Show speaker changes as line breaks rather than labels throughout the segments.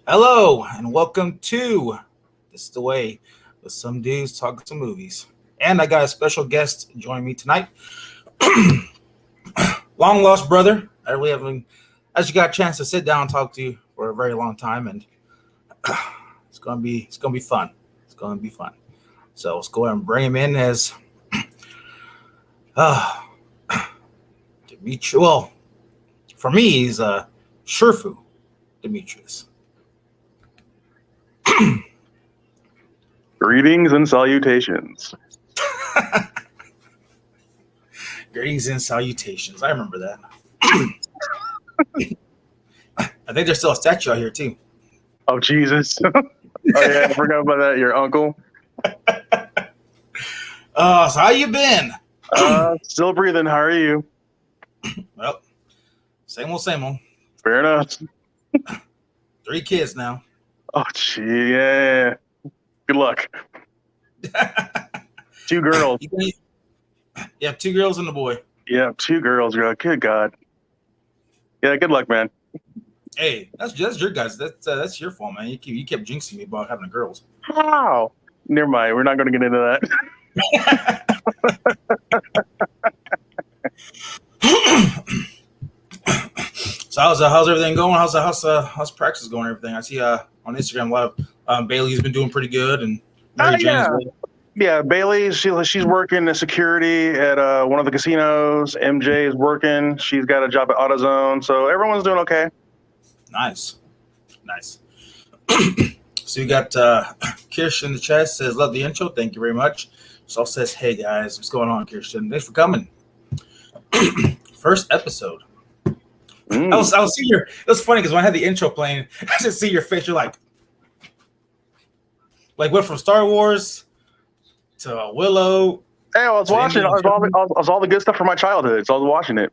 Hello and welcome to This is the Way with some dudes talking some movies. And I got a special guest joining me tonight. Long lost brother. I really haven't actually got a chance to sit down and talk to you for a very long time, and it's gonna be fun. It's gonna be fun. So let's go ahead and bring him in as uh Demetrius. Well, for me, he's Sherfu Demetrius.
Greetings and salutations.
Greetings and salutations. I remember that. I think there's still a statue out here too.
Oh, Jesus. Oh, yeah, I forgot about that. Your uncle.
So how you been?
Still breathing. How are you?
Well, same old, same old.
Fair enough.
3 kids now.
Oh, gee, yeah. Good luck. 2 girls.
You have 2 girls and a boy.
Yeah, 2 girls, girl. Good God. Yeah, good luck, man.
Hey, that's your guys. That's your fault, man. You kept jinxing me about having girls.
How? Never mind. We're not going to get into that.
So how's everything going? How's practice going? And everything I see on Instagram a lot of Bailey's been doing pretty good, and Mary Jane as well.
Yeah, Bailey, she's working as security at one of the casinos. MJ is working. She's got a job at AutoZone. So everyone's doing okay.
Nice. So you got Kirsch in the chat says, love the intro. Thank you very much. So says, hey guys, what's going on, Kirsten? Thanks for coming. First episode. I was seeing it was funny because when I had the intro playing, I just see your face. You're like went from Star Wars to Willow.
Hey, I was watching. I was all the good stuff from my childhood, so I was watching it.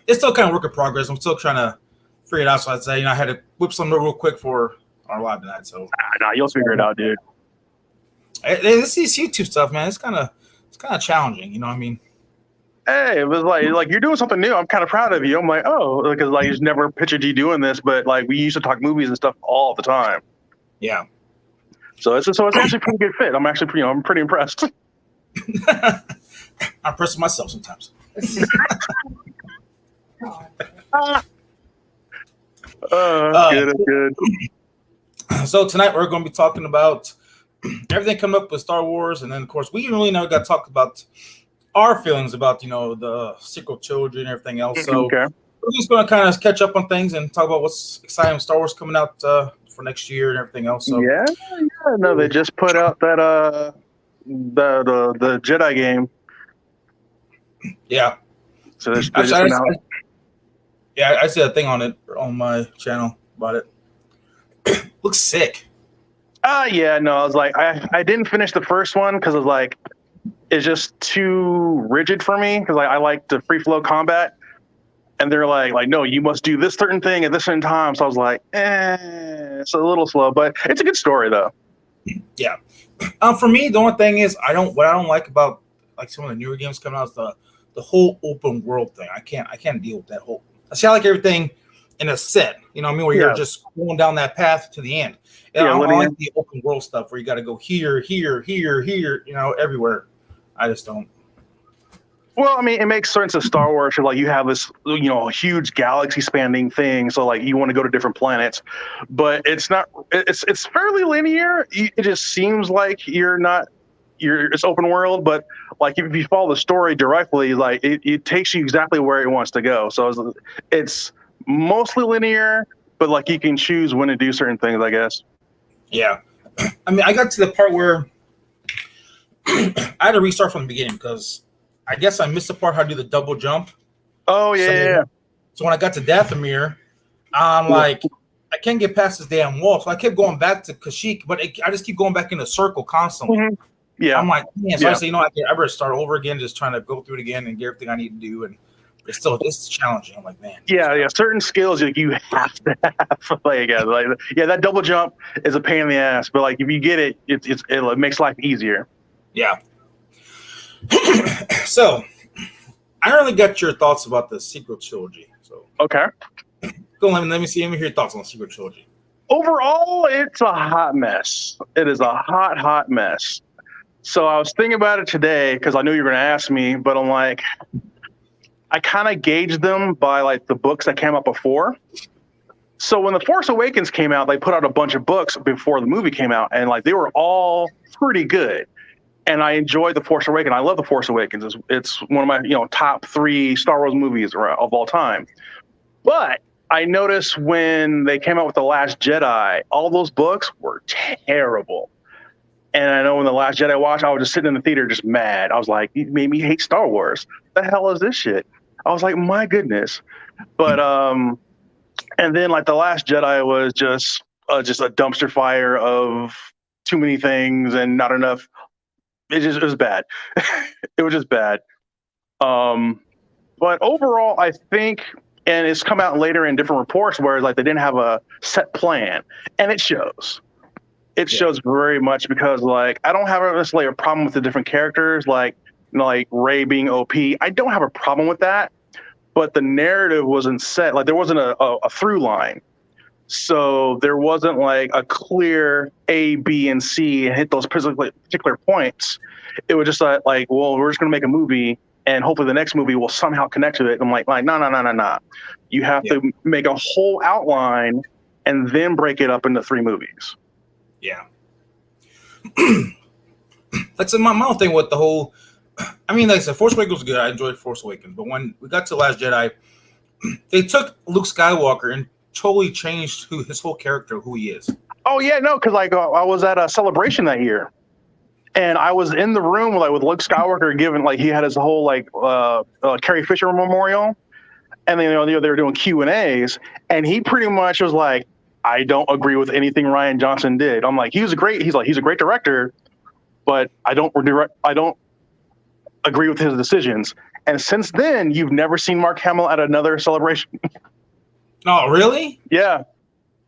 It's still kind of work in progress. I'm still trying to figure it out. So I'd say, I had to whip something real quick for our live tonight. So
nah, you'll figure it out, dude.
This YouTube stuff, man. It's kind of challenging. You know what I mean?
Hey, it was like you're doing something new. I'm kind of proud of you. I'm like, oh, because I just never pictured you doing this, but we used to talk movies and stuff all the time.
Yeah.
So it's actually a pretty good fit. I'm actually I'm pretty impressed.
I'm impressed with myself sometimes.
Good.
So tonight we're going to be talking about everything coming up with Star Wars, and then of course we really never got to talk about our feelings about the sequel trilogy and everything else. So we're just going to kind of catch up on things and talk about what's exciting with Star Wars coming out for next year and everything else. So
yeah. No, they just put out that the Jedi game.
Yeah.
So they just announced.
Yeah, I see a thing on it on my channel about it. Looks sick.
Yeah, no, I was like, I didn't finish the first one because I was like, it's just too rigid for me because I like the free flow combat, and they're like, no, you must do this certain thing at this certain time. So I was like, it's a little slow, but it's a good story though.
Yeah. For me, the only thing is what I don't like about some of the newer games coming out is the whole open world thing. I can't deal with that whole. I see I like everything in a set, you know what I mean, where you're just going down that path to the end. And I like the open world stuff where you got to go here, everywhere. I just don't.
Well, I mean, it makes sense of Star Wars. You have this, huge galaxy-spanning thing. So, you want to go to different planets, but it's not. It's fairly linear. It just seems like it's open world, but if you follow the story directly, it takes you exactly where it wants to go. So it's mostly linear, but you can choose when to do certain things, I guess.
Yeah, I mean, I got to the part where I had to restart from the beginning because I guess I missed the part how to do the double jump.
Oh yeah.
So when I got to Dathomir, I'm like, I can't get past this damn wall. So I kept going back to Kashyyyk, but I just keep going back in a circle constantly.
Mm-hmm. Yeah.
I'm like, man. So I said, I better start over again, just trying to go through it again and get everything I need to do. And it's challenging. I'm like, man.
Yeah. Certain skills you have to have. That double jump is a pain in the ass, but if you get it, it makes life easier.
Yeah. So I don't really got your thoughts about the sequel trilogy. So
okay.
Go on, let me see. Let me hear your thoughts on Secret Trilogy.
Overall, it's a hot mess. It is a hot mess. So I was thinking about it today because I knew you were going to ask me, but I'm like, I kind of gauged them by like the books that came out before. So when The Force Awakens came out, they put out a bunch of books before the movie came out, and like they were all pretty good. And I enjoyed The Force Awakens. I love The Force Awakens. It's one of my top 3 Star Wars movies of all time. But I noticed when they came out with The Last Jedi, all those books were terrible. And I know when The Last Jedi watched, I was just sitting in the theater just mad. I was like, it made me hate Star Wars. The hell is this shit? I was like, my goodness. But and then like The Last Jedi was just a dumpster fire of too many things and not enough. It was bad. It was just bad. But overall, I think, and it's come out later in different reports where like they didn't have a set plan, and it shows. It shows very much because like I don't have necessarily a problem with the different characters, like like Rey being OP. I don't have a problem with that, but the narrative wasn't set. Like there wasn't a through line, so there wasn't like a clear A, B, and C and hit those particular points. It was just like, well, we're just gonna make a movie, and hopefully the next movie will somehow connect to it. I'm like, no. You have to make a whole outline and then break it up into 3 movies.
Yeah. That's my whole thing with the whole. I mean, like I said, Force Awakens was good. I enjoyed Force Awakens, but when we got to Last Jedi, they took Luke Skywalker and totally changed his whole character, who he is.
Oh yeah, no, because like I was at a celebration that year, and I was in the room like with Luke Skywalker giving like he had his whole like Carrie Fisher memorial, and then they were doing Q&As, and he pretty much was like, I don't agree with anything Rian Johnson did. I'm like, he's a great director, but I don't agree with his decisions. And since then, you've never seen Mark Hamill at another celebration.
Oh, really?
Yeah.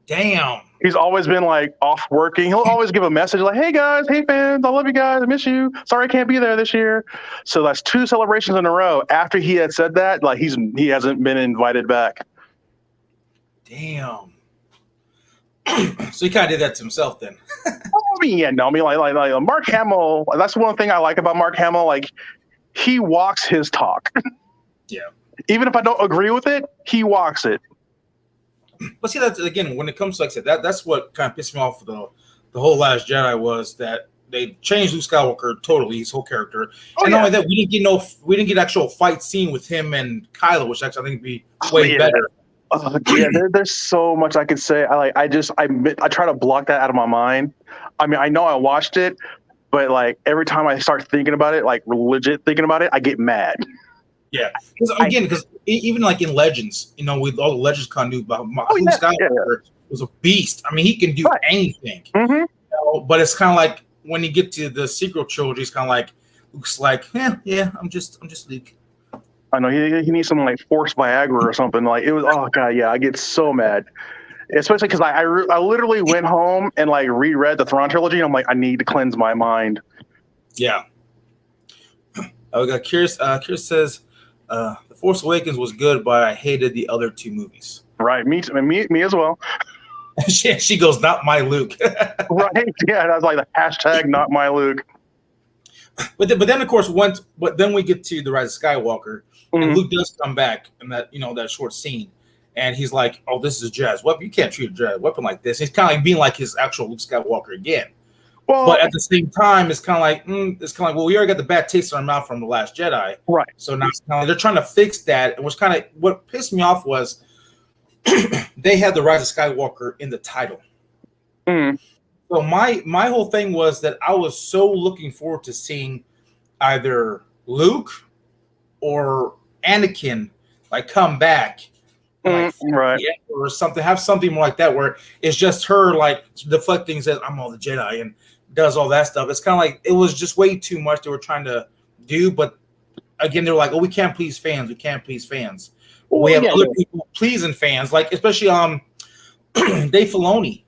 Damn.
He's always been like off working. He'll always give a message like, hey guys, hey fans, I love you guys, I miss you. Sorry I can't be there this year. So that's 2 celebrations in a row. After he had said that, like he hasn't been invited back.
Damn. So he kind of did that to himself then.
Like Mark Hamill, that's one thing I like about Mark Hamill. Like he walks his talk.
Yeah.
Even if I don't agree with it, he walks it.
But see, that's again, when it comes to, like I said, that's what kind of pissed me off the whole Last Jedi was that they changed Luke Skywalker totally, his whole character. And not only that, we didn't get actual fight scene with him and Kylo, which actually I think would be way better.
There's so much I could say. I try to block that out of my mind. I mean, I know I watched it, but like every time I start thinking about it, like legit thinking about it, I get mad.
Yeah, because even like in Legends, with all the Legends continuity about Luke Skywalker was a beast. I mean, he can do anything.
Mm-hmm.
But it's kind of like when you get to the sequel trilogy, it's kind of like Luke's like, I'm just Luke.
I know he needs some like forced Viagra or something. Like it was. Oh god, yeah, I get so mad, especially because I literally went home and like reread the Thrawn trilogy. And I'm like, I need to cleanse my mind.
Yeah. We got Curious. Curious says, The Force Awakens was good, but I hated the other 2 movies.
Right, me as well.
she goes, not my Luke.
Right, yeah, that's like the hashtag not my Luke.
But then of course then we get to the Rise of Skywalker, and Luke does come back in that that short scene, and he's like, "Oh, this is a Jedi weapon. You can't treat a Jedi weapon like this." He's kind of like being like his actual Luke Skywalker again. Well, but at the same time, it's kind of like, well, we already got the bad taste in our mouth from the Last Jedi,
right?
So now it's kind of like they're trying to fix that. It was kind of what pissed me off was they had the Rise of Skywalker in the title. So my whole thing was that I was so looking forward to seeing either Luke or Anakin like come back, like,
right,
or something, have something more like that where it's just her like deflecting, says I'm all the Jedi and does all that stuff. It's kind of like it was just way too much they were trying to do, but again they're like, oh, we can't please fans. Well, we have other people pleasing fans, like especially Dave Filoni,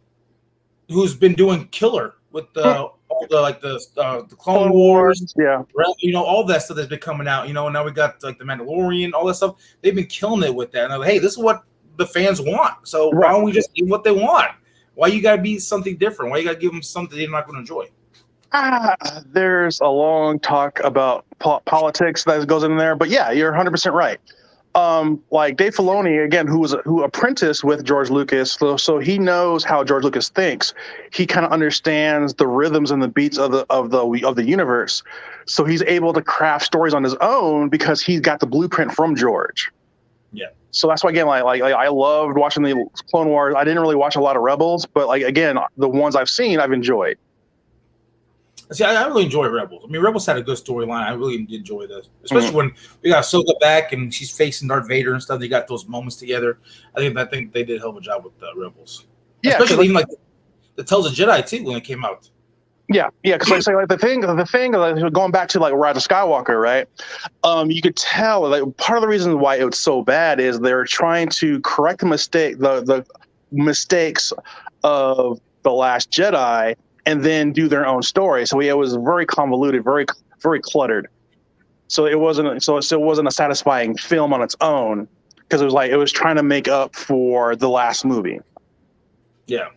who's been doing killer with all the Clone Wars, all that stuff that's been coming out. And now we got like the Mandalorian, all that stuff. They've been killing it with that. And I'm like, hey, this is what the fans want. So
Right.
why don't we just give what they want? Why you gotta be something different? Why you gotta give them something they're not gonna enjoy?
There's a long talk about politics that goes in there, but yeah, you're 100% right. Like Dave Filoni, again, who apprenticed with George Lucas, so he knows how George Lucas thinks. He kind of understands the rhythms and the beats of the universe. So he's able to craft stories on his own because he's got the blueprint from George.
Yeah.
So that's why, again, like I loved watching the Clone Wars. I didn't really watch a lot of Rebels, but like again, the ones I've seen, I've enjoyed.
See, I really enjoy Rebels. I mean, Rebels had a good storyline. I really enjoy this, especially when we got Ahsoka back and she's facing Darth Vader and stuff. They got those moments together. I think they did a hell of a job with Rebels. Yeah, especially even like the Tales of Jedi too when it came out.
Yeah, because like the thing, like, going back to like Rise of Skywalker, right? You could tell like part of the reason why it was so bad is they're trying to correct the mistakes of the Last Jedi, and then do their own story. So it was very convoluted, very very cluttered. So it wasn't a satisfying film on its own because it was trying to make up for the last movie.
Yeah.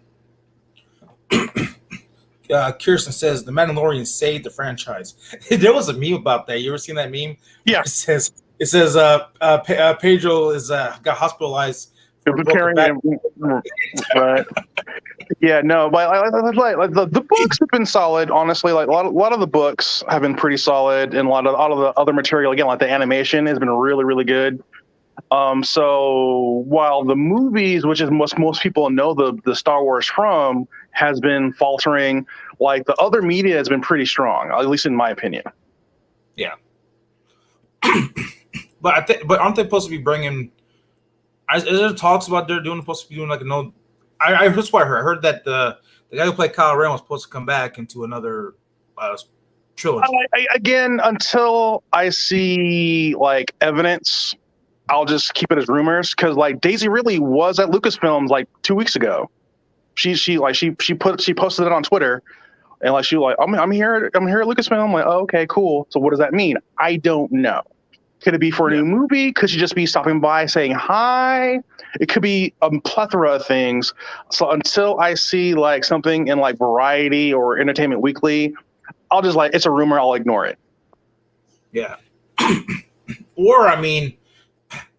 Kirsten says the Mandalorian saved the franchise. There was a meme about that. You ever seen that meme?
Yeah.
It says Pedro is got hospitalized for broken back.
Right. Yeah, no, but like the books have been solid. Honestly, like a lot of the books have been pretty solid, and a lot of the other material, again, like the animation, has been really, really good. So while the movies, which is most people know the Star Wars from, has been faltering, like the other media has been pretty strong, at least in my opinion.
Yeah. But aren't they supposed to be bringing? Is there talks about they're supposed to be doing like a no? That's what I heard that the guy who played Kylo Ren was supposed to come back into another trilogy.
Again, until I see like evidence, I'll just keep it as rumors. Because like Daisy Ridley was at Lucasfilms like 2 weeks ago. She posted it on Twitter, and like she was like I'm here at Lucasfilm. I'm like, oh, okay, cool. So what does that mean? I don't know. Could it be for a new movie? Could she just be stopping by saying hi? It could be a plethora of things. So until I see like something in like Variety or Entertainment Weekly, I'll just like, it's a rumor, I'll ignore it.
Yeah. Or, I mean,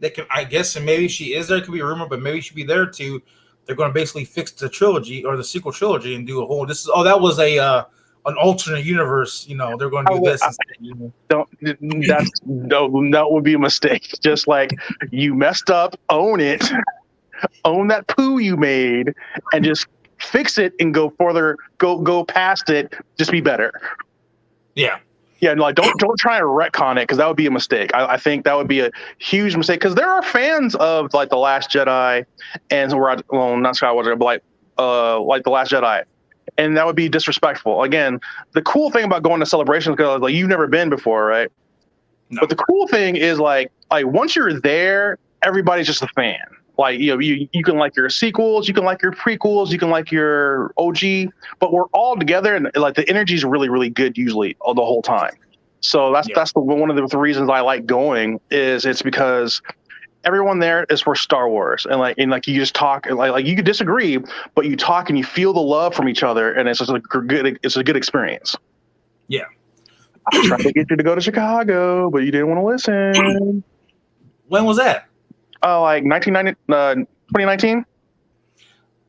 they can, I guess, and maybe she is there. It could be a rumor, but maybe she'll be there too. They're going to basically fix the trilogy or the sequel trilogy and do a whole, that was an alternate universe, they're going to do this.
That would be a mistake. Just like you messed up, own it, own that poo you made, and just fix it and go further, go past it. Just be better.
Yeah.
Yeah, like don't try and retcon it because that would be a mistake. I think that would be a huge mistake because there are fans of like The Last Jedi and not Skywalker, but like The Last Jedi. And that would be disrespectful. Again, the cool thing about going to celebrations, because like you've never been before, right? No. But the cool thing is like once you're there, everybody's just a fan. Like you can like your sequels, you can like your prequels, you can like your OG, but we're all together, and like the energy is really, really good usually the whole time. So that's one of the reasons I like going is it's because everyone there is for Star Wars, and you just talk, and like you could disagree, but you talk and you feel the love from each other, and it's just it's a good experience.
Yeah.
I tried to get you to go to Chicago, but you didn't want to listen.
When was that?
Like 2019.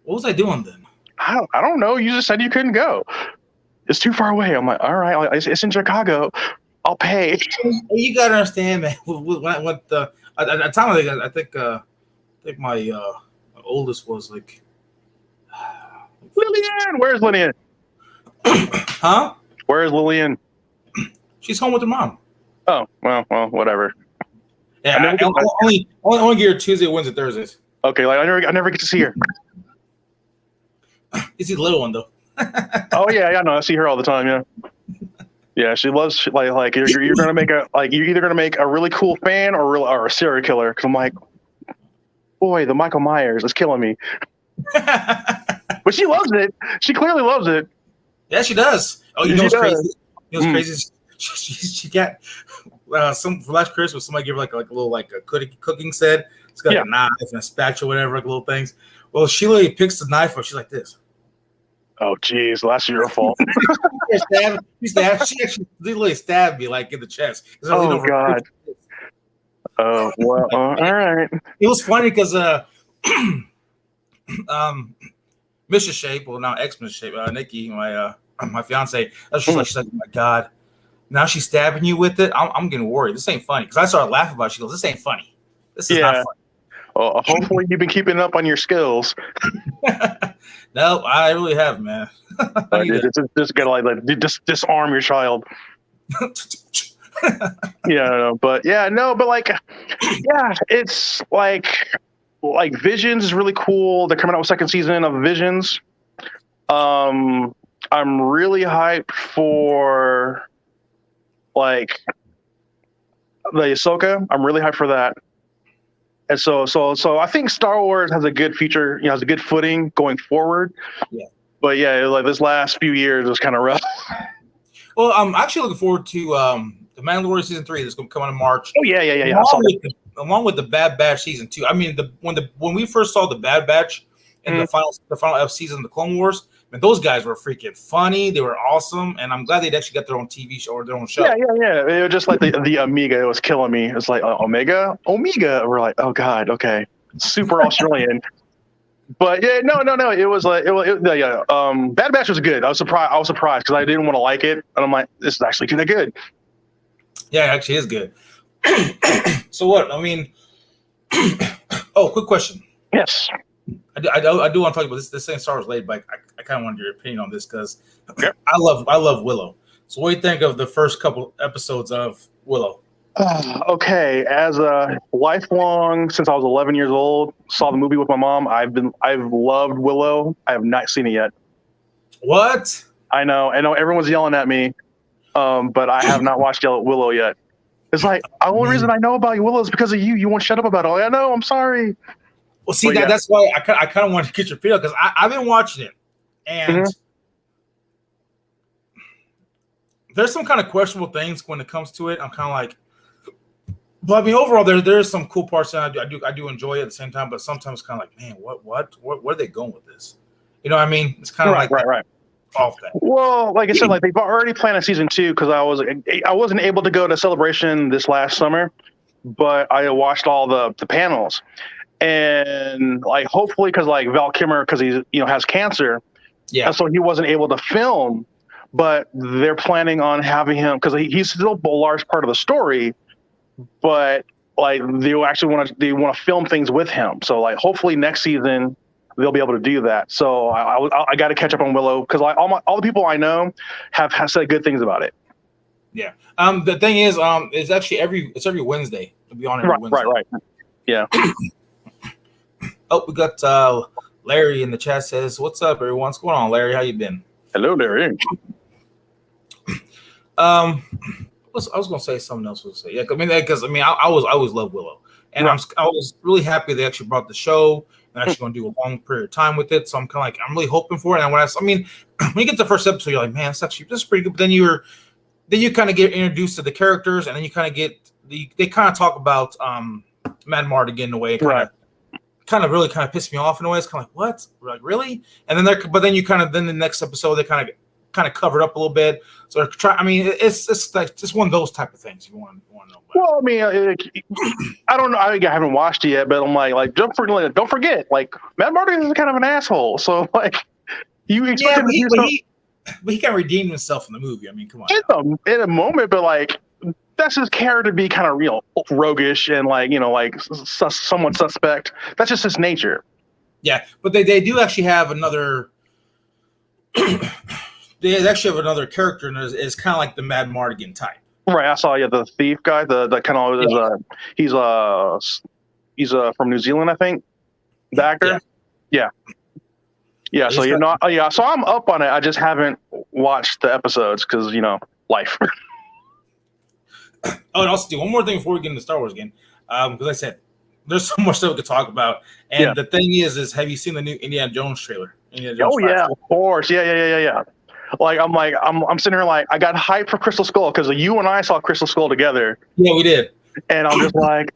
What was I doing then?
I don't know. You just said you couldn't go. It's too far away. I'm like, all right, it's in Chicago. I'll pay.
You gotta understand, man. What the at the time I think my oldest was like
Lillian. Where's Lillian?
Huh?
Where's Lillian?
She's home with her mom.
Oh well, whatever.
Yeah, I only get her Tuesday, Wednesday, Thursdays.
Okay, like I never get to see her.
You see the little one though.
Oh yeah, no, I see her all the time. Yeah, yeah, she loves like you're gonna make you're either gonna make a really cool fan or a serial killer. Because I'm like, boy, the Michael Myers is killing me. But she loves it. She clearly loves it.
Yeah, she does. Oh, you know what's crazy? You know what's crazy? She got some for last Christmas. Somebody gave her like a little a cooking set, It's got like a knife and a spatula, whatever, like little things. Well, she literally picks the knife up. She's like this.
Oh, geez, well, that's your fault.
She actually literally stabbed me like in the chest.
Oh, God. Oh, well, all right.
It was funny because Mrs. Shape, well now ex Mrs. Shape, Nikki, my fiance, she's like, oh my God, now she's stabbing you with it. I'm getting worried. This ain't funny because I started laughing about it. She goes, this ain't funny. This is not funny.
Well, hopefully you've been keeping up on your skills.
No, I really have, man.
Just gotta like disarm your child. But it's like Visions is really cool. They're coming out with second season of Visions. I'm really hyped for like the Ahsoka. I'm really hyped for that. And so I think Star Wars has a good future, has a good footing going forward.
Yeah.
But yeah, like this last few years was kind of rough.
Well, I'm actually looking forward to The Mandalorian season 3 that's going to come out in March.
Oh yeah.
Along with the Bad Batch season 2. I mean, when we first saw the Bad Batch in the final season of the Clone Wars, man, those guys were freaking funny. They were awesome, and I'm glad they'd actually got their own TV show or their own show.
Yeah. It was just like the Amiga. It was killing me. It's like Omega. We're like, oh God, okay, super Australian. But yeah, no. It was like Bad Batch was good. I was surprised because I didn't want to like it, and I'm like, this is actually kind of good. Yeah,
it actually is good. So what? I mean, quick question.
Yes.
I do want to talk about this. This ain't Star Wars related, but I kind of wanted your opinion on this because I love Willow. So what do you think of the first couple episodes of Willow?
Okay, as a lifelong, since I was 11 years old, saw the movie with my mom. I've loved Willow. I have not seen it yet.
What?
I know everyone's yelling at me, but I have not watched Willow yet. It's like the only reason I know about Willow is because of you. You won't shut up about it. I know. I'm sorry.
Well, see, that's why I kind of wanted to get your feel because I've been watching it, and there's some kind of questionable things when it comes to it. I'm kind of like, but I mean, overall, there's some cool parts that I do enjoy it at the same time. But sometimes it's kind of like, man, what are they going with this? You know what I mean? It's kind of
right.
Off that.
Well, like I said, like they've already planned a season 2 because I wasn't able to go to Celebration this last summer, but I watched all the panels. And like hopefully because like Val Kilmer because he's has cancer, and so he wasn't able to film, but they're planning on having him because he's still a large part of the story, but like they want to film things with him. So like hopefully next season they'll be able to do that. So I got to catch up on Willow because like all the people I know have said good things about it.
Yeah. The thing is, it's actually every Wednesday. To be on every Wednesday.
Right. Yeah.
Oh, we got Larry in the chat says, "What's up, everyone? What's going on, Larry? How you been?"
Hello, Larry.
I was gonna say something else. I always love Willow, and I was really happy they actually brought the show. They're actually going to do a long period of time with it, so I'm kind of like I'm really hoping for it. And when you get to the first episode, you're like, man, this is pretty good. But then you kind of get introduced to the characters, and then you kind of get they kind of talk about Mad Mardigan in a way, kind of really pissed me off in a way. It's kind of like, what? Like, really? And then then the next episode they kind of covered up a little bit. So it's like just one of those type of things you want to know about.
Well, I mean, I don't know. I haven't watched it yet, but I'm like don't forget, like Matt Martin is kind of an asshole. So like you expect him to do something.
But he can redeem himself in the movie. I mean, come on.
In a moment, but like that's his character to be kind of real roguish and like somewhat suspect. That's just his nature.
Yeah, but they do actually have another. They actually have another character, and is kind of like the Mad Mardigan type.
Right, I saw the thief guy. The kind of he's from New Zealand, I think. The actor. Yeah. So So I'm up on it. I just haven't watched the episodes because life.
Oh, and also do one more thing before we get into Star Wars again, because I said there's so much stuff we could talk about, and the thing is have you seen the new Indiana Jones trailer?
Of course, yeah. I'm sitting here like I got hyped for Crystal Skull because you and I saw Crystal Skull together.
Yeah, we did.
And I'm just like,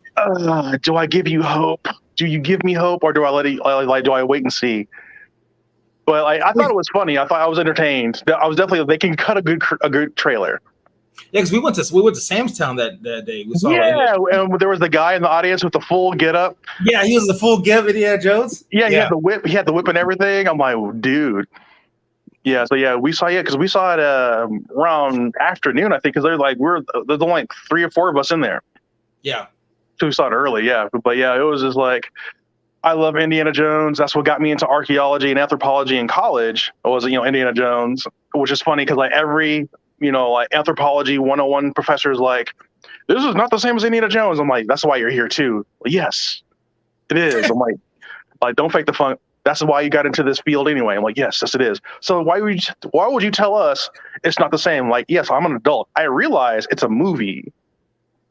do I give you hope? Do you give me hope, or do I let it? Like, do I wait and see? But like, I thought it was funny. I thought I was entertained. I was definitely, they can cut a good trailer.
Yeah, because we went to Sam's Town that day. We saw
Yeah, and there was the guy in the audience with the full get up.
Yeah, he was the full give Indiana Jones.
Yeah, he had the whip. He had the whip and everything. I'm like, dude. Yeah, so yeah, we saw because we saw it around afternoon, I think, because there's only like 3 or 4 of us in there.
Yeah.
So we saw it early, yeah. But yeah, it was just like, I love Indiana Jones. That's what got me into archaeology and anthropology in college. Was Indiana Jones, which is funny because like every like anthropology 101 professor is like, this is not the same as Indiana Jones. I'm like, that's why you're here too. Well, yes, it is. I'm like don't fake the fun. That's why you got into this field anyway. I'm like, yes, it is. So why would you tell us it's not the same? Like, yes, I'm an adult. I realize it's a movie,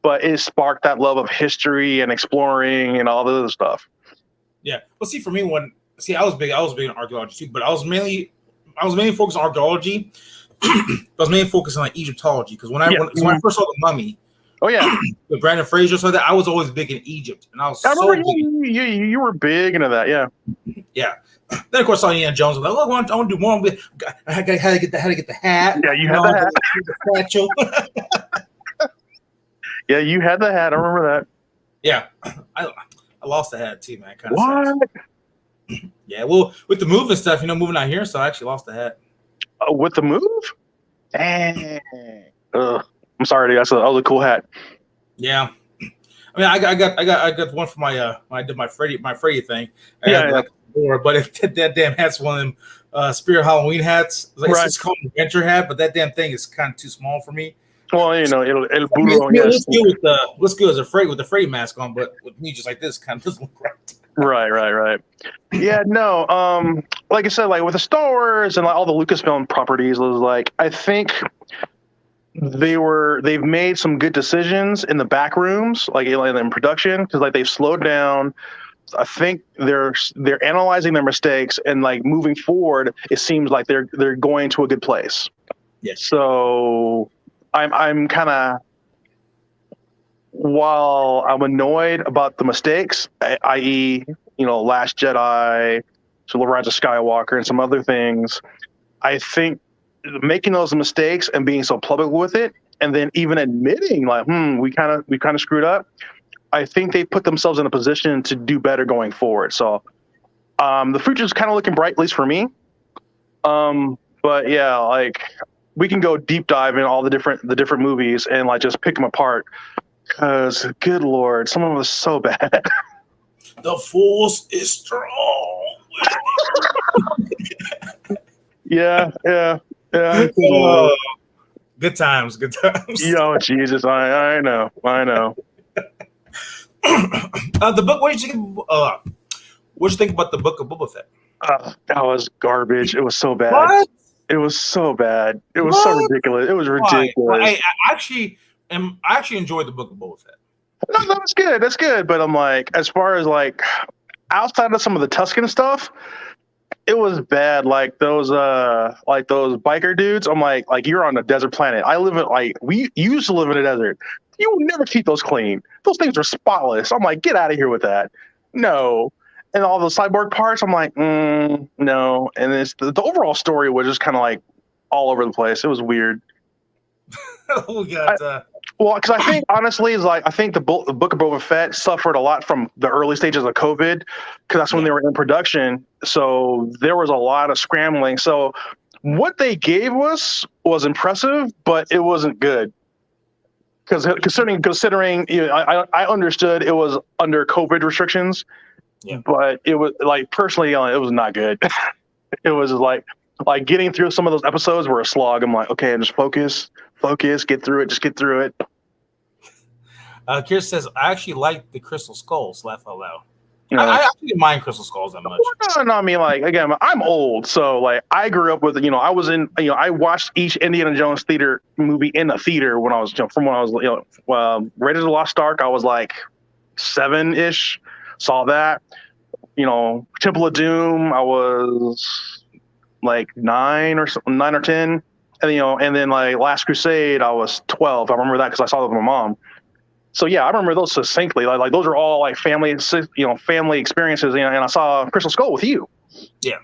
but it sparked that love of history and exploring and all the other stuff.
Yeah. Well, see, for me, I was big in archaeology too, but I was mainly focused on archaeology. I was mainly focused on like Egyptology because when I first saw The Mummy,
oh yeah,
with Brandon Fraser, so that I was always big in Egypt, and I remember
you were big into that, yeah.
Yeah. Then of course I saw Indiana Jones. I was like, oh, I want to do more. I had to get the hat.
Yeah, you had the hat.
The satchel.
Yeah, you had the hat. I remember that.
Yeah, I lost the hat too, man.
What?
Yeah, well, with the move and stuff, moving out here, so I actually lost the hat.
With the move? Dang. I'm sorry, dude. That was a cool hat.
Yeah. I mean, I got one for my when I did my Freddy thing. But if that damn hat's one of them Spirit Halloween hats, it's called an adventure hat, but that damn thing is kind of too small for me.
Well, el burro.
Looks good as a Freddy with the Freddy mask on, but with me just like this, kind of doesn't look right.
Right. Yeah, no. Like I said, like with the Star Wars and like all the Lucasfilm properties, was like I think they've made some good decisions in the back rooms, like in production, because like they've slowed down. I think they're analyzing their mistakes and like moving forward. It seems like they're going to a good place.
Yes.
So I'm kind of, while I'm annoyed about the mistakes, i.e., Last Jedi, so the Rise of Skywalker, and some other things, I think making those mistakes and being so public with it, and then even admitting like, we kind of screwed up. I think they put themselves in a position to do better going forward. So the future is kind of looking bright, at least for me. But yeah, like we can go deep dive in all the different movies and like just pick them apart. Because good Lord, some of them are so bad.
The Force is strong.
Yeah.
Good times.
Yo, Jesus, I know.
The book. What did you think about the Book of Boba Fett?
That was garbage. It was so bad.
What?
It was so bad. It was so ridiculous. It was ridiculous.
I actually enjoyed the Book of Boba Fett.
No, that's good. That's good. But I'm like, as far as like outside of some of the Tuscan stuff, it was bad. Like those biker dudes. I'm like you're on a desert planet. We used to live in a desert. You would never keep those clean. Those things are spotless. I'm like, get out of here with that. No. And all the cyborg parts, I'm like, no. And the overall story was just kind of like all over the place. It was weird.
We got.
Well, because I think honestly, I think the Book of Boba Fett suffered a lot from the early stages of COVID, because that's when they were in production. So there was a lot of scrambling. So what they gave us was impressive, but it wasn't good. Because considering I understood it was under COVID restrictions, but it was like personally, it was not good. It was like getting through some of those episodes were a slog. I'm like, okay, just focus, get through it, just get through it.
Kier says, I actually like the Crystal Skulls. Laugh out loud. I actually didn't mind Crystal Skulls that much.
No, I mean, like, again, I'm old, so like I grew up with, I was in, I watched each Indiana Jones theater movie in a theater when I was, from when I was, Raiders of the Lost Ark, I was like 7-ish, saw that. Temple of Doom, I was like 9 or 10, and and then like Last Crusade, I was 12. I remember that because I saw it with my mom. So yeah, I remember those succinctly. Like those are all like family, family experiences. And I saw Crystal Skull with you.
Yeah.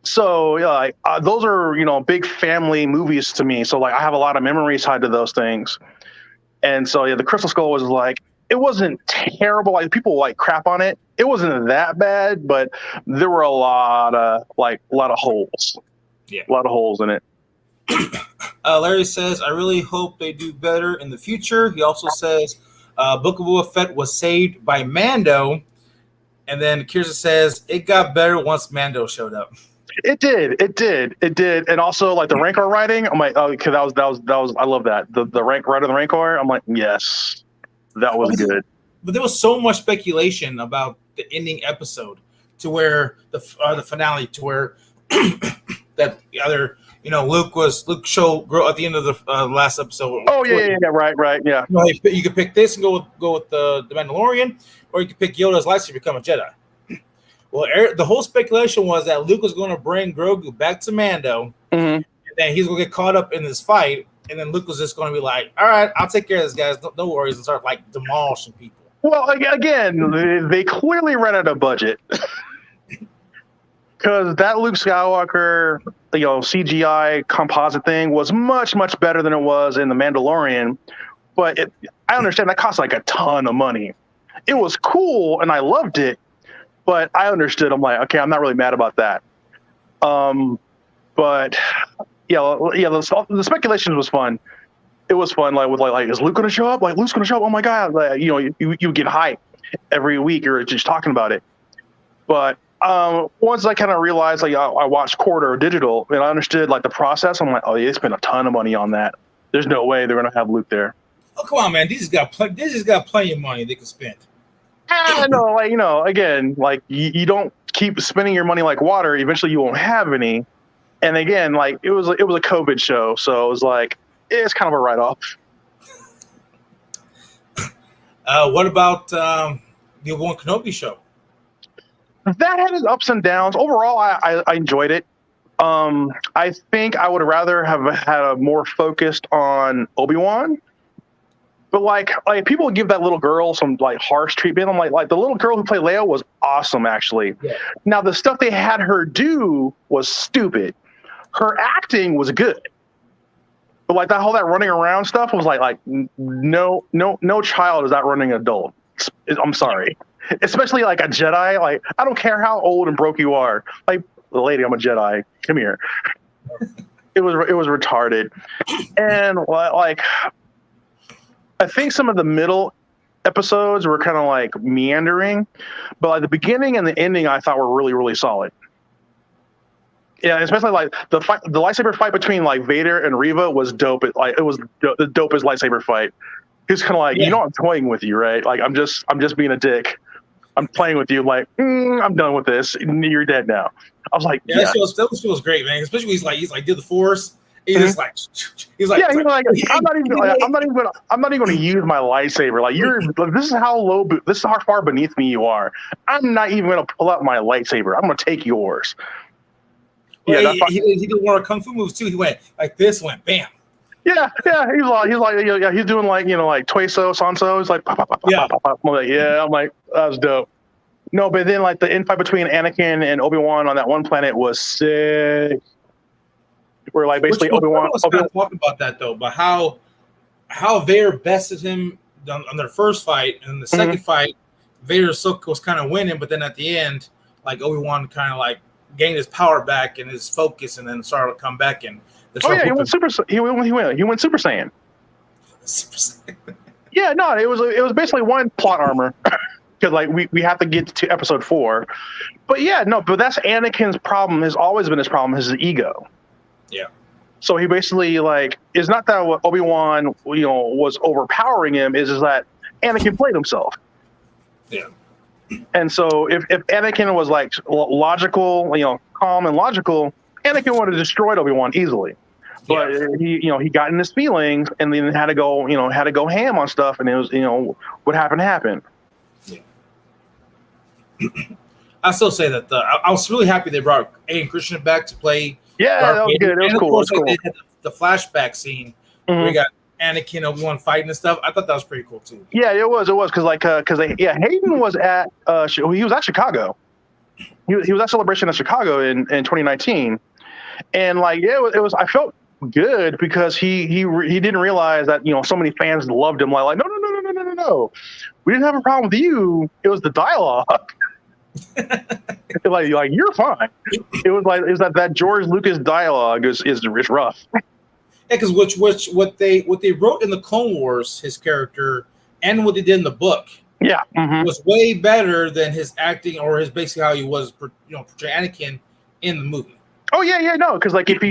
So yeah, those are big family movies to me. So like I have a lot of memories tied to those things. And so yeah, the Crystal Skull was like, it wasn't terrible. Like people like crap on it. It wasn't that bad, but there were a lot of holes.
Yeah.
A lot of holes in it.
Larry says, I really hope they do better in the future. He also says, Book of Boba Fett was saved by Mando. And then Kirsten says, it got better once Mando showed up.
It did. And also like the Rancor writing, I'm like, oh, because that was I love that. The rank right of the Rancor, I'm like, yes, that was good.
But there was so much speculation about the ending episode to where the finale to where that either Luke showed grow at the end of the last episode.
Oh yeah, right, yeah.
You could pick this and go with the Mandalorian, or you could pick Yoda's lightsaber to become a Jedi. Well, the whole speculation was that Luke was going to bring Grogu back to Mando, and then he's going to get caught up in this fight, and then Luke was just going to be like, "All right, I'll take care of this, guys. No worries," and start like demolishing people.
Well, again, they clearly ran out of budget because that Luke Skywalker, CGI composite thing was much better than it was in the Mandalorian. But I understand that cost like a ton of money. It was cool, and I loved it. But I understood. I'm like, okay, I'm not really mad about that. But the speculations was fun. It was fun. Like, is Luke going to show up? Like, Luke's going to show up. Oh my god! Like, you get hype every week. You're just talking about it. But once I kind of realized, like, I watched Corridor Digital and I understood like the process. I'm like, oh, they spent a ton of money on that. There's no way they're going to have Luke there.
Oh come on, man! These got plenty of money they can spend.
No, again, like you don't keep spending your money like water. Eventually, you won't have any. And again, like it was a COVID show, so it was like it's kind of a write off.
What about the Obi-Wan Kenobi show?
That had its ups and downs. Overall, I enjoyed it. I think I would rather have had a more focused on Obi-Wan. But like people give that little girl some like harsh treatment. I'm like the little girl who played Leia was awesome, actually. Yeah. Now the stuff they had her do was stupid. Her acting was good, but like that running around stuff was like no child is that running adult. I'm sorry, especially like a Jedi. Like I don't care how old and broke you are. Like lady, I'm a Jedi. Come here. It was retarded, and like. I think some of the middle episodes were kind of like meandering, but like the beginning and the ending I thought were really, really solid. Yeah, especially like the lightsaber fight between like Vader and Reva was dope. It was the dopest lightsaber fight. He was kind of like, I'm toying with you, right? Like I'm just being a dick. I'm playing with you. Like I'm done with this. You're dead now. I was like,
that was great, man. Especially he's like did the Force. He's like,
I'm not even going to use my lightsaber. Like this is how far beneath me you are. I'm not even going to pull out my lightsaber. I'm going to take yours.
Well, he did one of kung fu moves too. He went like this, went bam.
Yeah. He's doing like Tueso, Sanso. He's like, pop, pop, pop, pop, pop, pop. I'm like, yeah. I'm like, that was dope. No, but then like the infight between Anakin and Obi-Wan on that one planet was sick. Where like basically Obi-Wan
was kind of talking about that though, but how Vader bested him on their first fight, and the second fight, Vader was kind of winning, but then at the end, like Obi-Wan kind of like gained his power back and his focus, and then started to come back and.
He went Super Saiyan. Super Saiyan. Yeah, no, it was basically one plot armor because like we have to get to episode 4, but that's Anakin's problem. Has always been his problem. His ego.
Yeah.
So he basically like it's not that what Obi-Wan was overpowering him is that Anakin played himself.
Yeah.
And so if Anakin was like logical, calm and logical, Anakin would have destroyed Obi-Wan easily. But he got in his feelings and then had to go ham on stuff, and it was what happened.
Yeah. I still say that I was really happy they brought Aiden Christian back to play.
Yeah, that was good. It was cool.
They had the flashback scene where we got Anakin Obi-Wan fighting and stuff. I thought that was pretty cool too.
Yeah, it was because Hayden was at he was at Chicago. He was at Celebration at Chicago in 2019, and like it was I felt good because he didn't realize that so many fans loved him. Like no, we didn't have a problem with you. It was the dialogue. like you're fine. It was that George Lucas dialogue is rough.
Yeah, because what they wrote in the Clone Wars, his character, and what they did in the book, was way better than his acting or his basically how he was, portray Anakin in the movie.
Oh yeah, no, because if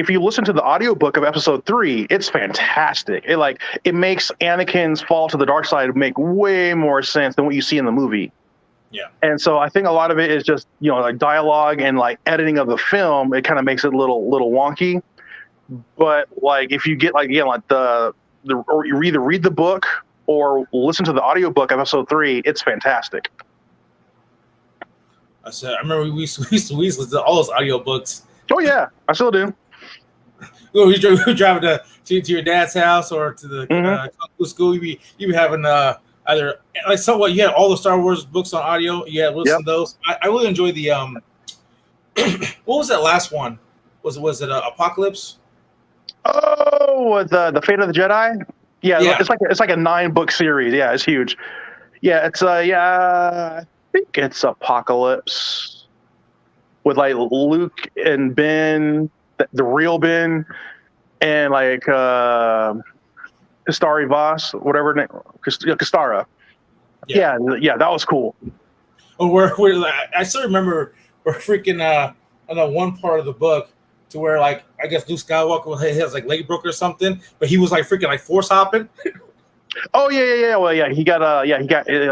you listen to the audiobook of Episode 3, it's fantastic. It makes Anakin's fall to the dark side make way more sense than what you see in the movie.
Yeah, and
so I think a lot of it is just like dialogue and like editing of the film. It kind of makes it a little wonky. But like if you get or you either read the book or listen to the audiobook of Episode 3, it's fantastic.
I remember we used to listen to all those audiobooks.
Oh yeah, I still do.
We driving to your dad's house or to the school. You be having either like somewhat. You had all the Star Wars books on audio. You had listen to those. I really enjoy the what was that last one? Was it Apocalypse?
Oh, the Fate of the Jedi. Yeah, it's like a 9-book series. Yeah, it's huge. Yeah, it's I think it's Apocalypse with like Luke and Ben, the real Ben, and like Kastari Voss, whatever name, Kastara. Yeah, that was cool.
Oh, I still remember we're freaking on that one part of the book to where like I guess Luke Skywalker has like leg broke or something, but he was like freaking like force hopping.
Oh yeah. Well, yeah, he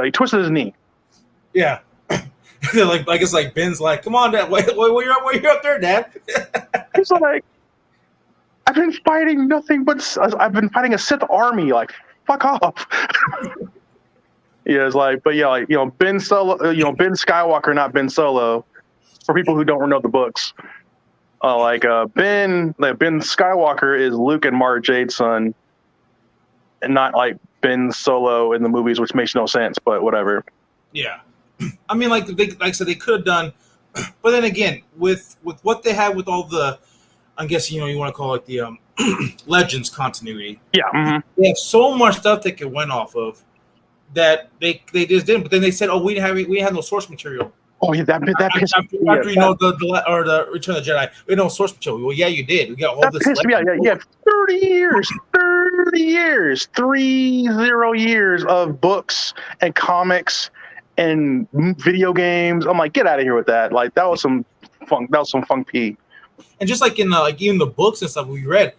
he twisted his knee.
Yeah. Like I guess like Ben's like, come on, Dad, wait, you're up there, Dad.
He's like, I've been fighting nothing but I've been fighting a Sith army. Like, fuck off. Yeah, it's like, but yeah, like Ben Solo, Ben Skywalker, not Ben Solo. For people who don't know the books, Ben Skywalker is Luke and Mara Jade's son, and not like Ben Solo in the movies, which makes no sense. But whatever.
Yeah. I mean, like I said, they could have done, but then again, with what they had with all the, I guess you want to call it the Legends continuity.
Yeah,
they have so much stuff they could went off of that they just didn't. But then they said, oh, we didn't have no source material.
Oh yeah, that pissed
after the Return of the Jedi, we had no source material. Well, yeah, you did. We got all this.
Pissed me out. Yeah, 30 years, 30 years of books and comics and video games. I'm like, get out of here with that. Like that was some funk. That was some funk pee.
And just like in even the books and stuff we read,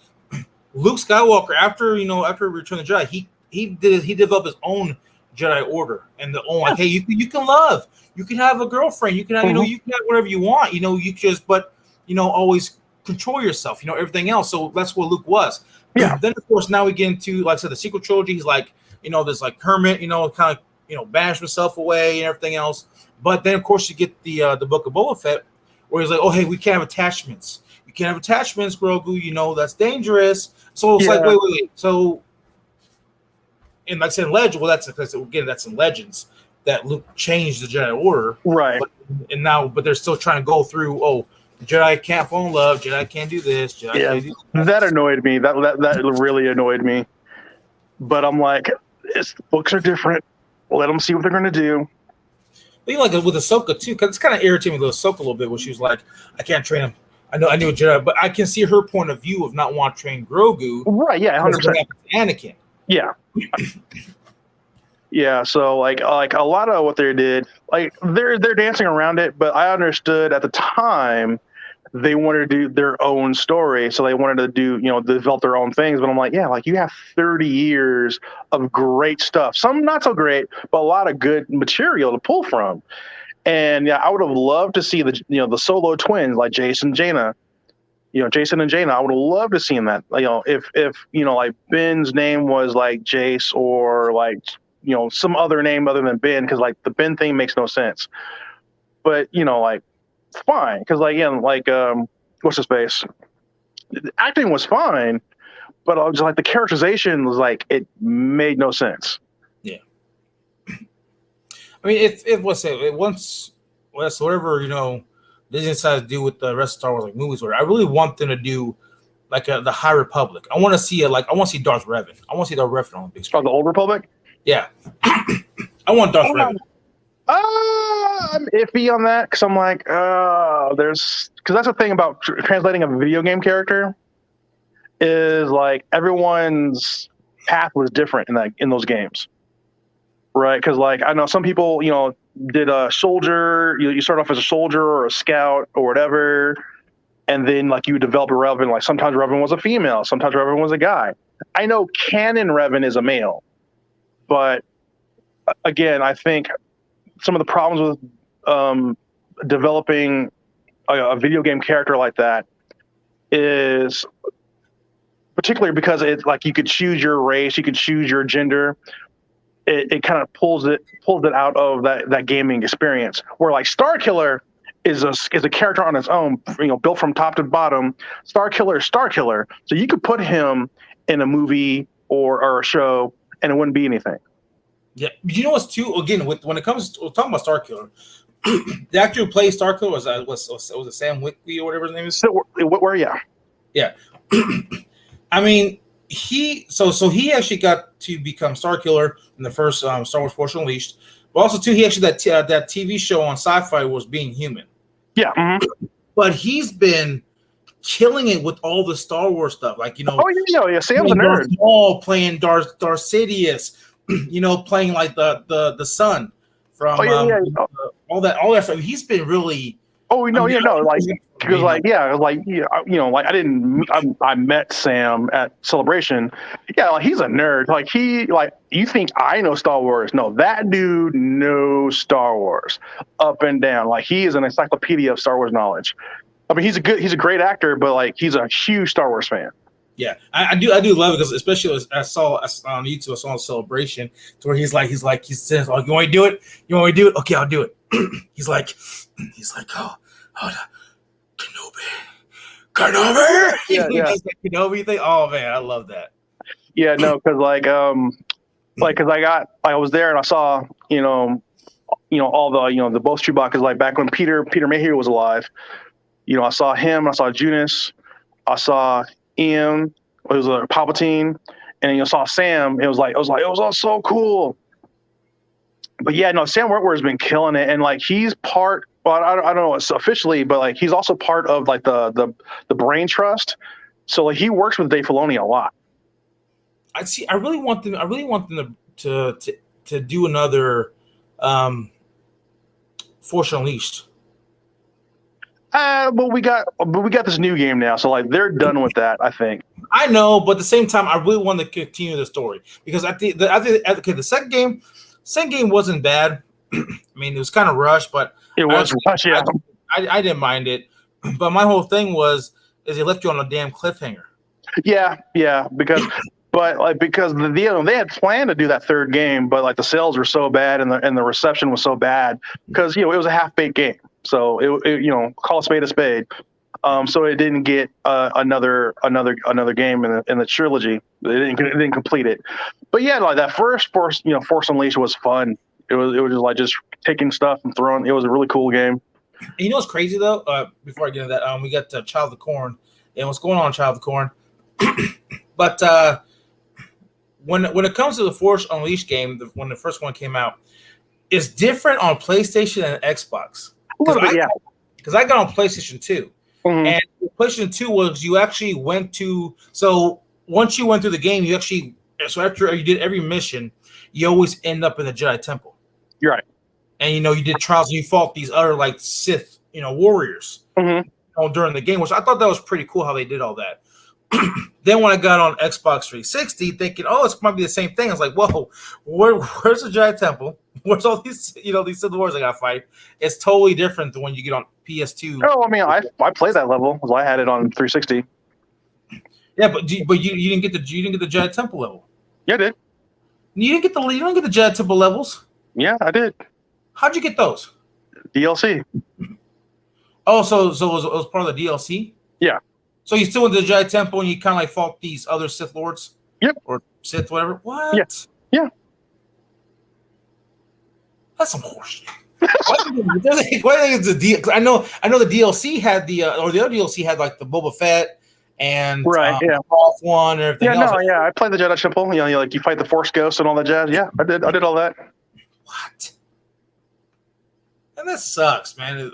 Luke Skywalker after Return of the Jedi, he developed his own Jedi Order and the own like, hey, you can love, you can have a girlfriend, you can have you can have whatever you want, you just always control yourself, everything else. So that's what Luke was.
Yeah.
Then of course now we get into like I said the sequel trilogy. He's like this like hermit, kind of bash himself away and everything else. But then of course you get the book of Boba Fett where he's like, oh hey, we can't have attachments. You can't have attachments, Grogu. That's dangerous. So it's like wait. So. And like I said, in Legends, well, that's in Legends that Luke changed the Jedi Order,
right?
But they're still trying to go through. Oh, Jedi can't fall in love. Jedi can't do this. Jedi can't do that.
That annoyed me. That really annoyed me. But I'm like, books are different. Let them see what they're going to do.
But like with Ahsoka too, because it's kind of irritating with Ahsoka a little bit when she was like, I can't train him. I knew a Jedi, but I can see her point of view of not wanting to train Grogu.
Right? Yeah, 100%.
Anakin.
Yeah. Yeah, so like a lot of what they did, like they're dancing around it, but I understood at the time they wanted to do their own story, so they wanted to do develop their own things. But I'm like, yeah, like you have 30 years of great stuff, some not so great, but a lot of good material to pull from. And yeah, I would have loved to see the Solo twins like Jason and Jaina. Jason and Jaina, I would have loved to see that. If like Ben's name was like Jace or like some other name other than Ben, because like the Ben thing makes no sense. But like fine, because like what's his face? The acting was fine, but I was like the characterization was like it made no sense.
Yeah. I mean, it was it once whatever Disney decides to do with the rest of Star Wars like movies, where I really want them to do like the High Republic. I want to see Darth Revan. I want to see Darth Revan on the big screen.
Oh, the Old Republic.
Yeah, I want Darth Revan.
I'm iffy on that because I'm like, because that's the thing about translating a video game character is like everyone's path was different in those games, right? Because like I know some people, did a soldier. You start off as a soldier or a scout or whatever, and then like you develop a Revan. Like sometimes Revan was a female, sometimes Revan was a guy. I know canon Revan is a male, but again, I think some of the problems with developing a video game character like that is particularly because it's like you could choose your race, you could choose your gender. It kind of pulls it out of that gaming experience. Where like Starkiller is a character on its own, built from top to bottom. Starkiller is Starkiller, so you could put him in a movie or a show, and it wouldn't be anything.
Yeah, but you know what's too again when it comes to talking about Starkiller, the actor who plays Starkiller was it Sam Witwer or whatever his name is.
So where
yeah. I mean, he actually got to become Starkiller in the first Star Wars Force Unleashed, but also too he actually that TV show on Sci-Fi was Being Human.
Yeah, mm-hmm.
But he's been killing it with all the Star Wars stuff, like
Oh yeah, Sam's a nerd.
Maul playing Darth Sidious. Playing like the son from all that stuff. He's been really.
Oh no, like because I met Sam at Celebration. Yeah, like he's a nerd. Like you think I know Star Wars? No, that dude knows Star Wars up and down. Like he is an encyclopedia of Star Wars knowledge. I mean, he's a great actor, but like he's a huge Star Wars fan.
Yeah, I do love it because especially I saw on YouTube, I saw a Celebration to where he says, "Oh, you want me to do it? You want me to do it? Okay, I'll do it." he's like, "Oh, Kenobi."
Yeah.
He's like Kenobi thing. Oh man, I love that.
Yeah, no, because because I was there and I saw all the both Chewbacca's like back when Peter Mayhew was alive. I saw him, I saw Junis, I saw Ian, it was a Palpatine, and you saw Sam. It was all so cool. But yeah, no, Sam Witwer has been killing it, and like he's part. Well, I don't know it's officially, but like he's also part of like the Brain Trust. So like he works with Dave Filoni a lot.
I really want them to do another Force Unleashed.
But we got this new game now, so like they're done with that. I think.
I know, but at the same time, I really want to continue the story because the second game wasn't bad. I mean, it was kind of rushed, but
it was rushed. Yeah,
I didn't mind it. But my whole thing is they left you on a damn cliffhanger.
Yeah, because they had planned to do that third game, but like the sales were so bad and the reception was so bad because it was a half-baked game. So it call a spade a spade. So it didn't get another game in the trilogy. It didn't complete it. But yeah, like that first Force Unleashed was fun. It was just like just taking stuff and throwing. It was a really cool game.
And you know what's crazy though? Before I get into that, we got Child of the Corn, and what's going on, Child of the Corn? But when it comes to the Force Unleashed game, when the first one came out, it's different on PlayStation and Xbox. Because I got on PlayStation 2. Mm-hmm. And PlayStation 2 was you actually went to – so once you went through the game, you actually – so after you did every mission, you always end up in the Jedi Temple.
You're right.
And, you did trials and you fought these other like Sith, warriors during the game, which I thought that was pretty cool how they did all that. Then when I got on Xbox 360 thinking, oh, it's might be the same thing. I was like, whoa, where's the Jedi Temple? Where's all these, these Sith Wars I got to fight? It's totally different than when you get on PS2.
Oh, I mean, I played that level because I had it on 360.
Yeah, but you didn't get the Jedi Temple level.
Yeah, I did.
You didn't get the Jedi Temple levels.
Yeah, I did.
How'd you get those?
DLC.
Oh, so it was part of the DLC?
Yeah.
So you still went to the Jedi Temple and you kind of like fought these other Sith Lords?
Yep.
Or Sith, whatever? What?
Yeah. Yeah.
That's some horseshit. Why is the deal? I know the DLC had the or the other DLC had like the Boba Fett and
Right. Yeah.
Off one and everything
Yeah.
else.
No. Yeah. I played the Jedi Temple. Like you fight the Force Ghosts and all that jazz. Yeah. I did all that.
What? And that sucks, man.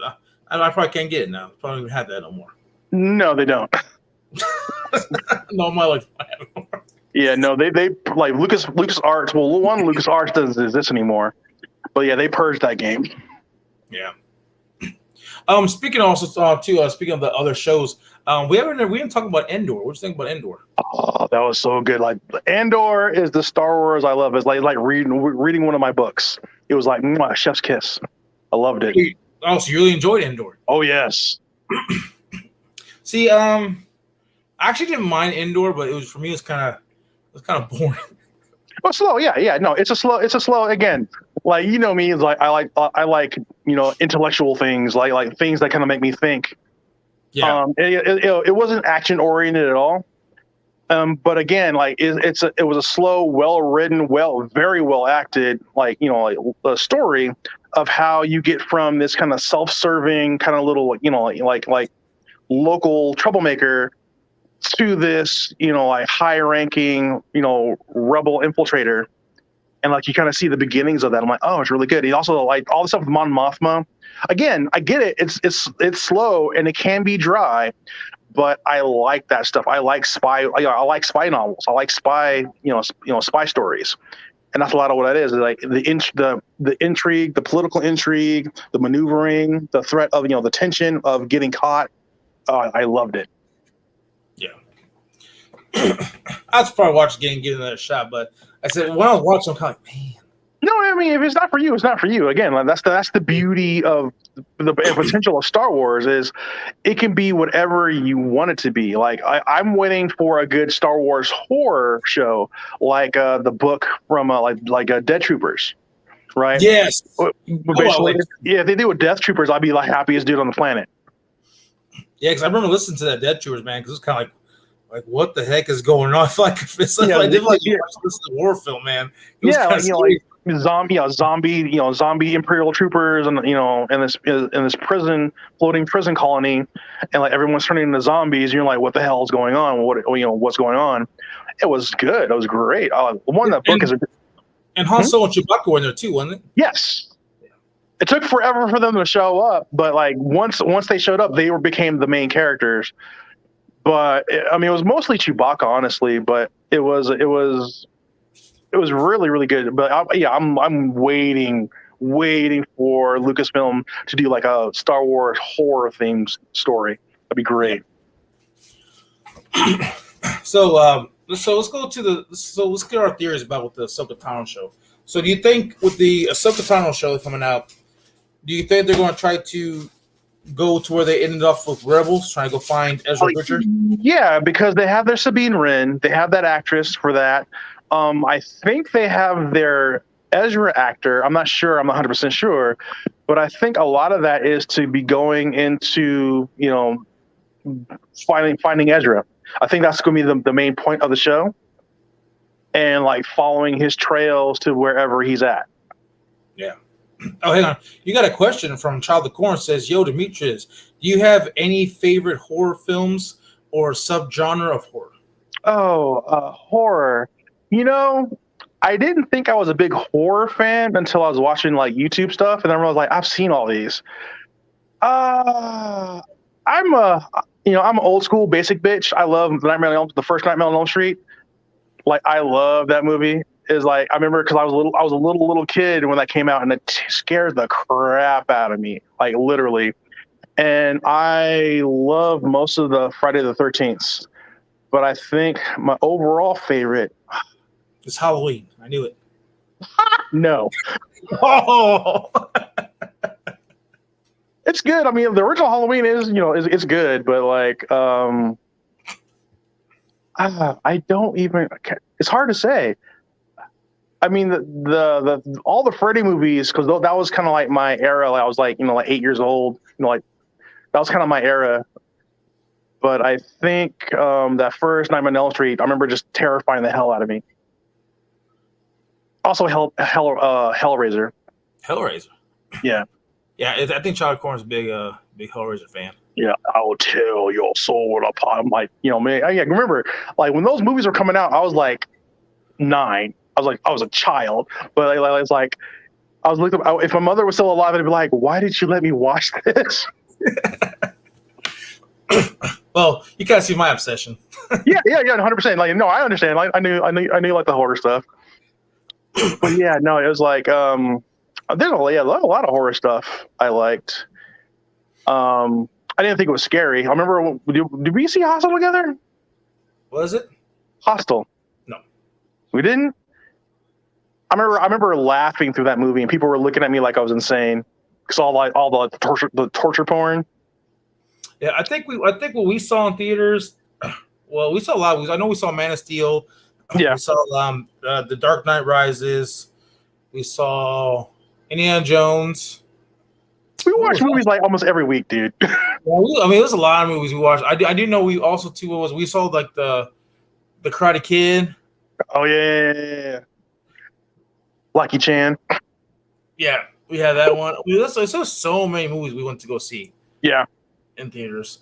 I probably can't get it now. Probably don't even have that no more.
No, they don't.
No, my life.
Yeah. No. They like Lucas Arts. Well, Lucas Arts doesn't exist anymore. But yeah, they purged that game.
Yeah. Speaking also speaking of the other shows, we didn't talk about Endor. What do you think about Endor?
Oh, that was so good. Like Andor is the Star Wars I love. It's like reading one of my books. It was like chef's kiss. I loved it.
Oh, so you really enjoyed Endor?
Oh yes.
See, I actually didn't mind Endor, but for me it was kind of boring.
Oh, slow. Yeah. No, it's a slow. Again, like me, it's like I like intellectual things, like things that kind of make me think.
Yeah.
It wasn't action oriented at all. But again, like it was a slow, well written, very well acted, like a story of how you get from this kind of self-serving kind of little like local troublemaker to this like high-ranking rebel infiltrator, and like you kind of see the beginnings of that. I'm like, oh, it's really good. He also like all the stuff with Mon Mothma. Again, I get it. It's slow and it can be dry, but I like that stuff. I like spy. I like spy novels. I like spy spy stories, and that's a lot of what that is. Like the intrigue, the political intrigue, the maneuvering, the threat of the tension of getting caught. I loved it.
I'd probably watch it again and give it another shot, but I said when I was watching, I'm kind of like, man.
No, I mean, if it's not for you, it's not for you. Again, like, that's the beauty of the potential of Star Wars is it can be whatever you want it to be. Like I'm waiting for a good Star Wars horror show, like the book from like Dead Troopers, right?
Yes.
Basically, if they do with Death Troopers, I'd be like happiest dude on the planet.
Yeah, because I remember listening to that Dead Troopers, man, because it's kind of like what the heck is going on? Like it's like I did like this is a war film, man.
Yeah, like zombie Imperial troopers, and in this floating prison colony, and like everyone's turning into zombies. And you're like, what the hell is going on? What's going on? It was good. It was great. One that book is.
And Han Solo and Chewbacca were in there too, wasn't it?
Yes. It took forever for them to show up, but like once they showed up, they became the main characters. But I mean, it was mostly Chewbacca, honestly. But it was really, really good. But I'm waiting for Lucasfilm to do like a Star Wars horror themed story. That'd be great.
So let's go to let's get our theories about what the Ahsoka Tano show. So do you think with the Ahsoka Tano show coming out, do you think they're going to try to go to where they ended up with Rebels, trying to go find Ezra Bridger?
Yeah, because they have their Sabine Wren. They have that actress for that. I think they have their Ezra actor. I'm not sure. I'm not 100% sure. But I think a lot of that is to be going into, finding Ezra. I think that's going to be the main point of the show. And like following his trails to wherever he's at.
Yeah. Oh, hang on. You got a question from Child of Corn. Says, yo, Demetrius, do you have any favorite horror films or subgenre of horror?
Oh, horror. I didn't think I was a big horror fan until I was watching like YouTube stuff, and then I was like, I've seen all these. I'm an old school basic bitch. I love the first Nightmare on Elm Street. Like, I love that movie. Is like I remember because I was a little kid when that came out, and it scared the crap out of me, like literally. And I love most of the Friday the 13th, but I think my overall favorite
is Halloween. I knew it.
No.
Oh.
It's good. I mean, the original Halloween is it's good, but like I don't even. It's hard to say. I mean, the all the Freddy movies, because that was kind of like my era. I was like 8 years old. Like that was kind of my era. But I think that first Nightmare on Elm Street, I remember just terrifying the hell out of me. Also, Hellraiser.
Hellraiser.
Yeah.
Yeah, I think Charlie Corn's a big Hellraiser fan.
Yeah, I will tear your soul apart. I'm like, man, I remember, like, when those movies were coming out, I was like 9. I was a child, but it's like, I was looking. If my mother was still alive, I'd be like, "Why did you let me watch this?"
Well, you kind of see my obsession.
yeah, 100%. Like, no, I understand. Like, I knew like the horror stuff. But yeah, no, it was like, there's a lot of horror stuff I liked. I didn't think it was scary. I remember, did we see Hostel together?
Was it
Hostel?
No,
we didn't. I remember laughing through that movie, and people were looking at me like I was insane because all the torture porn.
Yeah, I think what we saw in theaters. Well, we saw a lot of movies. I know we saw Man of Steel.
Yeah.
We saw The Dark Knight Rises. We saw Indiana Jones.
We watch movies like almost every week, dude.
Well, I mean, there's a lot of movies we watched. I do know we also too we saw like the Karate Kid.
Oh yeah. Lucky Chan.
Yeah, we had that one. There's so many movies we went to go see.
Yeah.
In theaters.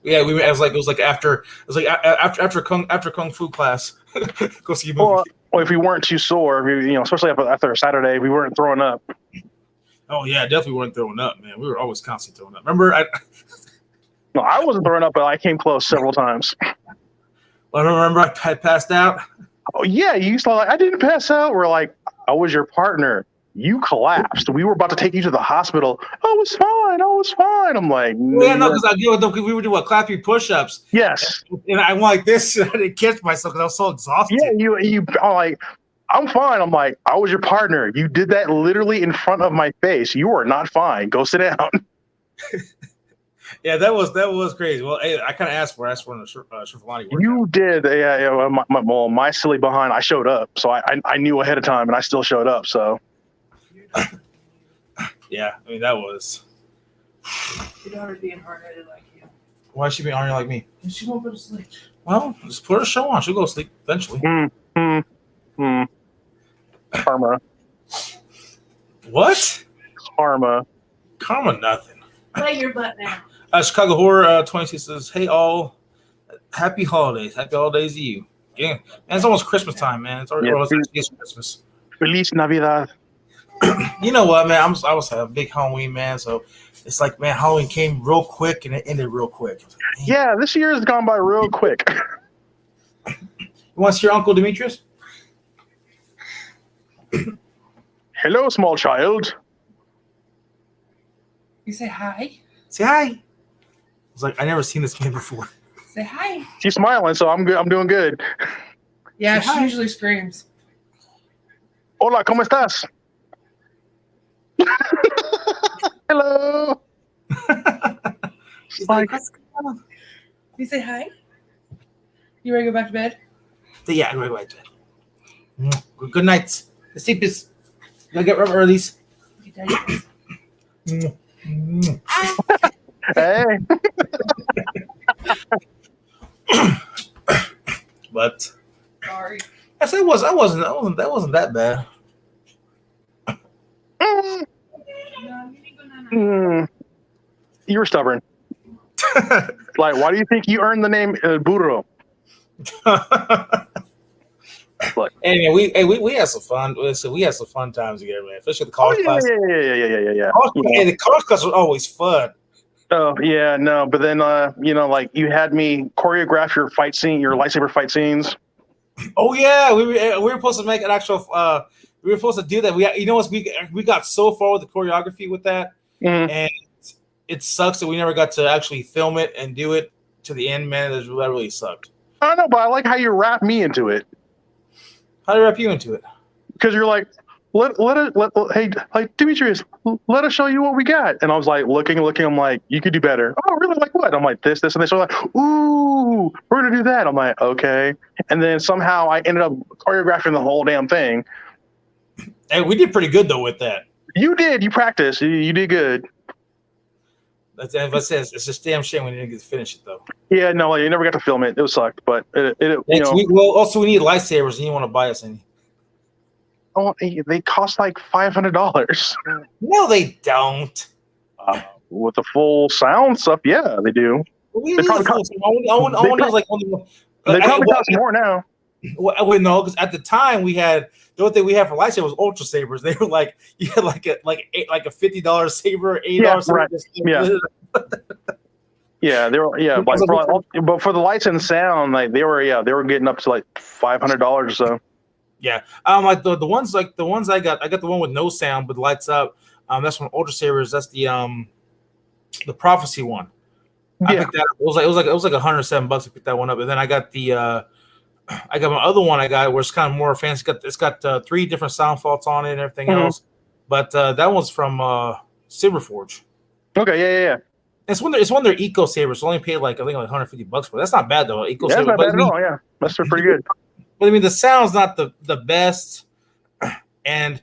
Yeah, it was like after kung fu class. Go see a movie.
Well, if we weren't too sore, especially after a Saturday, we weren't throwing up.
Oh yeah, definitely weren't throwing up, man. We were always constantly throwing up. Remember,
No, I wasn't throwing up, but I came close several times.
I remember I passed out.
Oh yeah, you used to I didn't pass out. We're like, I was your partner. You collapsed. We were about to take you to the hospital. I was fine. I'm like,
yeah, no, because we were doing clapping push-ups.
Yes.
And I went like this. I didn't catch myself because I was so exhausted.
Yeah, I'm like, I'm fine. I'm like, I was your partner. You did that literally in front of my face. You are not fine. Go sit down.
Yeah, that was crazy. Well, hey, I kind of asked for the Shrivalani workout.
You did. Yeah. My silly behind. I showed up, so I knew ahead of time, and I still showed up. So.
Yeah, I mean that was.
Your daughter's being hard-headed like you.
Why is she being hard like me?
She won't go to sleep.
Well, just put her show on. She'll go to sleep eventually.
Karma.
What?
Karma
nothing.
Play your butt now.
Chicago Horror 26 says, "Hey all, happy holidays. Happy holidays to you." Yeah, man, it's almost Christmas time, man. It's already it's Christmas.
Feliz Navidad.
You know what, man? I was a big Halloween man, so it's like, man, Halloween came real quick and it ended real quick. Like,
yeah, this year has gone by real quick.
You want to see your Uncle Demetrius?
Hello, small child.
You say hi.
Say hi. I was like, I never seen this man before.
Say hi.
She's smiling, so I'm good. I'm doing good.
Yeah,
Say
she
hi.
usually screams.
Hola, ¿cómo estás? Hello.
She's like,
You say hi. You ready to go back to bed?
yeah, right. Good night. The sleep is. Gotta get rubber earlies.
Hey.
But
Sorry.
yes, that wasn't that bad.
You were stubborn. Like, why do you think you earned the name Burro? Like,
we had some fun. Listen, we had some fun times together, man. Especially the college class.
Yeah.
The college class was always fun.
Oh yeah, no, but then like you had me choreograph your lightsaber fight scenes.
Oh yeah, we were supposed to make an actual. We were supposed to do that. We got so far with the choreography with that, and it sucks that we never got to actually film it and do it to the end. Man, that really sucked.
I don't know, but I like how you wrap me into it.
How did I wrap you into it?
Because you're like, hey, like Demetrius, let us show you what we got. And I was like, looking. I'm like, you could do better. Oh, really? Like what? I'm like, this, and this. So like, ooh, we're gonna do that. I'm like, okay. And then somehow I ended up choreographing the whole damn thing.
Hey, we did pretty good though with that.
You did. You practiced. You did good.
That's what it says. It's just damn shame we didn't get to finish it though.
Yeah, no, you never got to film it. It sucked, but
Next week, well, also we need lightsabers, and you want to buy us any?
oh, they cost like $500.
No, they don't.
With the full sound stuff, yeah, they do.
They probably cost
more now.
Well, no, because at the time we had the only thing we had for lightsabers was ultra sabers. They were like you had like a $50 saber, $80 saber.
Right. Yeah. Yeah, they were but for the lights and sound, like they were getting up to like $500 or so.
Yeah, like the ones I got the one with no sound but lights up. That's from Ultra Sabers. That's the Prophecy one. I picked that up. It was like $107 to pick that one up, and then I got I got my other one I got where it's kind of more fancy. It's got 3 different sound faults on it and everything else, but that one's from Cyberforge.
Okay, yeah.
It's one of their eco sabers. So only paid like I think like $150 for. That's not bad though. Eco saber,
that's not bad at all. Yeah, that's pretty good.
But I mean, the sound's not the best, and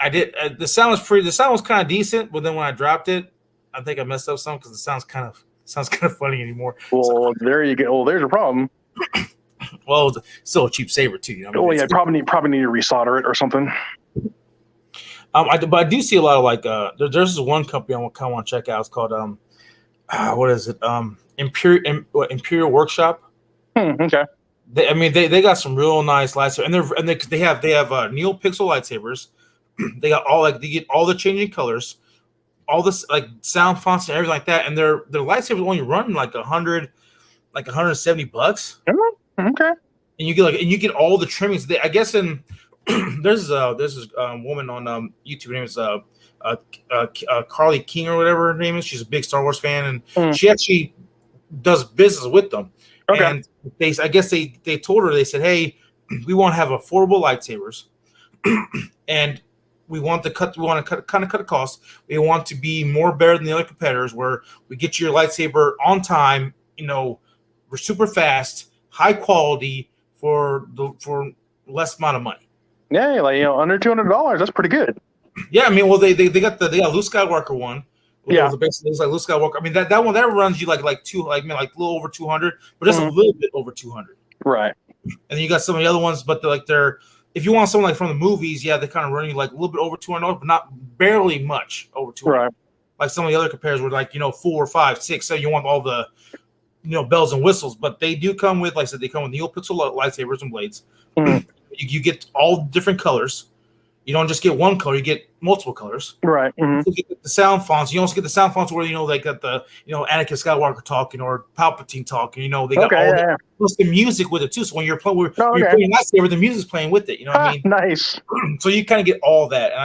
I did the sound was kind of decent. But then when I dropped it, I think I messed up some because it sounds kind of funny anymore.
Well, there you go. Well, there's a problem.
Well, it's still a cheap saber too. You know?
Oh yeah, probably need to resolder it or something.
But I do see a lot of like there's this one company I kind of want to check out. It's called what is it? Imperial Workshop.
Okay.
They got some real nice lightsabers, and they have NeoPixel lightsabers. They got they get all the changing colors, all this like sound fonts and everything like that, and their lightsabers only run like $170.
Okay.
And you get all the trimmings. I guess there's this woman on YouTube. Her name is Carly King or whatever her name is. She's a big Star Wars fan, and she actually does business with them.
Okay.
And I guess they told her, they said, hey, we want to have affordable lightsabers, and we want to cut the cost. We want to be more better than the other competitors, where we get your lightsaber on time. We're super fast, high quality for less amount of money.
Yeah, like under $200. That's pretty good.
Yeah, I mean, well, they got Luke Skywalker one. Yeah, it was like Luke Skywalker. I mean, that one that runs you like a little over 200, but just a little bit over 200.
Right.
And then you got some of the other ones, but they're if you want something like from the movies, yeah, they kind of run you like a little bit over $200, but not barely much over 200.
Right.
Like some of the other compares were like 4, 5, 6. So you want all the bells and whistles, but they do come with, like I said, they come with NeoPixel lightsabers and blades. You get all different colors. You don't just get one color; you get multiple colors.
Right.
You get the sound fonts. You also get the sound fonts where they got the Anakin Skywalker talking or Palpatine talking. They got plus the music with it too. So when you're playing lightsaber, the music's playing with it. You know what I mean?
Nice.
So you kind of get all that, and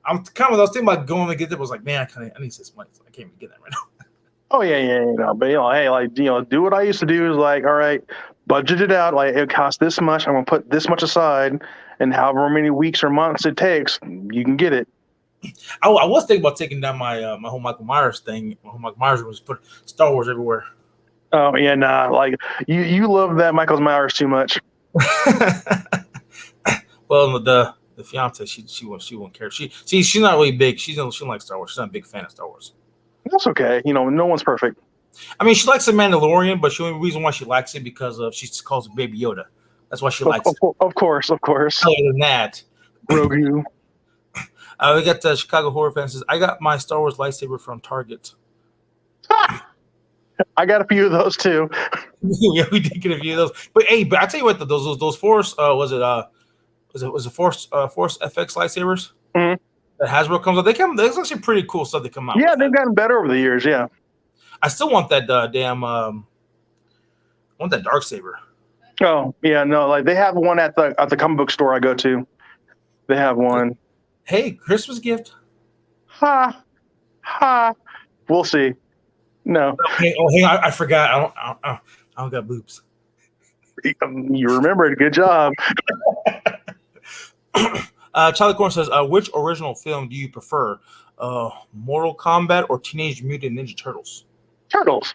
I'm kind of I was thinking about going to get there. I was like, man, I need this money. So I can't even get that right now.
Oh yeah. But hey, like do what I used to do is like, all right, budget it out. Like it costs this much. I'm gonna put this much aside, and however many weeks or months it takes, you can get it.
I was thinking about taking down my my whole Michael Myers thing. My whole Michael Myers was put Star Wars everywhere.
Oh yeah, nah. Like you love that Michael Myers too much.
Well, the fiance, she won't care. She's not really big. She don't like Star Wars. She's not a big fan of Star Wars.
That's okay. No one's perfect.
I mean, she likes the Mandalorian, but the only reason why she likes it because she calls it Baby Yoda. That's why she likes it.
Of course.
Other than that,
Grogu.
We got the Chicago Horror Fans. I got my Star Wars lightsaber from Target.
I got a few of those too.
Yeah, we did get a few of those. But hey, I tell you what, those Force was it Force FX lightsabers?
Mm-hmm.
That Hasbro comes out. There's actually pretty cool stuff they come out.
Yeah, they've gotten better over the years. Yeah,
I still want that I want that Darksaber.
Oh yeah, no, like they have one at the comic book store I go to. They have one.
Hey, Christmas gift.
Ha. We'll see. No.
Hey, I forgot. I don't got boobs.
You remembered. Good job.
Charlie Corn says, which original film do you prefer? Mortal Kombat or Teenage Mutant Ninja Turtles?
Turtles.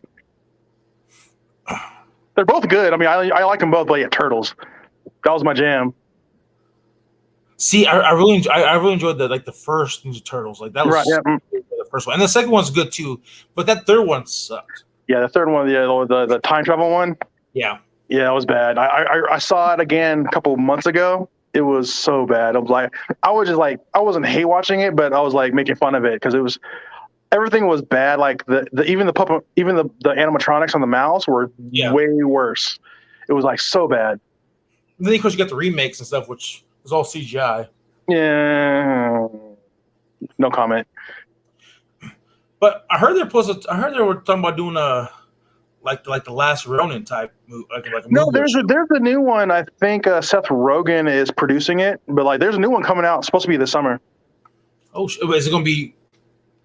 They're both good. I mean, I like them both, but yeah, Turtles. That was my jam.
See, I really enjoyed the first Ninja Turtles. Like that was
Right. Yeah.
the first one, and the second one's good too. But that third one sucked.
Yeah. The third one, the time travel one.
Yeah.
Yeah, it was bad. I saw it again a couple months ago. It was so bad. I wasn't hate watching it, but I was like making fun of it because everything was bad. Like even the puppet, even the animatronics on the mouse were way worse. It was like so bad.
And then of course you got the remakes and stuff, which was all CGI.
Yeah, no comment.
But I heard they were talking about doing a like the last Ronin type movie, like a
No,
movie.
there's a new one. I think Seth Rogen is producing it, but like there's a new one coming out. It's supposed to be this summer.
Oh, is it going to be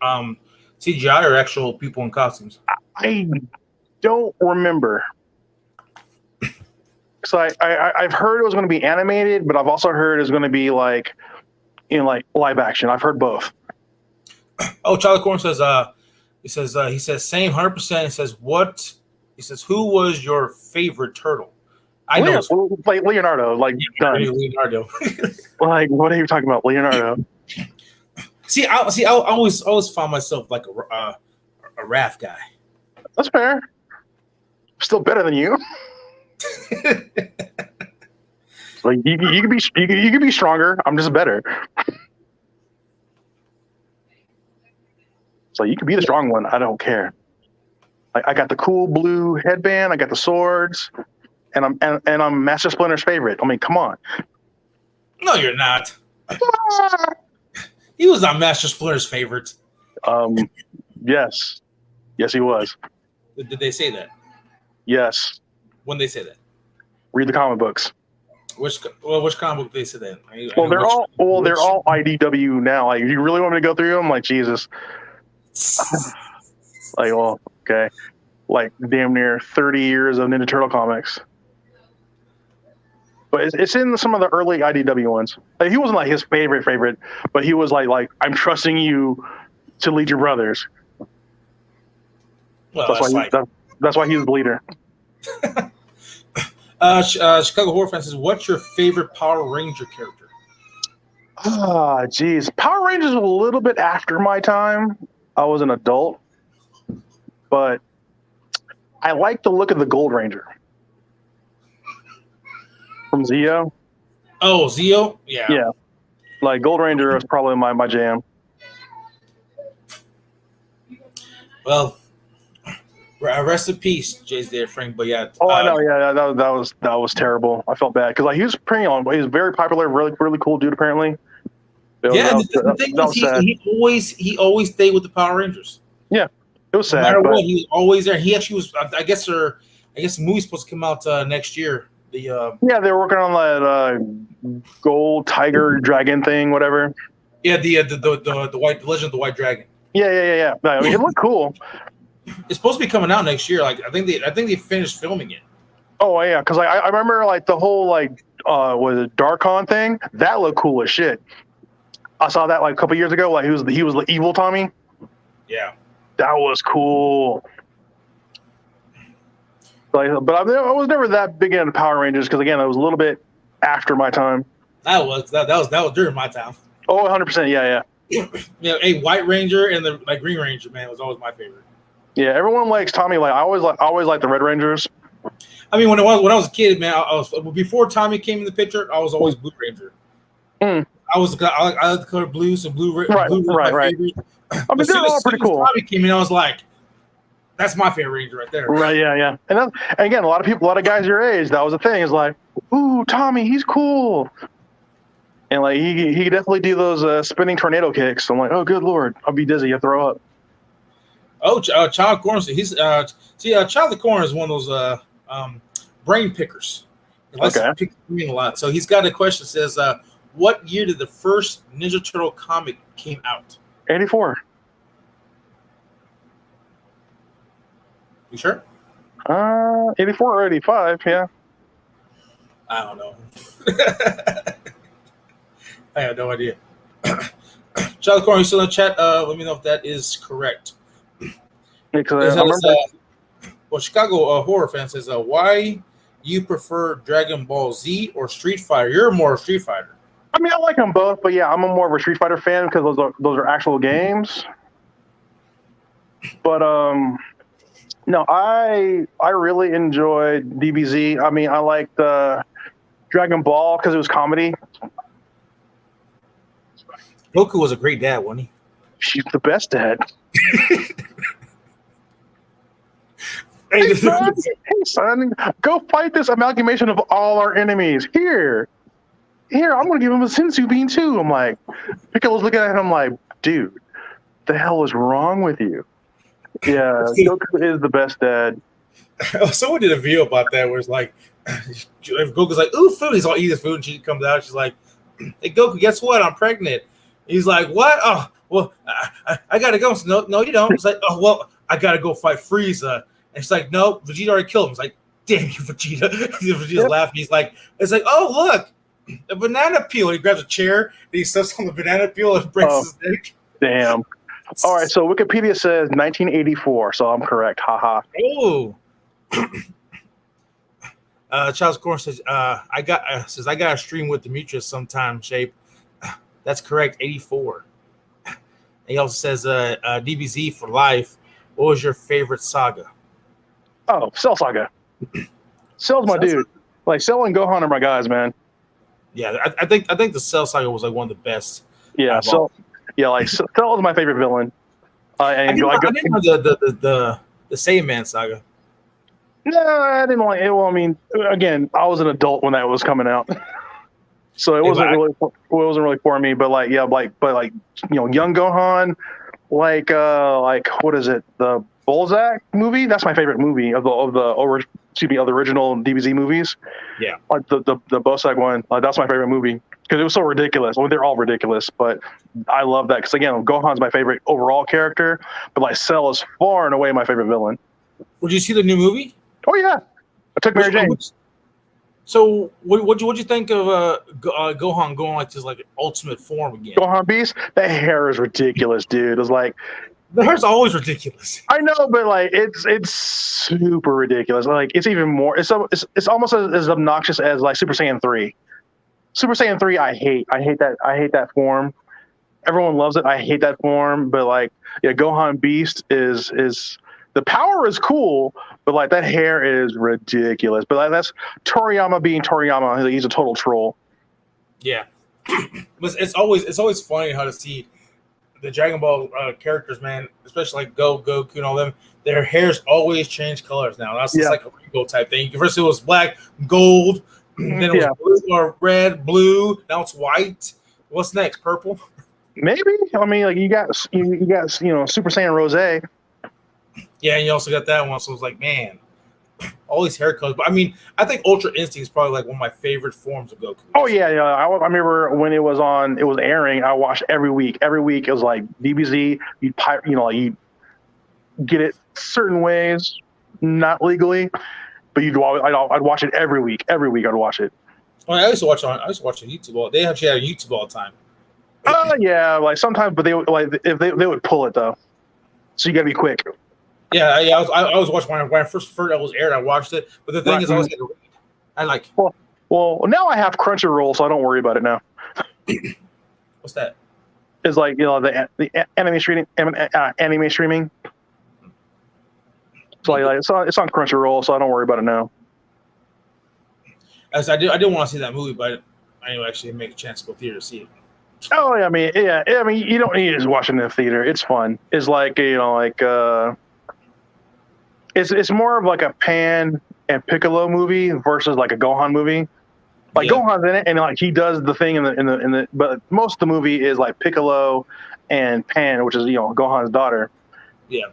CGI or actual people in costumes?
I don't remember. So I've heard it was going to be animated, but I've also heard it's going to be like live action. I've heard both.
Oh, Charlie Corn says he says same 100%. He says what? He says who was your favorite turtle? I know
like Leonardo. Like done.
Leonardo.
Like what are you talking about, Leonardo?
See, I always found myself like a Raph guy.
That's fair. Still better than you. Like you could be stronger. I'm just better. So you could be the strong one. I don't care. I got the cool blue headband. I got the swords, and I'm Master Splinter's favorite. I mean, come on.
No, you're not. He was not Master Splinter's favorite.
Yes, he was.
Did they say that?
Yes.
When they say that?
Read the comic books.
Which comic book did they say that?
They're all IDW now. Like, you really want me to go through them? Like, Jesus. Like, well, okay. Like, damn near 30 years of Ninja Turtle comics. But it's in some of the early IDW ones. Like, he wasn't like his favorite, but he was like I'm trusting you to lead your brothers.
Well,
that's why he was the leader.
Chicago Horror Fan says, what's your favorite Power Ranger character?
Geez. Power Rangers was a little bit after my time. I was an adult. But I like the look of the Gold Ranger. From Zeo.
Oh, Zeo? Yeah.
Yeah. Like, Gold Ranger is probably my jam.
Well, rest in peace, Jay's there, Frank. But yeah.
Oh, I know. Yeah, that was terrible. I felt bad because like he was he was very popular, really really cool dude. Apparently.
Yeah, the thing is, he always stayed with the Power Rangers.
Yeah, it was sad.
No matter what, he was always there. He actually was. I guess the movie's supposed to come out next year. Yeah, they
were working on that gold tiger dragon thing, whatever.
Yeah, the white Legend of the White Dragon.
Yeah. I mean, it looked cool.
It's supposed to be coming out next year. Like I think they finished filming it.
Oh yeah, because I remember like the whole like was it Darkon thing? That looked cool as shit. I saw that like a couple years ago. Like he was the evil Tommy.
Yeah,
that was cool. Like, but I was never that big into Power Rangers because again, it was a little bit after my time.
That was during my time.
Oh, 100%. Yeah.
Yeah, a White Ranger and the Green Ranger, man, was always my favorite.
Yeah, everyone likes Tommy. Like I always like the Red Rangers.
I mean, when I was a kid, man, I was before Tommy came in the picture. I was always Blue Ranger. I like the color blue, so blue was my favorite.
I mean, they're all pretty cool.
Tommy came in, I was like, that's my favorite Ranger right there.
Right? Yeah. And again, a lot of guys your age, that was the thing. Is like, ooh, Tommy, he's cool. And like he could definitely do those spinning tornado kicks. I'm like, oh, good lord, I'll be dizzy. I throw up.
Oh, Child Corn. Child Corn is one of those brain pickers. He likes to pick me a lot. So he's got a question that says, what year did the first Ninja Turtle comic came out?
84.
You sure?
84 or 85, yeah.
I don't know. I have no idea. Child Corn, you still in the chat? Let me know if that is correct.
Because
Chicago Horror Fan says, why you prefer Dragon Ball Z or Street Fighter? You're more Street Fighter.
I mean, I like them both, but yeah, I'm more of a Street Fighter fan because those are actual games. But no, I really enjoyed DBZ. I mean, I liked Dragon Ball because it was comedy.
Goku was a great dad, wasn't he?
She's the best dad.
Hey,
Hey son, go fight this amalgamation of all our enemies. Here, I'm gonna give him a sensu bean too. I'm like, Piccolo's looking at him. I'm like, dude, the hell is wrong with you? Yeah, Goku is the best dad.
Someone did a video about that where it's like, if Goku's like, ooh, food, he's all eating food, and she comes out, she's like, hey, Goku, guess what? I'm pregnant. He's like, what? Oh, well, I gotta go. So, no, you don't. It's like, oh, well, I gotta go fight Frieza. And she's like, no, Vegeta already killed him. It's like, damn you, Vegeta. Vegeta's laughing. He's like, it's like, oh, look, a banana peel. He grabs a chair, and he steps on the banana peel and breaks his neck.
Damn. All right, so Wikipedia says 1984, so I'm correct. Haha.
Oh. Charles Corn says, I got a stream with Demetrius sometime, Shape. That's correct, 84. And he also says, DBZ for life. What was your favorite saga?
Oh, Cell Saga. Cell's my dude. Like Cell and Gohan are my guys, man.
Yeah, I think the Cell saga was like one of the best.
Yeah, so yeah, like Cell is my favorite villain.
I didn't know the Saiyan saga.
No, I didn't like it. Well, I mean, again, I was an adult when that was coming out, so it wasn't really for me. But like, yeah, but young Gohan, like what is it? The Bolzak movie? That's my favorite movie of the original DBZ movies.
Yeah,
like the Bolzak one. That's my favorite movie because it was so ridiculous. Well, they're all ridiculous, but I love that because again, Gohan's my favorite overall character, but like Cell is far and away my favorite villain.
Would you see the new movie?
Oh yeah, I took Mary Jane.
So what'd you think of Gohan going like this like ultimate form again?
Gohan Beast, that hair is ridiculous, dude. It's like
the hair's always ridiculous.
I know, but like it's super ridiculous. Like it's even more. It's almost as obnoxious as like Super Saiyan 3. Super Saiyan 3, I hate that form. Everyone loves it. I hate that form, but like yeah, Gohan Beast is the power is cool, but like that hair is ridiculous. But like that's Toriyama being Toriyama. He's a total troll.
Yeah, but it's always funny how to see the Dragon Ball characters, man, especially like Goku and all them. Their hairs always change colors now. That's just like a rainbow type thing. First it was black, gold, then it was blue or red, blue. Now it's white. What's next? Purple?
Maybe. I mean, like you got Super Saiyan Rose.
Yeah, and you also got that one. So it's like, man, all these hair colors. But I mean, I think Ultra Instinct is probably like one of my favorite forms of Goku.
Oh yeah. I remember when it was airing. I watched every week. Every week it was like DBZ. You'd get it certain ways, not legally, but I'd watch it every week. Every week I'd watch it.
Well, I used to watch on YouTube. They actually had YouTube all the time.
Yeah, like sometimes, but they would pull it though, so you gotta be quick.
Yeah. I was watching when I first it was aired. I watched it, but the thing is, I always had to read. I like.
Well, now I have Crunchyroll, so I don't worry about it now.
What's that?
It's like the anime streaming. So it's on Crunchyroll, so I don't worry about it now.
As I did want to see that movie, but I didn't actually make a chance to go theater to see it.
Oh, yeah, I mean, you don't need to just watch it in the theater. It's fun. It's like it's more of like a Pan and Piccolo movie versus like a Gohan movie. Like Gohan's in it, and like he does the thing in the but most of the movie is like Piccolo and Pan, which is Gohan's daughter.
Yeah.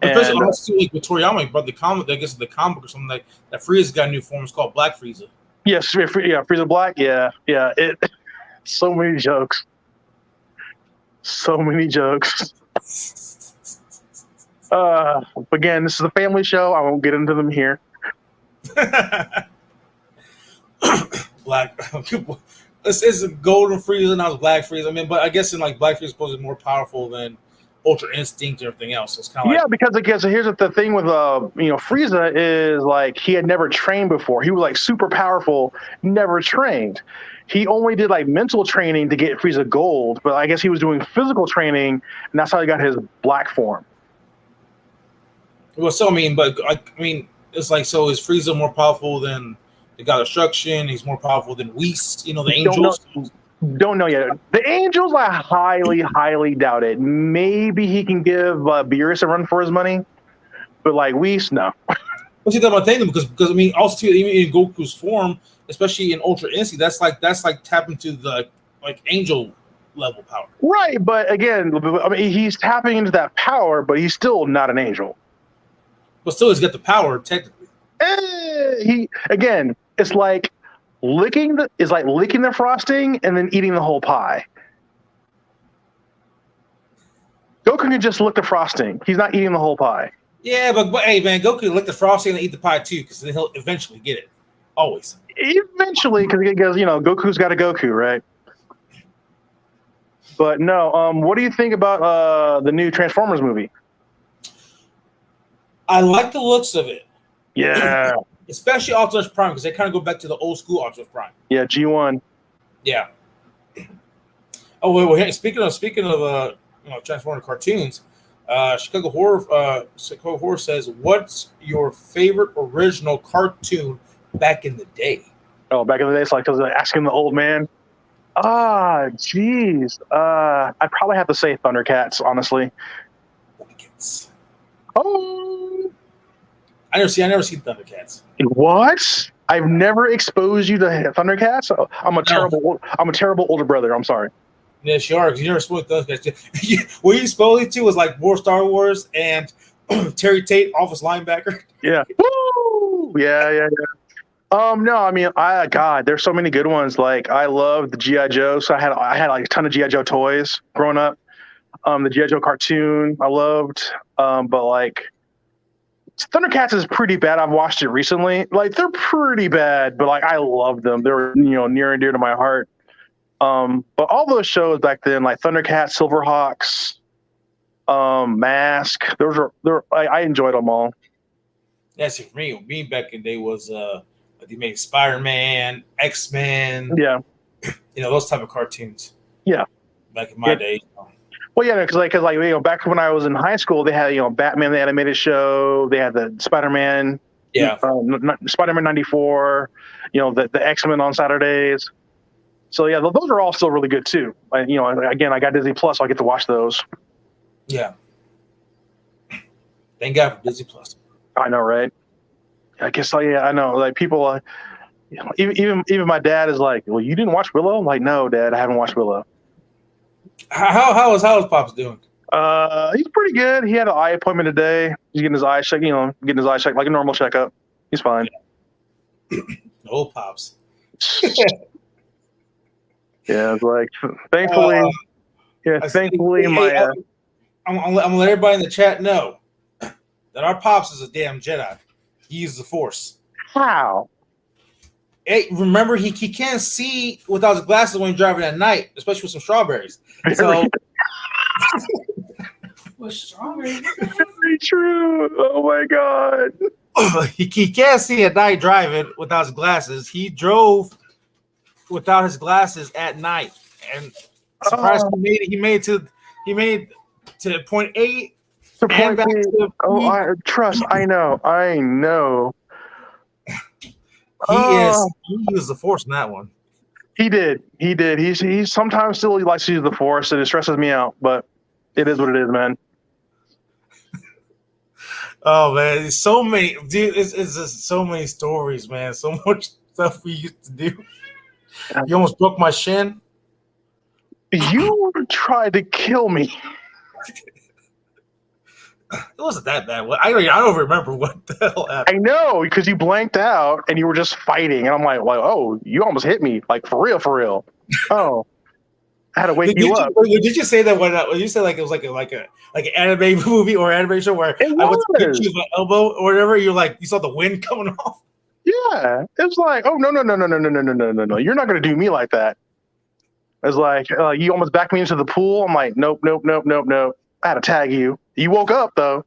Especially also like with Toriyama, but the comic, I guess the comic book or something like that. Frieza's got a new form. It's called Black Frieza.
Yes, Frieza Black. Yeah. So many jokes. Again, this is a family show. I won't get into them here.
Black. This is Golden Frieza, not Black Frieza. I mean, but I guess in like Black Frieza is supposed to be more powerful than Ultra Instinct and everything else. So it's kind of
Yeah,
like
because here's the thing with Frieza is like he had never trained before. He was like super powerful, never trained. He only did like mental training to get Frieza gold, but I guess he was doing physical training, and that's how he got his black form.
well, so I mean, but I mean, it's like so is Frieza more powerful than the God of Destruction? He's more powerful than Whis, you know, the angels.
Don't know yet. The Angels, I highly doubt it. Maybe he can give Beerus a run for his money, but like Whis, no.
What's you think about Thanos? Because I mean, also too, even in Goku's form, especially in Ultra Instinct, that's like tapping to the like angel level power.
Right, but again, I mean, he's tapping into that power, but he's still not an angel.
But still, he's got the power technically.
It's like licking the frosting and then eating the whole pie. Goku can just lick the frosting. He's not eating the whole pie.
Yeah, but hey, man, Goku can lick the frosting and eat the pie too, because then he'll eventually get it. Always.
Eventually, because Goku's got a Goku, right? But no, what do you think about the new Transformers movie?
I like the looks of it.
Yeah.
Especially Optimus Prime, because they kind of go back to the old school Optimus Prime.
Yeah, G1.
Yeah. Oh well, hey, speaking of Transformer cartoons, Chicago Horror says, "What's your favorite original cartoon back in the day?"
Oh, back in the day, it's like asking the old man. Geez. I'd probably have to say Thundercats, honestly.
Thundercats.
Oh.
I never seen Thundercats.
What? I've never exposed you to Thundercats. I'm a terrible older brother. I'm sorry.
Yes, you are, because you never spoiled Thundercats. What you spoiled to was like more Star Wars and Terry Tate, Office Linebacker.
Yeah. Woo! Yeah. No, I mean, there's so many good ones. Like, I love the G.I. Joe. So I had like a ton of G.I. Joe toys growing up. The G.I. Joe cartoon I loved. But like, Thundercats is pretty bad. I've watched it recently. Like, they're pretty bad, but like, I love them. They're near and dear to my heart. But all those shows back then, like Thundercats, Silverhawks, Mask, I enjoyed them all.
Yeah, see, for me back in the day was they made Spider-Man, X-Men.
Yeah,
those type of cartoons.
Yeah,
back in my day.
Well, yeah, because back when I was in high school, they had Batman the animated show. They had the Spider-Man.
Yeah,
Spider-Man '94. The X-Men on Saturdays. So yeah, those are all still really good too. Again, I got Disney Plus, so I get to watch those.
Yeah. Thank God for Disney Plus.
I know, right? I guess. I know. Like people, even my dad is like, "Well, you didn't watch Willow?" I'm like, "No, Dad, I haven't watched Willow."
How is Pops doing?
He's pretty good. He had an eye appointment today. He's getting his eyes checked. Getting his eyes checked like a normal checkup. He's fine.
No Pops.
Yeah, it's like thankfully. Thankfully,
I'm gonna let everybody in the chat know that our Pops is a damn Jedi. He uses the Force.
How?
Hey, remember he can't see without his glasses when he's driving at night, especially with some strawberries. So
with strawberries.
Very true. Oh my God.
he can't see at night driving without his glasses. He drove without his glasses at night, and surprised he made it to point A.
To point A. I know.
He used the Force in that one.
He did. He sometimes still likes to use the Force, and it stresses me out. But it is what it is, man.
Oh man, there's so many, dude. It's just so many stories, man. So much stuff we used to do. You almost broke my shin.
You tried to kill me.
It wasn't that bad. I don't remember what the hell happened.
I know, because you blanked out and you were just fighting, and I'm like, oh, you almost hit me, like for real. Oh, I had to wake you up.
Did you say that when you said like it was like an anime movie or animation where I went to hit you with my elbow or whatever? You're like, you saw the wind coming off.
Yeah, it's like, oh no, you're not gonna do me like that. It's like you almost backed me into the pool. I'm like, nope. I had to tag you. You woke up though.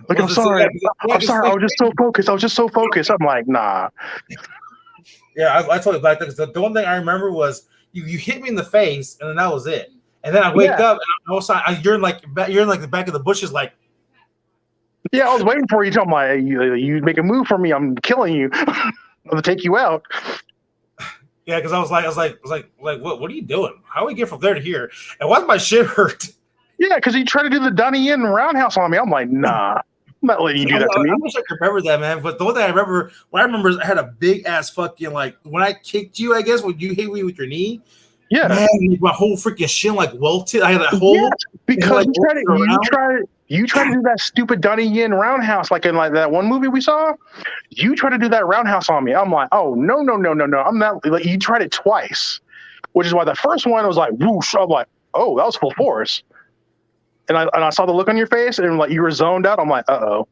Like, I'm sorry. I'm sorry. I was just so focused. I'm like, nah.
Yeah, I told you about that because the one thing I remember was you hit me in the face, and then that was it. And then I wake up, and you're in like the back of the bushes, like.
Yeah, I was waiting for you. I'm like, you make a move for me, I'm killing you. I'm gonna take you out.
Yeah, because I was like, what are you doing? How do we get from there to here? And why's my shit hurt?
Yeah, because you tried to do the Donnie Yen roundhouse on me. I'm like, nah, I'm not letting you do that to me.
I wish I could remember that, man. But the one thing I remember is I had a big ass fucking like when I kicked you, I guess when you hit me with your knee.
Yeah,
man, my whole freaking shin like welted. I had that whole
because you tried to do that stupid Donnie Yen roundhouse like in like that one movie we saw. You tried to do that roundhouse on me. I'm like, oh no. I'm not like you tried it twice, which is why the first one was like whoosh. I'm like, oh, that was full force. And I saw the look on your face and like you were zoned out. I'm like, uh-oh.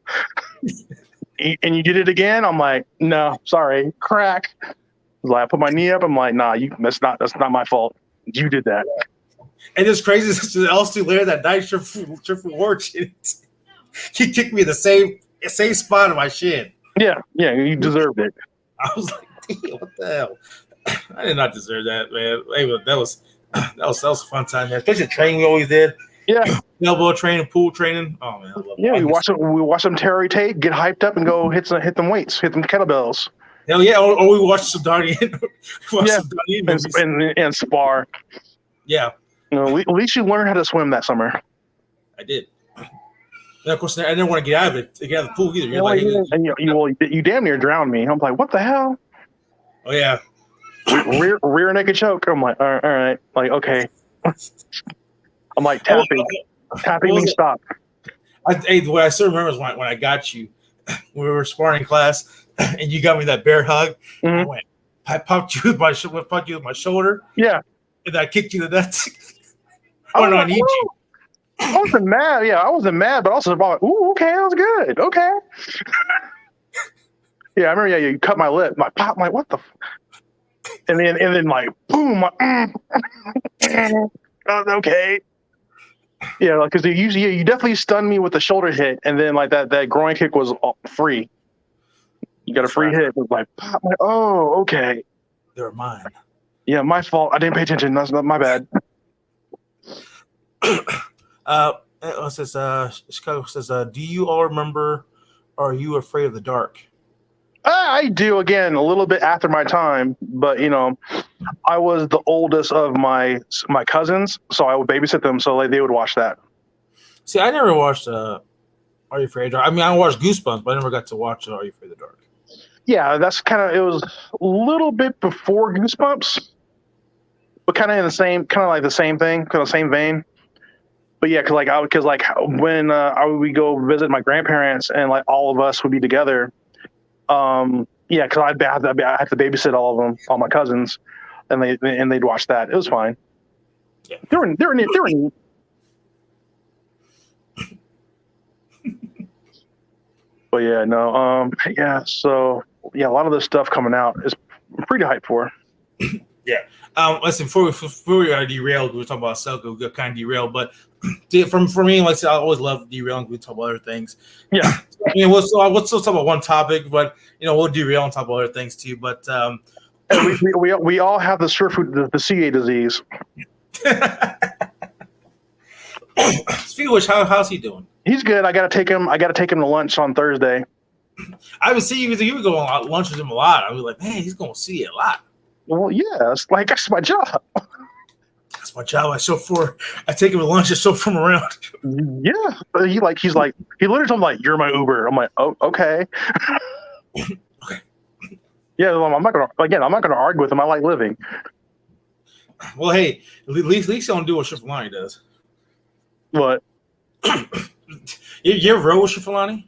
And you did it again. I'm like, no, sorry, crack. Like I put my knee up. I'm like, nah, that's not my fault. You did that. And
it's crazy. L2 later that night, triple war shit. He kicked me in the same spot of my shin.
Yeah, you deserved it.
I was like, damn, what the hell? I did not deserve that, man. Anyway, that was a fun time, man. Especially the training we always did.
Yeah,
elbow training, pool training. Oh man, I love
it. We watch some Terry Tate, get hyped up, and go hit them weights, hit them kettlebells.
Hell yeah! Or we watch some Donnie
and spar.
Yeah.
At least you learned how to swim that summer.
I did. And of course, I didn't want to get out of the pool either.
You damn near drowned me. I'm like, what the hell?
Oh yeah.
Rear naked choke. I'm like, all right. Like, okay. I'm like tapping me. Stop.
What I still remember is when I got you, when we were sparring class, and you got me that bear hug.
Mm-hmm.
I popped you with my shoulder.
Yeah.
And I kicked you to that.
I need you. I wasn't mad. Yeah, I wasn't mad, but also about, ooh, okay, that was good. Okay. Yeah, I remember. Yeah, you cut my lip. My pop. My what the? And then like boom. Okay. Yeah, because you definitely stunned me with the shoulder hit, and then like that groin kick was free. You got a free hit. It was like pop. Like, oh, okay.
They're mine.
Yeah, my fault. I didn't pay attention. That's not my bad.
Chicago says, do you all remember Are You Afraid of the Dark?
I do, again, a little bit after my time, but I was the oldest of my cousins, so I would babysit them, so they would watch that.
See, I never watched Are You Afraid of the Dark? I mean, I watched Goosebumps, but I never got to watch Are You Afraid of the Dark?
Yeah, that's it was a little bit before Goosebumps, but kind of in the same, kind of like the same thing, kind of same vein. But yeah, because when I would go visit my grandparents and like all of us would be together, because I had to babysit all of them, all my cousins, and they'd watch that. It was fine.
Yeah,
they were neat. But yeah, no, So yeah, a lot of this stuff coming out is pretty hyped for.
Yeah. Listen, before we got derailed, we were talking about Ahsoka. We got kind of derailed, but for me, like I said, I always love derailing. We talk about other things.
Yeah.
I mean, we'll still talk about one topic, but we'll derail and talk about other things too. But
we all have the CA disease.
Speaking of which, how's he doing?
He's good. I gotta take him to lunch on Thursday.
I would see you would go on lunch with him a lot. I was like, man, he's gonna see it a lot.
Well, yeah, it's like that's my job.
That's my job. I take him to lunch and show him around.
Yeah, he literally told me like, "You're my Uber." I'm like, "Oh, okay."
Okay.
Yeah, well, I'm not gonna argue with him. I like living.
Well, hey, at least you don't do what Shifalani does.
What?
You ever rode with Shifalani?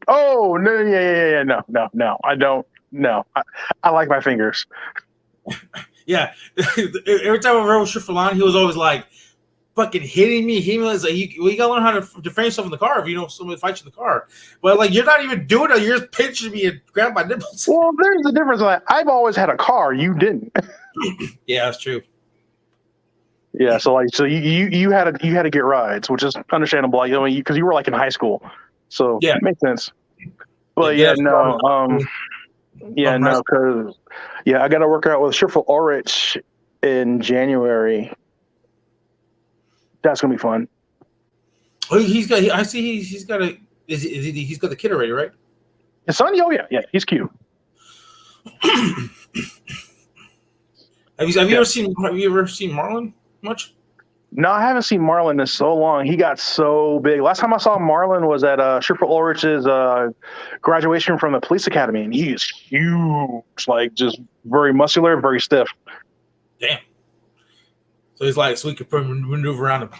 Oh no! Yeah. No. I don't. No, I like my fingers.
Yeah. Every time I rode with Shifalani, he was always like fucking hitting me. He was like, you gotta learn how to defend yourself in the car if somebody fights you in the car. But like, you're not even doing it. You're just pinching me and grabbing my nipples.
Well, there's a difference. Like, I've always had a car. You didn't.
Yeah, that's true.
Yeah, so you had to get rides, which is understandable. Like, because you were like in high school, so
Yeah.
it makes sense.
Yeah,
But
get high school.
because I got to work out with Sherful Ulrich in January. That's gonna be fun.
Oh, I see. He's got a. He's got the kid already, right?
His son? Oh yeah, he's cute.
Have you ever seen Marlon much?
No, I haven't seen Marlon in so long. He got so big. Last time I saw Marlon was at Sherful Ulrich's graduation from the police academy, and he is huge, like just very muscular, very stiff.
Damn. So he's like, so he could maneuver around him.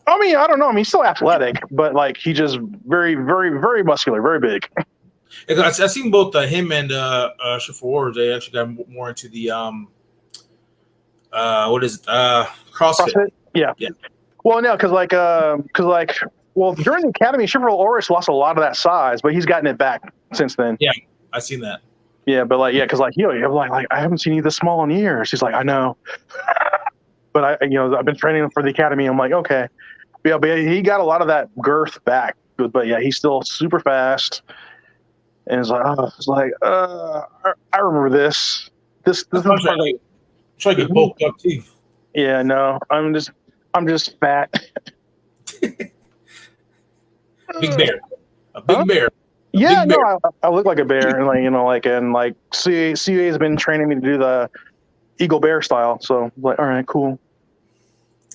I mean, I don't know. I mean, he's still athletic, but like he just very, very, very muscular, very big.
I've seen both him and Sherful Ulrich. They actually got more into the what is it? CrossFit.
Yeah. Well, no, because during the academy, Sherful Ulrich lost a lot of that size, but he's gotten it back since then.
Yeah, I've seen that.
Yeah, but because I'm like I haven't seen you this small in years. He's like, I know, but I've been training him for the academy. I'm like, okay, but he got a lot of that girth back. But yeah, he's still super fast, and it's like, I remember this. This is
try to get bulked up too.
Yeah, no, I'm just fat.
Big bear, a big bear.
Yeah, no, I look like a bear, and CA has been training me to do the eagle bear style. So, like, all right, cool.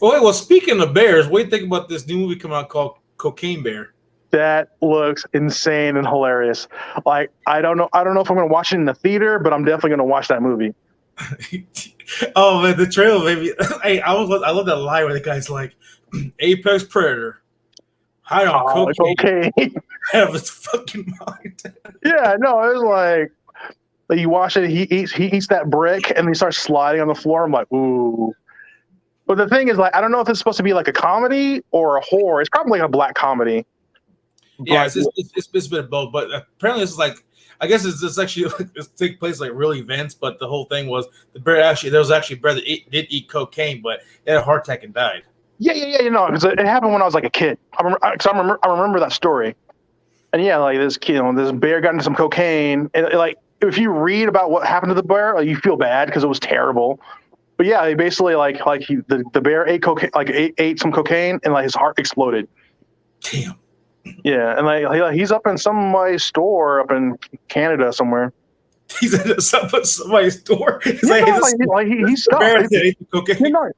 Well, speaking of bears, what do you think about this new movie coming out called Cocaine Bear?
That looks insane and hilarious. Like, I don't know if I'm going to watch it in the theater, but I'm definitely going to watch that movie.
Oh man, the trailer, baby! Hey, I love that line where the guy's like, "Apex Predator, high on cocaine, out of his fucking mind."
Yeah, no, it was like you watch it. He eats that brick, and he starts sliding on the floor. I'm like, ooh. But the thing is, like, I don't know if it's supposed to be like a comedy or a horror. It's probably like a black comedy.
Yeah, it's a bit of both. But apparently, it's like, I guess it's actually like, it takes place like real events. But the whole thing was there was actually a bear that did eat cocaine, but he had a heart attack and died.
Yeah. Because it happened when I was like a kid. I remember that story. And yeah, like this kid, this bear got into some cocaine, and like if you read about what happened to the bear, like, you feel bad because it was terrible. But yeah, he basically the bear ate cocaine, ate some cocaine, and like his heart exploded.
Damn.
Yeah, and he's up in somebody's store up in Canada somewhere.
He's in somebody's store. He's
he's stuffed.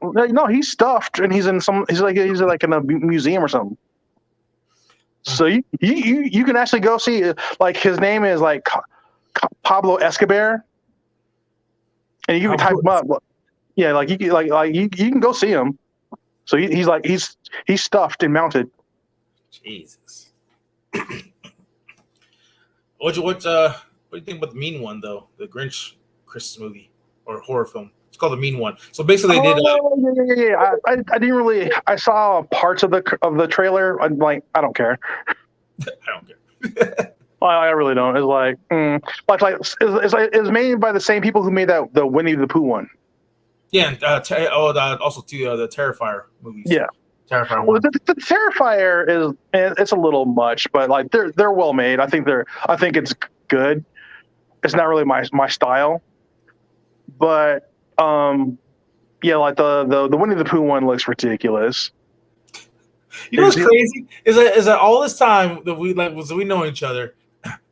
No, he's stuffed, and he's like in a museum or something. So you can actually go see, like, his name is like Pablo Escobar, and you can type him up. Yeah, like you can go see him. So he's stuffed and mounted.
Jesus. What do you think about the Mean One though? The Grinch Christmas movie or horror film. It's called The Mean One. So basically, they did.
Yeah. I didn't really. I saw parts of the trailer. I'm like, I don't care.
I don't care.
I really don't. It's like, it's made by the same people who made the Winnie the Pooh one.
Yeah, and also the Terrifier movies.
Yeah.
Terrifier.
Well, the Terrifier it's a little much, but like they're well made. I think it's good. It's not really my style, but yeah, like the Winnie the Pooh one looks ridiculous.
You know what's crazy is that all this time that we know each other,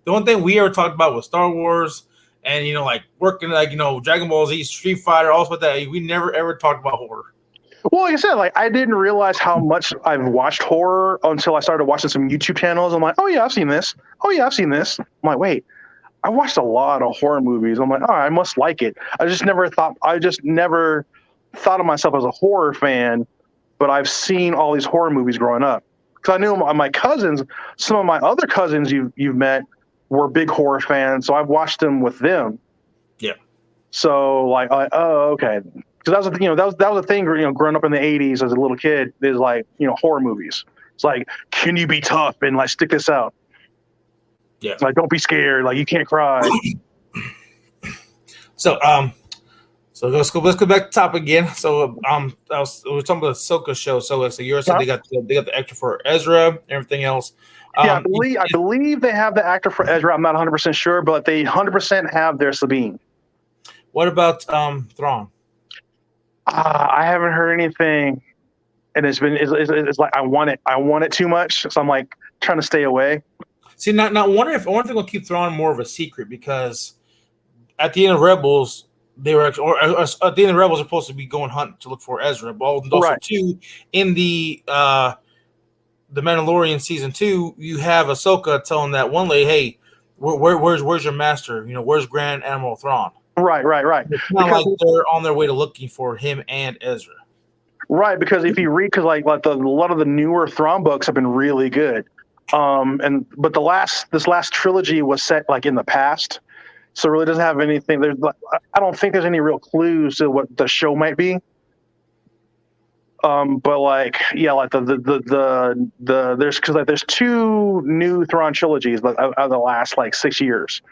the one thing we ever talked about was Star Wars, and like working Dragon Ball Z, Street Fighter, all of that. We never ever talked about horror.
Well, like I said, like I didn't realize how much I've watched horror until I started watching some YouTube channels. I'm like, oh yeah, I've seen this. Oh yeah, I've seen this. I'm like, wait, I watched a lot of horror movies. I'm like, oh, I must like it. I just never thought of myself as a horror fan, but I've seen all these horror movies growing up. Because I knew my cousins, some of my other cousins you've met were big horror fans, so I've watched them with them.
Yeah.
So like, oh, okay. Because that was a thing, growing up in the 80s as a little kid, is like, horror movies. It's like, can you be tough and like stick this out?
Yeah.
Like, don't be scared. Like, you can't cry.
So So let's go back to top again. So we were talking about the Ahsoka show. So like, so you said
Uh-huh.
they got the actor for Ezra, everything else.
Yeah,
Um,
I believe they have the actor for Ezra. I'm not 100% sure, but they 100% have their Sabine.
what about Thrawn?
I haven't heard anything, and it's like I want it too much, so I'm like trying to stay away.
See, not wonder if they'll keep Thrawn more of a secret because at the end of Rebels, they were actually, or at the end of Rebels, are supposed to be going hunt to look for Ezra. But also
Right.
too in the Mandalorian season 2, you have Ahsoka telling that one lady, "Hey, where's your master? You know, where's Grand Admiral Thrawn?"
Right.
It's kind of like they're on their way to looking for him and Ezra.
Right, because if you read, because like a lot of the newer Thrawn books have been really good, but this last trilogy was set like in the past, so it really doesn't have anything. I don't think there's any real clues to what the show might be. But like, yeah, like there's two new Thrawn trilogies out of the last like 6 years.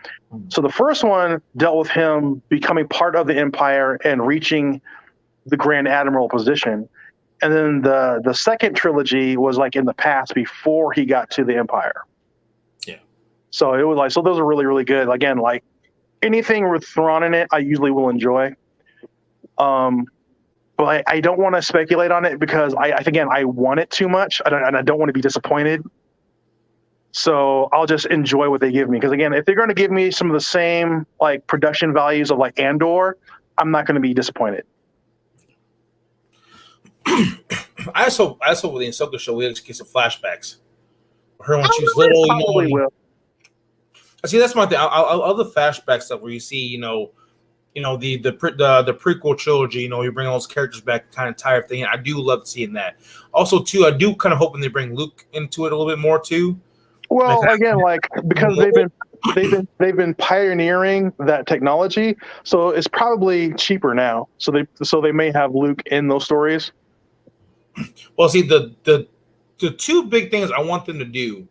So the first one dealt with him becoming part of the Empire and reaching the Grand Admiral position, and then the second trilogy was like in the past before he got to the Empire.
Yeah.
So it was like, so those are really, really good. Again, like anything with Thrawn in it, I usually will enjoy. But I don't want to speculate on it because I want it too much, and I don't want to be disappointed. So I'll just enjoy what they give me. Because again, if they're going to give me some of the same like production values of like Andor, I'm not going to be disappointed.
I also with the Ahsoka show, we actually get some flashbacks. Her when she was little,
Probably will.
See, that's my thing. I love the flashback stuff where you see, the prequel trilogy. You bring all those characters back, kind of tie everything in. I do love seeing that. Also, too, I do kind of hoping they bring Luke into it a little bit more too.
Well, again, like because they've been pioneering that technology, so it's probably cheaper now. So they may have Luke in those stories.
Well, see, the two big things I want them to do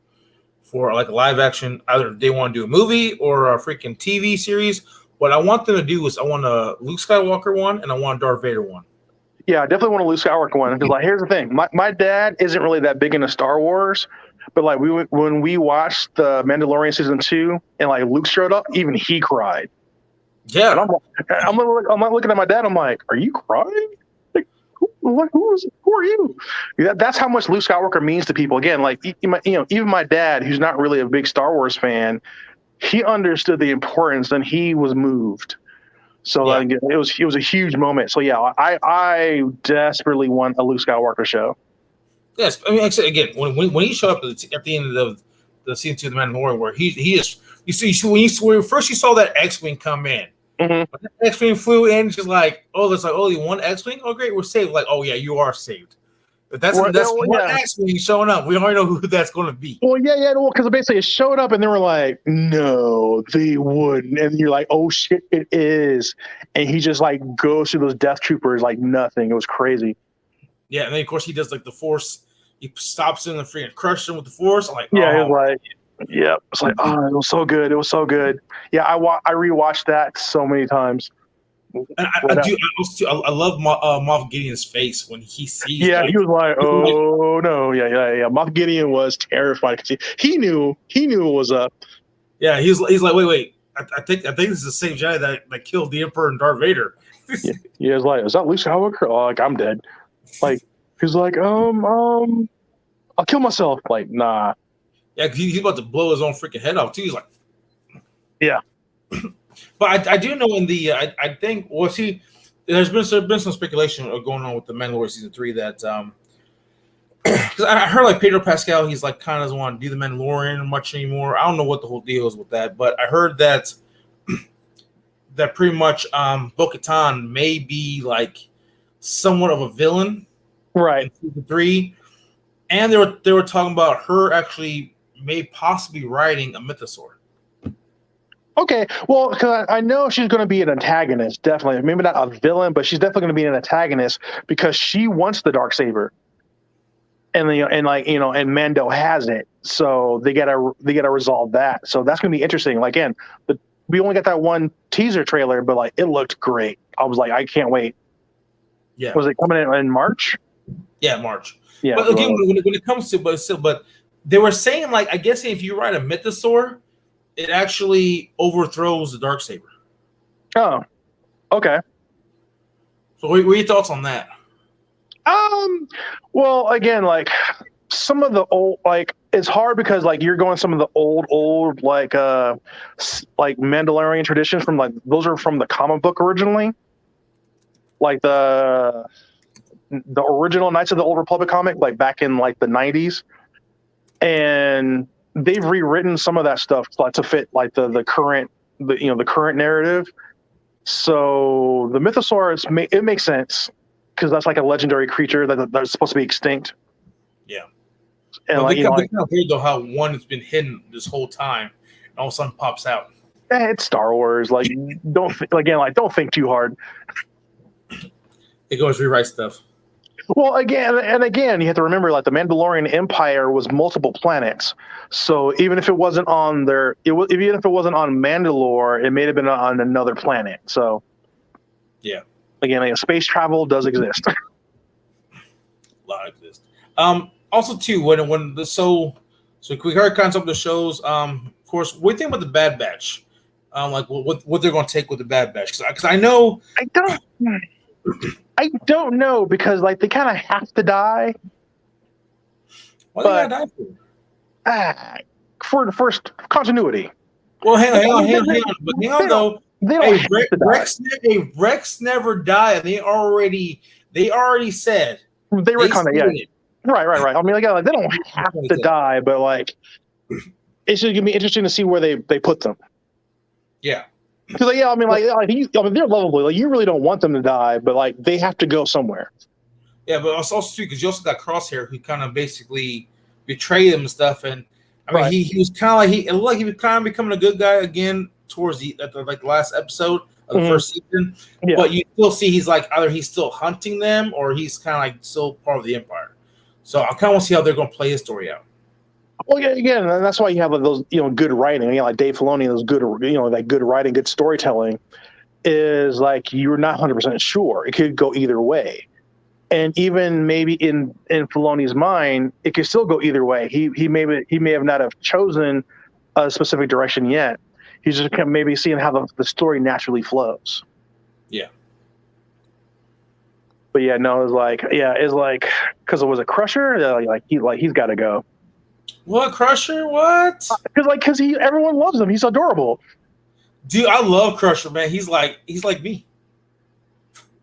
for like a live action, either they want to do a movie or a freaking TV series. What I want them to do is I want a Luke Skywalker one and I want a Darth Vader one.
Yeah, I definitely want a Luke Skywalker one because like here's the thing, my dad isn't really that big into Star Wars, but like when we watched the Mandalorian season 2 and like Luke showed up, even he cried.
Yeah,
and I'm looking at my dad. I'm like, are you crying? Who are you? That's how much Luke Skywalker means to people. Again, like even my dad, who's not really a big Star Wars fan, he understood the importance and he was moved. So
yeah.
like, it was a huge moment. So yeah, I desperately want a Luke Skywalker show.
Yes, I mean, actually, again, when he showed up at the end of the season 2 of the Mandalorian, where he is, you see when first you saw that X-wing come in.
Mm-hmm.
When the X-wing flew in, she's like, "Oh, there's like only one X-wing. Oh, great, we're saved." Like, "Oh yeah, you are saved." But that's one X-wing showing up. We already know who that's going to be.
Well, yeah, well, because basically it showed up, and they were like, "No, they wouldn't," and you're like, "Oh shit, it is!" And he just like goes through those Death Troopers like nothing. It was crazy.
Yeah, and then of course he does like the Force. He stops in and freaking crushes him with the Force. I'm like,
yeah, it was like. Yeah, it's like, oh, it was so good. It was so good. Yeah, I rewatched that so many times.
And I love Moff Gideon's face when he sees.
Yeah, he was like, oh no, yeah. Moff Gideon was terrified because he knew it was up.
Yeah, he's like, wait. I think this is the same Jedi that killed the Emperor and Darth Vader.
Yeah, he was like, is that Luke Skywalker? Oh, like I'm dead. Like he's like, I'll kill myself. Like, nah.
Yeah, because he's about to blow his own freaking head off too. He's like,
yeah.
But I do know in the I think there's been some speculation going on with the Mandalorian season 3 that because I heard like Pedro Pascal, he's like kind of doesn't want to do the Mandalorian much anymore. I don't know what the whole deal is with that, but I heard that pretty much Bo-Katan may be like somewhat of a villain,
right?
In season 3, and they were talking about her actually may possibly riding a mythosaur.
Okay, well, because I know she's going to be an antagonist, definitely. Maybe not a villain, but she's definitely going to be an antagonist because she wants the Darksaber, and Mando has it, so they gotta resolve that. So that's going to be interesting. Like, again, we only got that one teaser trailer, but like it looked great. I was like, I can't wait.
Yeah.
Was it coming in March?
Yeah, March.
Yeah.
But again, when it comes to but they were saying like I guess if you ride a mythosaur, it actually overthrows the Darksaber.
Oh, okay.
So what are your thoughts on that?
Well, again, like some of the old, like it's hard because like you're going some of the old like Mandalorian traditions from like those are from the comic book originally, like the original Knights of the Old Republic comic, like back in like the 90s, and they've rewritten some of that stuff like to fit like the current the current narrative. So the Mythosaurus, it makes sense because that's like a legendary creature that's supposed to be extinct.
Yeah,
and
well,
like
kind of weird though how one has been hidden this whole time, and all of a sudden pops out.
It's Star Wars. Like don't think too hard.
It goes rewrite stuff.
Well, again, you have to remember, like the Mandalorian Empire was multiple planets. So even if it wasn't on even if it wasn't on Mandalore, it may have been on another planet. So,
yeah,
again, like, space travel does exist.
A lot exists. Also, too, so we heard kind of some of the shows. Of course, what do you think about the Bad Batch? Like what they're going to take with the Bad Batch? Because I know
I don't know because like they kind of have to die.
Why they gotta die
for the first continuity.
Well, hang on though.
They don't have to die.
Rex never died. They already said
they were kind of right. I mean, like they don't have to die, but like it's just gonna be interesting to see where they put them.
Yeah.
Because they're lovable. Like you really don't want them to die, but like they have to go somewhere.
Yeah, but also too because you also got Crosshair who kind of basically betrayed him and stuff, and I mean he was kind of like it looked like he was kind of becoming a good guy again towards the last episode of the first season. Yeah. But you still see he's like either he's still hunting them or he's kind of like still part of the Empire. So I kind of want to see how they're going to play his story out.
Well, yeah, again, and that's why you have those, good writing. Like Dave Filoni, those good, that good writing, good storytelling, is like you're not 100% sure. It could go either way, and even maybe in Filoni's mind, it could still go either way. He may have not have chosen a specific direction yet. He's just maybe seeing how the story naturally flows.
Yeah.
But yeah, no, it's like because it was a Crusher. He's got to go.
What Crusher? What?
Because everyone loves him. He's adorable.
Dude, I love Crusher, man. He's like me.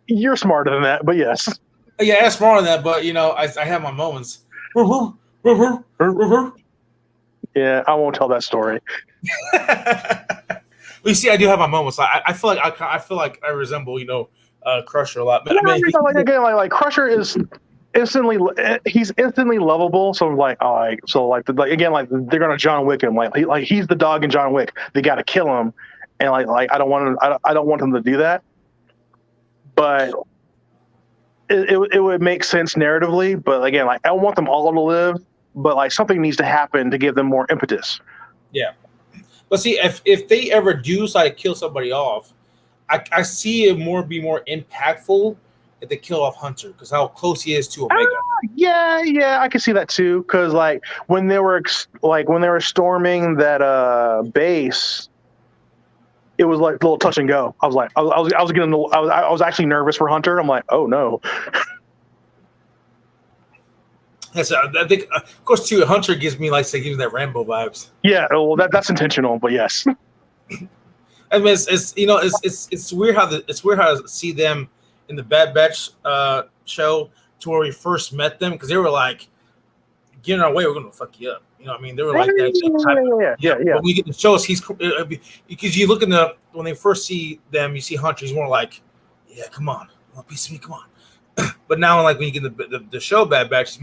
You're smarter than that, but yes.
Yeah, I'm smarter than that, but I have my moments.
Yeah, I won't tell that story.
Well, you see, I do have my moments. I feel like I resemble Crusher a lot. But
like Crusher is instantly lovable. So they're gonna John Wick him. Like he's the dog in John Wick. They got to kill him, and I don't want them to do that. But it would make sense narratively. But again, I want them all to live. But something needs to happen to give them more impetus.
Yeah. But see, if they ever do decide to kill somebody off, I see it be more impactful if they kill off Hunter because how close he is to Omega.
Yeah, I can see that too. Because when they were storming that base, it was like a little touch and go. I was actually nervous for Hunter. I'm like, oh no.
Yes, I think, of course, too. Hunter gives me that Rambo vibes.
Yeah, well, that's intentional, but yes.
I mean, it's weird how to see them in the Bad Batch show to where we first met them because they were like, "Get in our way, we're gonna fuck you up." You know what I mean? They were like that. Yeah. When we get the shows, he's because you look when they first see them, you see Hunter. He's more like, "Yeah, come on, one piece of me, come on." But now, when you get the show Bad Batch,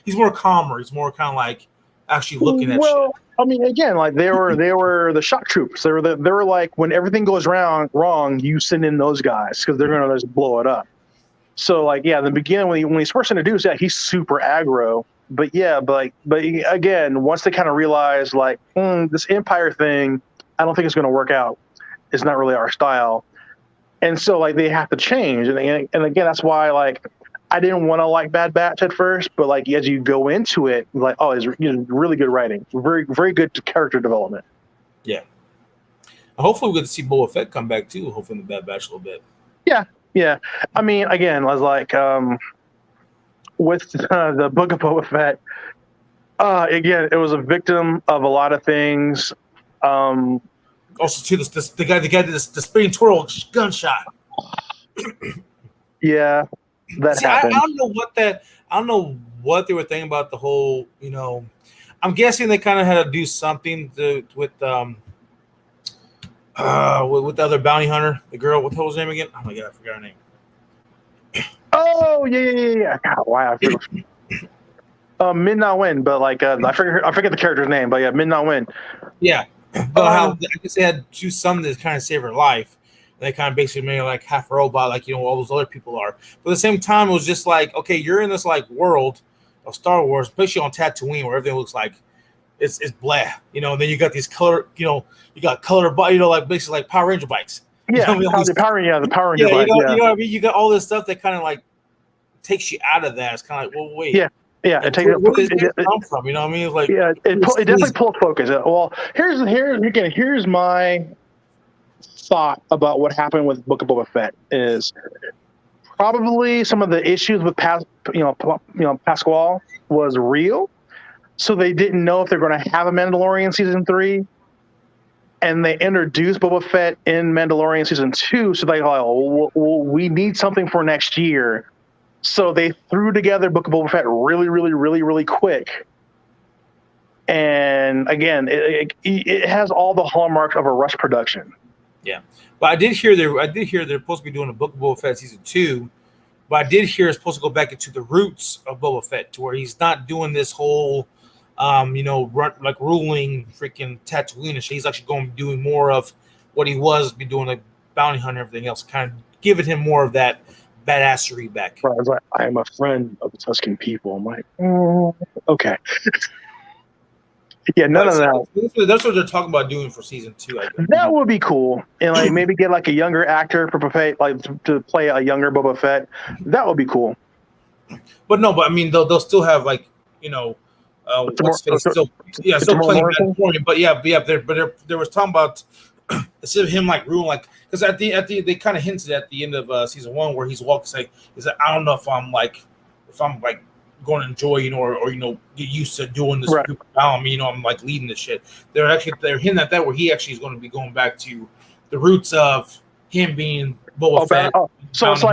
he's more calmer. He's more kind of like actually looking at shit.
I mean, again, they were the shock troops. They were like when everything goes wrong, you send in those guys because they're gonna just blow it up. So in the beginning when he's first introduced, he's super aggro. But again, once they kind of realize this Empire thing, I don't think it's gonna work out. is not really our style. And so like they have to change. And again, that's why like I didn't want to like Bad Batch at first, but like as you go into it, like, oh, it's really good writing, very, very good character development.
Yeah. Hopefully we get to see Boba Fett come back too, hopefully in the Bad Batch a little bit.
Yeah. I mean, again, I was like, with the Book of Boba Fett, again, it was a victim of a lot of things.
Also, too, the guy did the spinning twirl gunshot.
Yeah, that happened.
I don't know what they were thinking about the whole. I'm guessing they kind of had to do something with the other bounty hunter, the girl. What the hell was her name again? Oh my god, I forgot her name.
Oh yeah. God, wow, I forgot. Min Na Wen, but like I forget the character's name, but yeah, Min Na Wen.
Yeah, but how I guess they had to do something to kind of save her life. They kind of basically made her like half robot, like all those other people are. But at the same time, it was just like, okay, you're in this like world of Star Wars, especially on Tatooine, where everything looks like it's blah, and then you got these color, you got color, like basically like Power Ranger bikes.
Yeah, the Power Ranger bike.
You know what I mean? You got all this stuff that kind of like takes you out of that. It's kind of like, well, wait.
Yeah. It takes
where does it come from? You know what I mean? It's like,
yeah, it definitely pulls focus. Well, here's my thought about what happened with Book of Boba Fett is probably some of the issues with Pasquale was real, so they didn't know if they're going to have a Mandalorian season 3, and they introduced Boba Fett in Mandalorian season 2, so they well, we need something for next year. So they threw together Book of Boba Fett really, really, really, really quick. And again, it has all the hallmarks of a rush production.
Yeah, but I did hear they're supposed to be doing a Book of Boba Fett season 2. But I did hear it's supposed to go back into the roots of Boba Fett, to where he's not doing this whole, like ruling freaking Tatooine and shit. He's actually going to be doing more of what he was, be doing like bounty hunter and everything else, kind of giving him more of that badassery back.
Right, I was like, I am a friend of the Tuscan people. I'm like, okay. Yeah, none of that.
That's what they're talking about doing for season 2. I guess.
That would be cool, and like maybe get like a younger actor to play a younger Boba Fett. That would be cool.
But I mean, they'll still have like still playing Mandalorian. But there was talking about instead of him like ruling, like, because at the they kind of hinted at the end of season 1 where he's walking, he's like, I don't know if I'm going to enjoy, or get used to doing this.
Right.
I'm like leading this shit. They're hinting at that, where he actually is going to be going back to the roots of him being Boba Fett.
So it's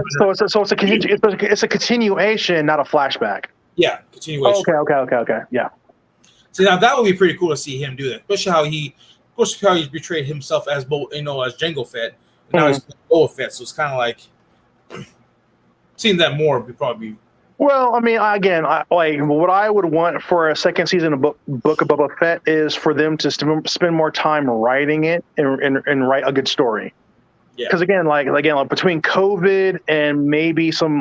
a continuation, not a flashback.
Yeah, continuation.
Okay. Yeah.
See, now that would be pretty cool to see him do that, especially how he's betrayed himself as as Jango Fett, and now he's Boba Fett. So it's kind of like seeing that more would probably.
Well, I mean, again, what I would want for a second season of Book of Boba Fett is for them to spend more time writing it and write a good story. Yeah. Because again, like between COVID and maybe some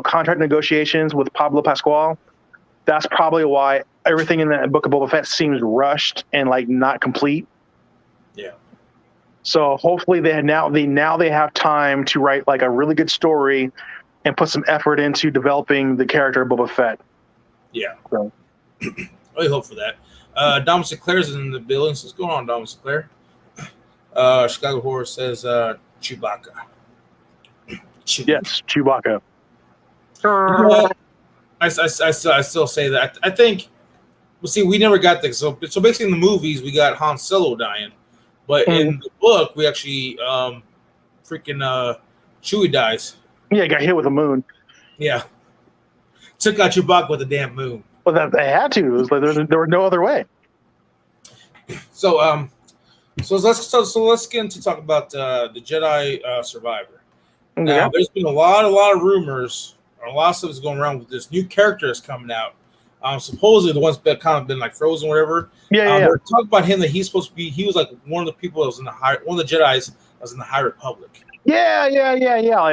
contract negotiations with Pablo Pasquale, that's probably why everything in the Book of Boba Fett seems rushed and like not complete.
Yeah. So
hopefully they have time to write like a really good story and put some effort into developing the character of Boba Fett.
Yeah. So. I hope for that. Dom Sinclair's in the building. So what's going on, Dom Sinclair? Chicago Horror says Chewbacca.
Yes, Chewbacca.
I still say that. I think. Well, see, we never got this. So basically, in the movies, we got Han Solo dying, but in the book, we actually freaking Chewie dies.
Yeah, he got hit with a moon.
Yeah, took out Chewbacca with a damn moon.
Well, they had to. It was like there was no other way.
So let's get into talk about the Jedi Survivor. Now, there's been a lot of rumors, or a lot of stuff is going around with this new character that's coming out. Supposedly the ones that kind of been like frozen, or whatever.
Yeah.
We're talking about him that he's supposed to be. He was like one of the people that was one of the Jedi's that was in the High Republic.
Yeah.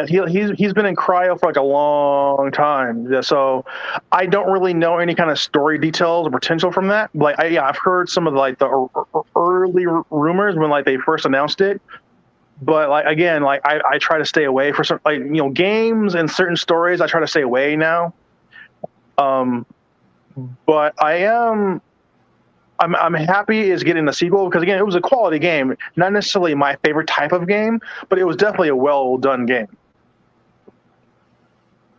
He's been in cryo for like a long time. So I don't really know any kind of story details or potential from that. Like, I've heard some of the early rumors when like they first announced it. But like again, like I try to stay away for certain games and certain stories. I try to stay away now. Um, but I'm happy is getting a sequel because again, it was a quality game, not necessarily my favorite type of game, but it was definitely a well done game.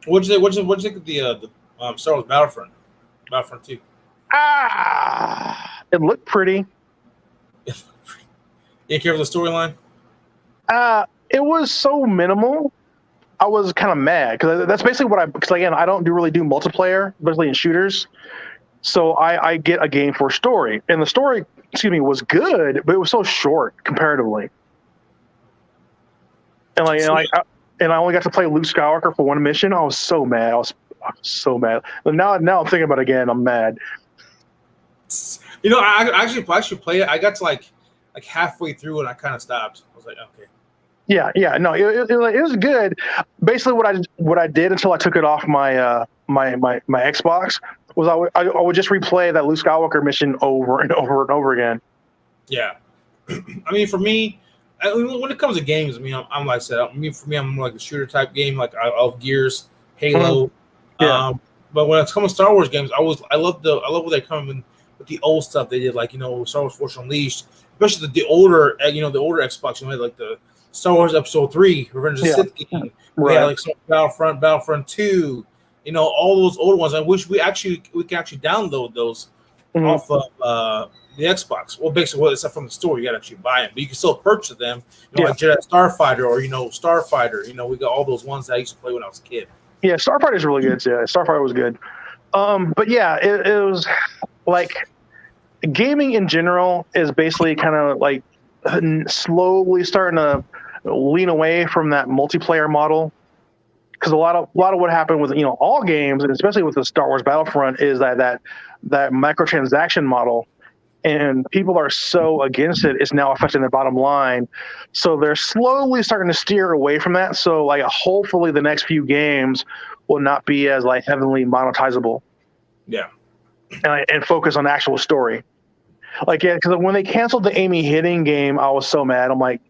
What'd you think of the Star Wars Battlefront 2?
It looked pretty.
You care for the storyline?
It was so minimal. I was kind of mad because that's basically because again, I don't really do multiplayer, especially in shooters. So I get a game for story, and the story, was good, but it was so short comparatively. And I only got to play Luke Skywalker for one mission. I was so mad. I was so mad. And now I'm thinking about it again. I'm mad.
I actually played it. I got to like halfway through and I kind of stopped. I was like, okay.
Yeah, no, it was good. Basically, what I did until I took it off my my Xbox was I would just replay that Luke Skywalker mission over and over and over again.
Yeah, I mean, for me, when it comes to games, I mean, I'm like I said, for me, I'm more like a shooter type game, like I love Gears, Halo.
Mm-hmm. Yeah.
But when it comes to Star Wars games, I love where they come in with the old stuff they did, like Star Wars Force Unleashed, especially the older Xbox, like the Star Wars Episode 3, Revenge of the Sith game.
Right.
We had like Battlefront 2, all those older ones. I wish we can actually download those off of the Xbox. Well, basically, except from the store, you got to actually buy them, but you can still purchase them. Like Jedi Starfighter or Starfighter. We got all those ones that I used to play when I was a kid.
Yeah, Starfighter is really good. Yeah, Starfighter was good. But yeah, it was like gaming in general is basically kind of like slowly starting to lean away from that multiplayer model, because a lot of what happened with all games, and especially with the Star Wars Battlefront, is that microtransaction model, and people are so against it, it's now affecting their bottom line. So they're slowly starting to steer away from that. So like hopefully the next few games will not be as like heavily monetizable.
Yeah,
and focus on actual story. Like, yeah, because when they canceled the Amy Hennig game, I was so mad. I'm like,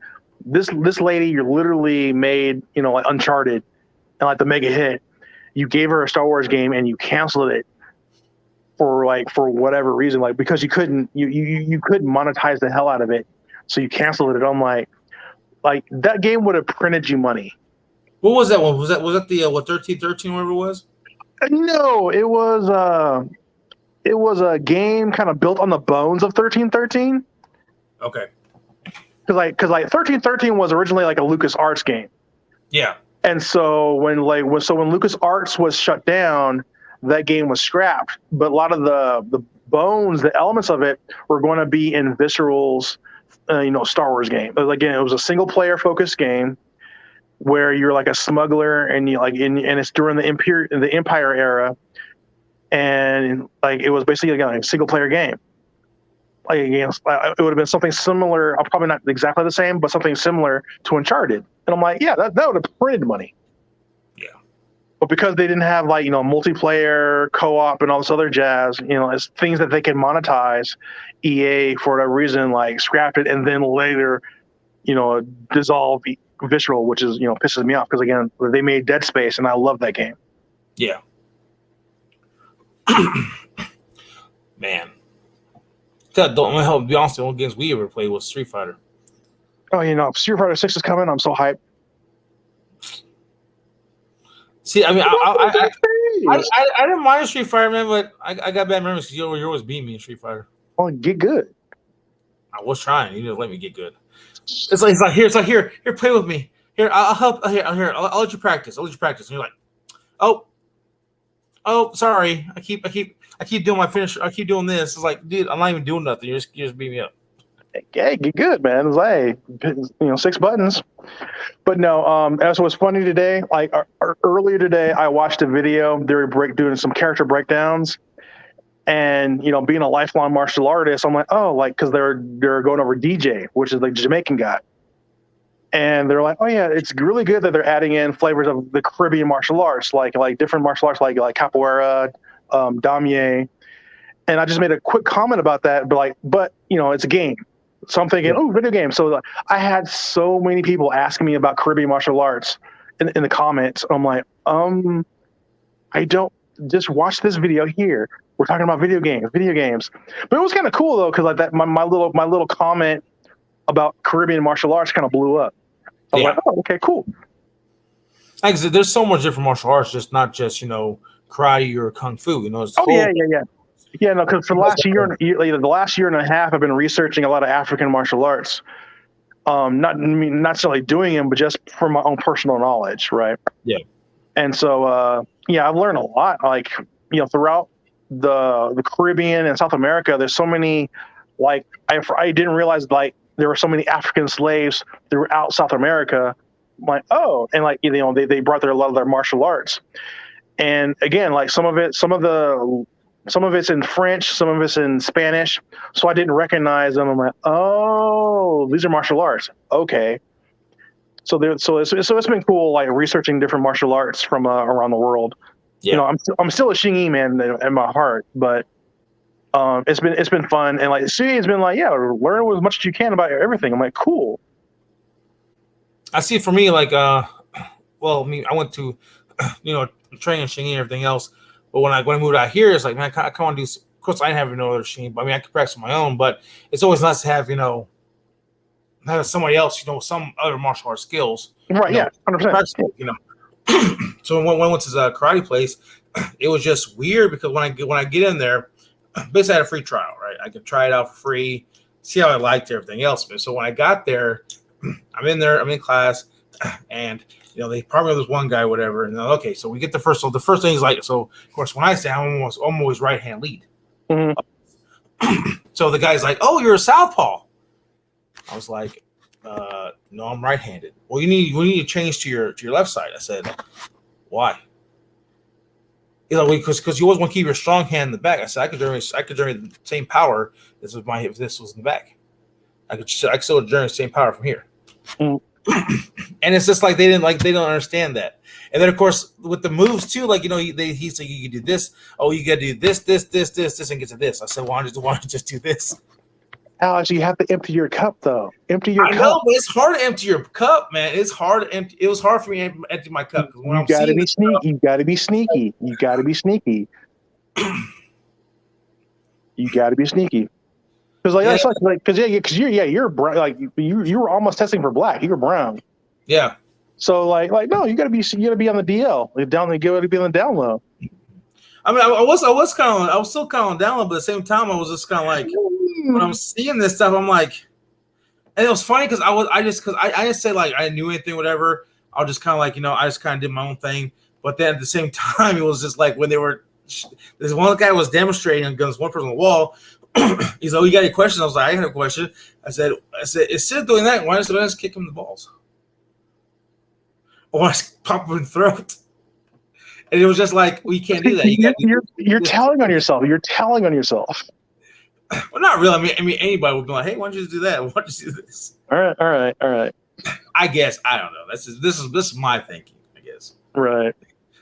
this lady, you literally made like Uncharted and like the mega hit. You gave her a Star Wars game and you canceled it for whatever reason, like because you couldn't monetize the hell out of it, so you canceled it. I'm like that game would have printed you money.
What was that one? Was that the 1313, whatever it was?
No, it was a game kind of built on the bones of 1313.
Okay.
Because 1313 was originally like a LucasArts game.
Yeah.
And so when LucasArts was shut down, that game was scrapped. But a lot of the bones, the elements of it, were going to be in Visceral's, Star Wars game. But again, it was a single player focused game where you're like a smuggler, and and it's during the Empire era, and like it was basically a single player game. Like again, it would have been something similar, probably not exactly the same, but something similar to Uncharted. And I'm like, yeah, that would have printed money.
Yeah.
But because they didn't have multiplayer, co-op, and all this other jazz, as things that they can monetize, EA for whatever reason scrapped it, and then later, dissolved Visceral, which is pisses me off because again they made Dead Space, and I love that game.
Yeah. Man. I'll be honest, the only games we ever played was Street Fighter.
Oh, Street Fighter 6 is coming. I'm so hyped.
See, I mean, I didn't mind Street Fighter, man, but I got bad memories because you always beat me in Street Fighter.
Oh, get good.
I was trying. You didn't let me get good. It's like here, play with me. Here, I'll help. Here, I'll let you practice. And you're like, oh, sorry. I keep doing my finish. I keep doing this. It's like, dude, I'm not even doing nothing. You just beat me up.
Hey, get good, man. It's like, 6 buttons. But no, as was funny today, earlier today, I watched a video. They were doing some character breakdowns, and being a lifelong martial artist, I'm like, oh, because they're going over DJ, which is the Jamaican guy, and they're like, oh yeah, it's really good that they're adding in flavors of the Caribbean martial arts, like different martial arts, like capoeira, damier, and I just made a quick comment about that, but it's a game. So I'm thinking, oh, video games. So I had so many people asking me about Caribbean martial arts in the comments. I'm like, I don't, just watch this video here. We're talking about video games. But it was kind of cool though, because like that, my little comment about Caribbean martial arts kind of blew up. I was like, oh, okay, cool.
Like I said, there's so much different martial arts, just not just karate or kung fu. It's
Yeah, no, because for the last year and a half, I've been researching a lot of African martial arts. Not necessarily doing them, but just for my own personal knowledge, right?
Yeah.
And so, I've learned a lot. Like, throughout the Caribbean and South America, there's so many. Like, I didn't realize like there were so many African slaves throughout South America. I'm like, oh, and like they brought a lot of their martial arts. And again, like some of it's in French, some of it's in Spanish. So I didn't recognize them. I'm like, oh, these are martial arts. Okay. So it's been cool, like researching different martial arts from around the world. Yeah. I'm still a Xingyi man in my heart, but it's been fun, and like Xingyi has been like, learn as much as you can about everything. I'm like, cool.
I see. For me, like, I went to, training in Xingyi and everything else. But when I moved out here, it's like, man, I want to do. Of course, I didn't have no other Xingyi, but I mean, I could practice my own. But it's always nice to have have somebody else, some other martial arts skills.
Right. 100%.
So when I went to the karate place, it was just weird because when I get in there, basically I had a free trial, right? I could try it out for free, see how I liked everything else. But so when I got there, I'm in there, I'm in class, and they probably this one guy, whatever. And okay, so we get the first. So the first thing is like, so of course when I say I'm always right hand lead.
Mm-hmm.
So the guy's like, "Oh, you're a southpaw." I was like, "No, I'm right-handed." Well, we need to change to your left side. I said, "Why?" He's like, because you always want to keep your strong hand in the back. I said, I could generate the same power if this was in the back. I could still generate the same power from here.
Mm.
And it's just like they don't understand that. And then of course with the moves too, like he's like, you can do this. Oh, you got to do this, and get to this. I said, why don't you just do this?
Alex, you have to empty your cup though. Empty your cup. I know,
but it's hard to empty your cup, man. It's hard to empty. It was hard for me to empty my cup.
You got to be sneaky. You got to be sneaky. You got to be sneaky. You got to be sneaky. Because you're brown. Like you were almost testing for black. You were brown.
Yeah.
So like no, you got to be on the DL. You got to be on the down low.
I mean, I was still kind of on down low, but at the same time, I was just kind of like, when I'm seeing this stuff, I'm like, and it was funny because I didn't say like I knew anything, whatever. I was just kind of like, I just kind of did my own thing. But then at the same time, it was just like when this one guy was demonstrating against one person on the wall. He's like, "Oh, you got any questions?" I was like, "I had a question." I said, instead of doing that, why don't I just kick him in the balls? Or I just pop him in the throat? And it was just like, well, you can't do that.
You're telling on yourself. You're telling on yourself.
Well, not really. I mean, anybody would be like, "Hey, why don't you just do that? Why don't you do this?"
All right.
I guess I don't know. This is my thinking, I guess.
Right.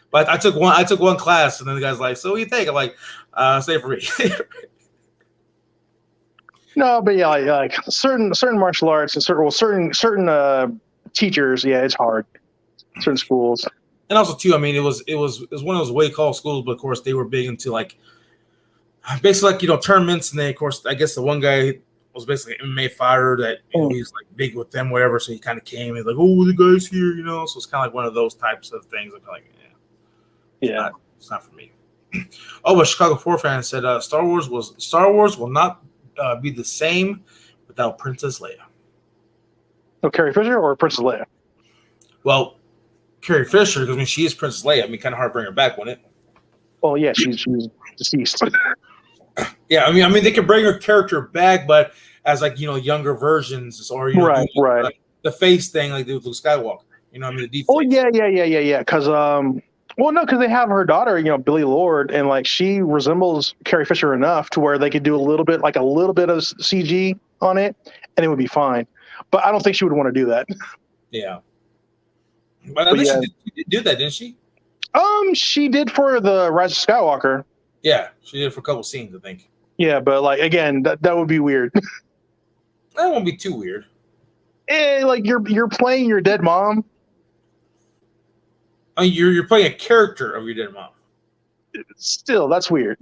But I took one class, and then the guy's like, "So what do you think?" I'm like, "Say it for me."
No, but yeah, like certain martial arts and certain teachers, it's hard. Certain schools.
And also too, I mean, it was one of those way called schools, but of course they were big into like basically like tournaments, and then of course I guess the one guy was basically an MMA fighter that he's like big with them, whatever. So he kind of came and like, "Oh, the guy's here," So it's kind of like one of those types of things. Like, it's not for me. Oh, but Chicago 4 fan said Star Wars will not be the same without Princess Leia.
Oh, Carrie Fisher or Princess Leia?
Well, Carrie Fisher, because when she is Princess Leia, kind of hard to bring her back, wouldn't it?
Well, yeah, she's deceased.
Yeah, I mean, they can bring her character back, but as like younger versions, or
right.
Like the face thing, like they do with Luke Skywalker. The deep.
Oh yeah. Because because they have her daughter, Billie Lourd, and like she resembles Carrie Fisher enough to where they could do a little bit of CG on it, and it would be fine. But I don't think she would want to do that.
Yeah. But I think she did do that, didn't she?
She did for the Rise of Skywalker.
Yeah, she did for a couple scenes, I think.
Yeah, but like again, that would be weird.
That won't be too weird.
Like you're playing your dead mom.
I mean, you're playing a character of your dead mom.
Still, that's weird.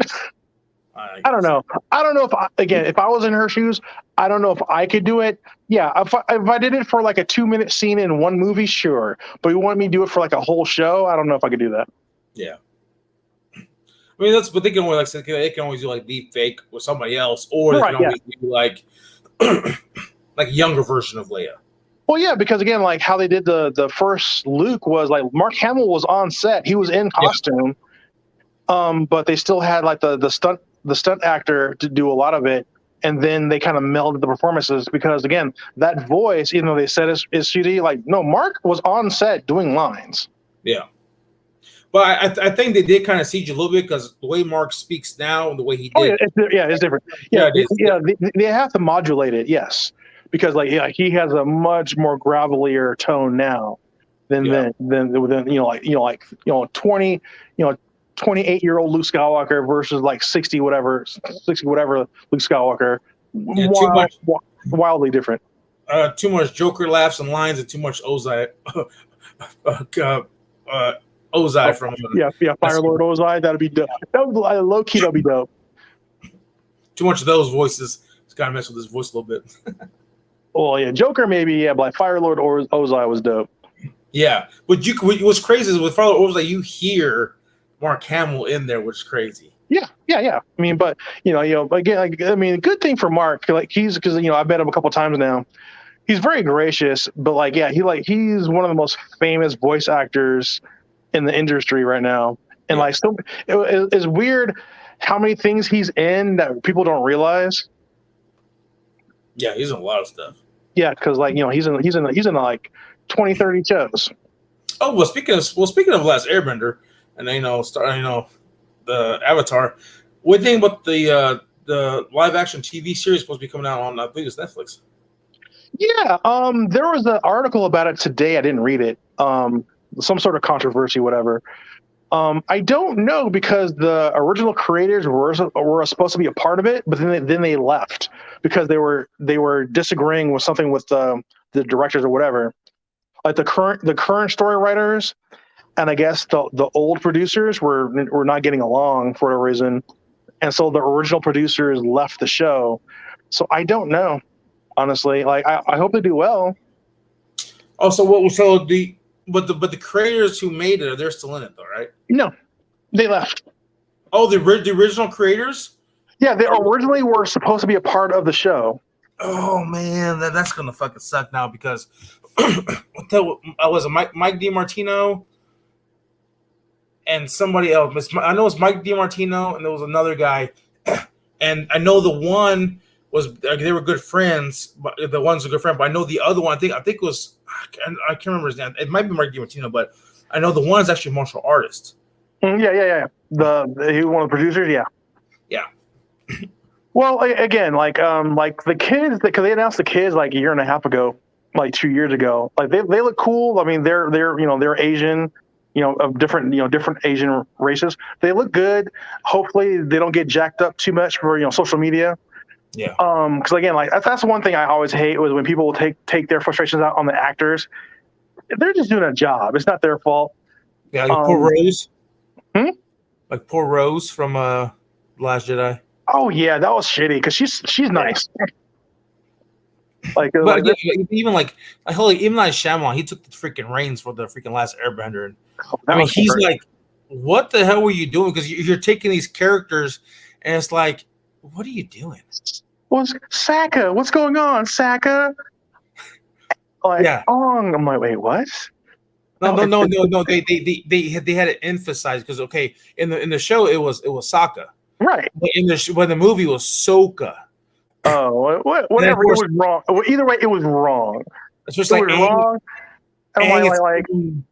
I
I don't know. I don't know if I was in her shoes, I don't know if I could do it. Yeah, if I did it for like a 2-minute scene in one movie, sure. But you want me to do it for like a whole show? I don't know if I could do that.
Yeah. I mean, that's but they can always they can always do like be fake with somebody else, or they can always do like like a younger version of Leia.
Well, yeah, because again, like how they did the first Luke was like Mark Hamill was on set, he was in costume, but they still had like the stunt actor to do a lot of it, and then they kind of melded the performances because again, that voice, even though they said is CD, like no, Mark was on set doing lines.
Yeah. But I think they did kind of siege a little bit because the way Mark speaks now and the way he did.
Oh, it's different. They have to modulate it, yes, because like he has a much more gravelier tone now than 28-year-old Luke Skywalker versus like 60 whatever Luke Skywalker. Wildly different.
Too much Joker laughs and lines and too much Ozai. Ozai from
Fire Lord Ozai, that'd be dope. That would low key, that'd be dope.
Too much of those voices. It's kind of mess with his voice a little bit.
Well, yeah, Joker maybe, but like Fire Lord Ozai was dope.
Yeah, but what's crazy is with Fire Lord Ozai, you hear Mark Hamill in there, which is crazy.
Yeah. I mean, but again, like I mean, good thing for Mark, like he's because I've met him a couple times now. He's very gracious, but like he's one of the most famous voice actors in the industry right now, and like so it's weird how many things he's in that people don't realize.
Yeah, he's in a lot of stuff.
Yeah, because like he's in like 20, 30 shows.
Oh well, speaking of Last Airbender, and the Avatar, what do you think about the live action TV series supposed to be coming out on I believe it's Netflix?
Yeah, there was an article about it today. I didn't read it. Some sort of controversy, whatever. I don't know because the original creators were supposed to be a part of it, but then they left because they were disagreeing with something with the directors or whatever. Like the current story writers, and I guess the old producers were not getting along for whatever reason, and so the original producers left the show. So I don't know, honestly. Like I hope they do well.
Oh, so what? So the creators who made it, they're still in it though, right?
No, they left.
Oh, the original creators?
Yeah, they originally were supposed to be a part of the show.
Oh man, that's gonna fucking suck now because was it Mike DiMartino and somebody else. I know it's Mike DiMartino and there was another guy, and I know the one was they were good friends, but the one's a good friend. But I know the other one. I think it was I can't remember his name. It might be Mike DiMartino, but I know the one is actually a martial artist.
Yeah. He one of the producers. Yeah. Well, again, like the kids, because they announced the kids like a year and a half ago, like 2 years ago. Like they look cool. I mean, they're Asian, of different Asian races. They look good. Hopefully, they don't get jacked up too much for social media.
Yeah.
Because again, like that's one thing I always hate was when people will take their frustrations out on the actors. They're just doing a job. It's not their fault.
Yeah, like poor Rose.
Like
poor Rose from Last Jedi.
Oh yeah, that was shitty because she's nice. Like,
but even like even like Shyamalan, he took the freaking reins for the freaking Last Airbender, and I mean he's like, what the hell were you doing? Because you're taking these characters, and it's like, what are you doing?
What's Saka? What's going on, Saka? Like, yeah. I'm like, wait, what?
No. They had it emphasized because in the show it was Sokka,
right?
When the movie was Soka.
Oh, whatever. It was wrong. Either way, it was wrong.
It's just like wrong.
I'm like, no.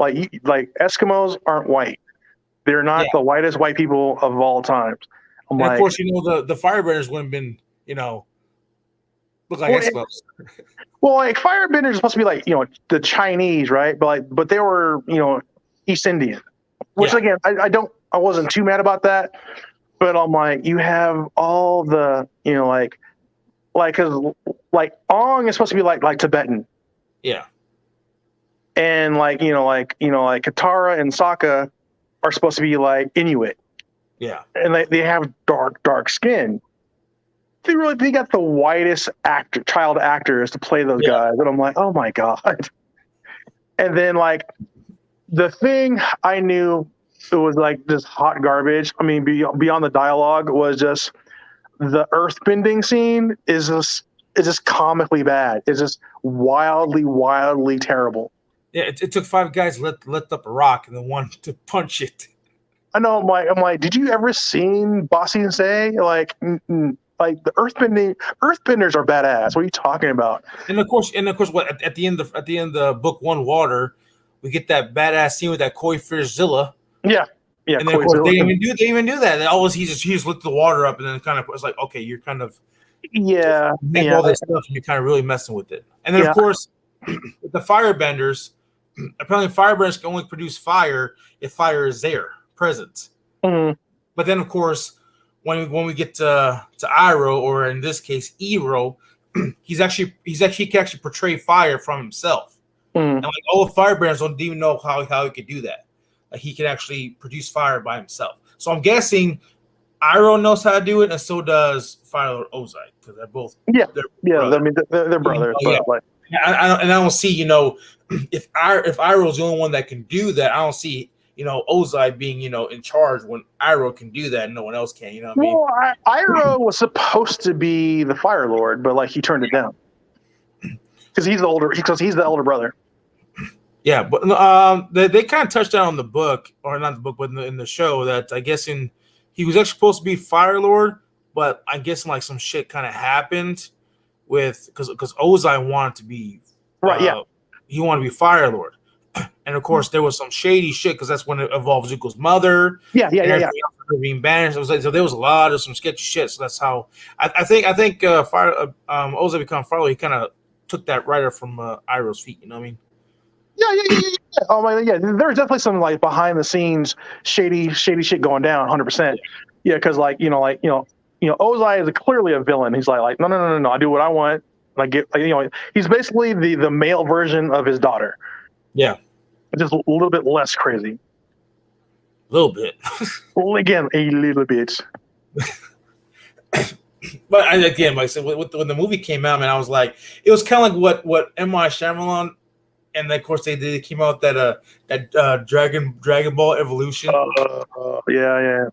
Like Eskimos aren't white. They're not the whitest white people of all times.
And of course, the Firebenders wouldn't have been, look like Eskimos.
Well, like Firebenders are supposed to be like, the Chinese, right? But they were, East Indian. Which again, I wasn't too mad about that. But I'm like, you have all the, like, cause like Ong is supposed to be like Tibetan,
Yeah.
and like like Katara and Sokka are supposed to be like Inuit,
Yeah.
and they have dark skin. They got the whitest child actors to play those
Yeah.
guys, and I'm like, oh my god. And then like the thing I knew it was like just hot garbage. I mean, beyond the dialogue was just the earthbending scene is just comically bad. It's just wildly terrible.
Yeah. It took 5 guys to lift up a rock and then one to punch it.
I know. I'm like, did you ever seen Bossy and Say? Like, like the earthbenders are badass. What are you talking about?
And of course, what at the end of book 1, Water, we get that badass scene with that koi fish Zilla.
Yeah.
And then of course they even do that. They always he just lift the water up and then kind of it's like, okay, you're kind of all this stuff and you're kind of really messing with it. And then of course with the firebenders, apparently firebenders can only produce fire if fire is there, present.
Mm-hmm.
But then of course when we get to Iroh, or in this case Ero, he can actually portray fire from himself.
Mm-hmm.
And like all the firebenders don't even know how he could do that. Like he can actually produce fire by himself. So I'm guessing Iroh knows how to do it, and so does Fire Lord Ozai, because they're both
brothers. I mean, they're brothers. But
I don't see if Iroh's the only one that can do that. I don't see Ozai being in charge when Iroh can do that and no one else can. You know what I mean?
Iroh was supposed to be the Fire Lord, but like he turned it down because he's the elder brother.
Yeah, but they kind of touched on the book, or not the book, but in the show that I guess he was actually supposed to be Fire Lord, but I guess like some shit kind of happened with because Ozai wanted to be he wanted to be Fire Lord, and of course there was some shady shit because that's when it involved Zuko's mother.
Yeah.
Being banished. So there was a lot of some sketchy shit. So that's how I think Ozai become Fire Lord. He kind of took that rider from Iroh's feet. You know what I mean?
Yeah. Oh my, yeah. There's definitely some like behind the scenes shady shit going down. 100%. Yeah, because Ozai is clearly a villain. He's like no. I do what I want. I get he's basically the male version of his daughter.
Yeah,
just a little bit less crazy.
A little bit.
Well, again, a little bit.
But again, like I said, when the movie came out, man, I was like, it was kind of like what M. Night Shyamalan. And then, of course, they came out that Dragon Ball Evolution.
Yeah.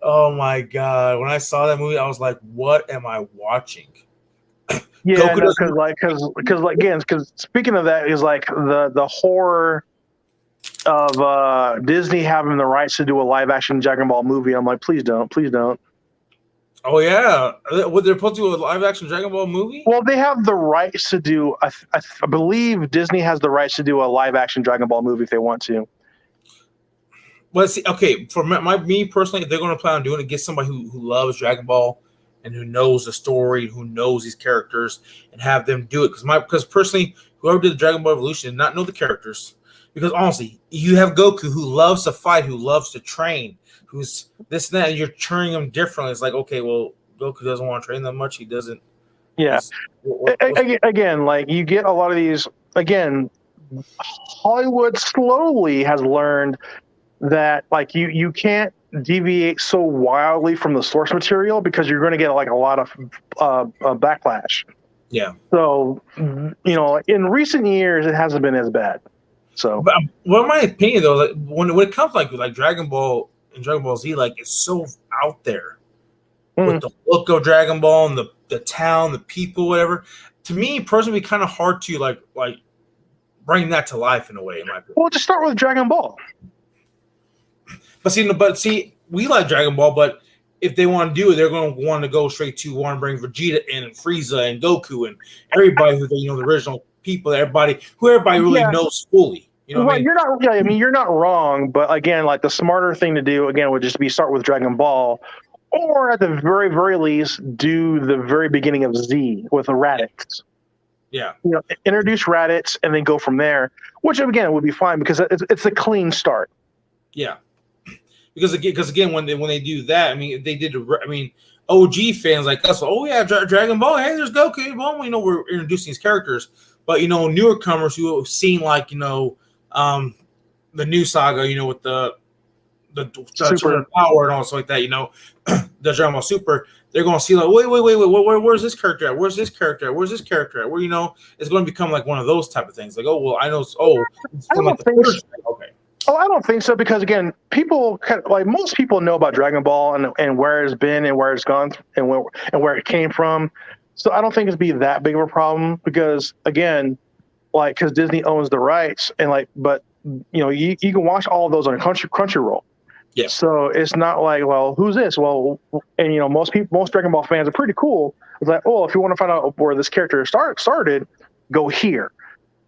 Oh my god! When I saw that movie, I was like, "What am I watching?"
Yeah, because speaking of that, is like the horror of Disney having the rights to do a live action Dragon Ball movie. I'm like, please don't.
Oh yeah, what they're supposed to do a live action Dragon Ball movie?
Well, they have the rights to do. I believe Disney has the rights to do a live action Dragon Ball movie if they want to.
Well, see, okay, for me personally, if they're going to plan on doing it, get somebody who loves Dragon Ball and who knows the story, who knows these characters, and have them do it. Because personally, whoever did the Dragon Ball Evolution did not know the characters. Because honestly, you have Goku who loves to fight, who loves to train, who's this and that, and you're turning him differently. It's like, okay, well, Goku doesn't want to train that much. He doesn't.
Yeah. Again, like you get a lot of these. Again, Hollywood slowly has learned that like you can't deviate so wildly from the source material because you're going to get like a lot of backlash.
Yeah.
So in recent years, it hasn't been as bad. So,
but in my opinion, though, like, when it comes to like Dragon Ball and Dragon Ball Z, like it's so out there with the look of Dragon Ball and the town, the people, whatever. To me personally, it'd be kind of hard to like bring that to life in a way. In my opinion.
Well, just start with Dragon Ball.
But see, we like Dragon Ball, but if they want to do it, they're going to want to go straight to want to bring Vegeta in and Frieza and Goku and everybody who the original people, everybody really knows fully. You know what I mean?
You're not. Yeah, I mean, you're not wrong. But again, like the smarter thing to do again would just be start with Dragon Ball, or at the very, very least, do the very beginning of Z with the Raditz.
Yeah.
Introduce Raditz and then go from there, which again would be fine because it's a clean start.
Yeah. Because again, when they do that, I mean, they did. I mean, OG fans like us, oh yeah, Dragon Ball, hey, there's Goku. Well, we know we're introducing these characters, but newer comers who have seen like the new saga, with the
Super
power and all stuff like that, the Dragon Ball Super, they're going to see like, wait, where's this character at? Where's this character at? Where's this character at? Where it's going to become like one of those type of things. Like, oh well, I know. Oh, it's
I don't
like
think
first. Okay.
Oh, I don't think so because again, people like most people know about Dragon Ball and where it's been and where it's gone and where it came from. So I don't think it'd be that big of a problem because again, like because Disney owns the rights and but you can watch all of those on Crunchyroll.
Yeah.
So it's not like, well, who's this? Well, and most Dragon Ball fans are pretty cool. It's like, oh, if you want to find out where this character started, go here.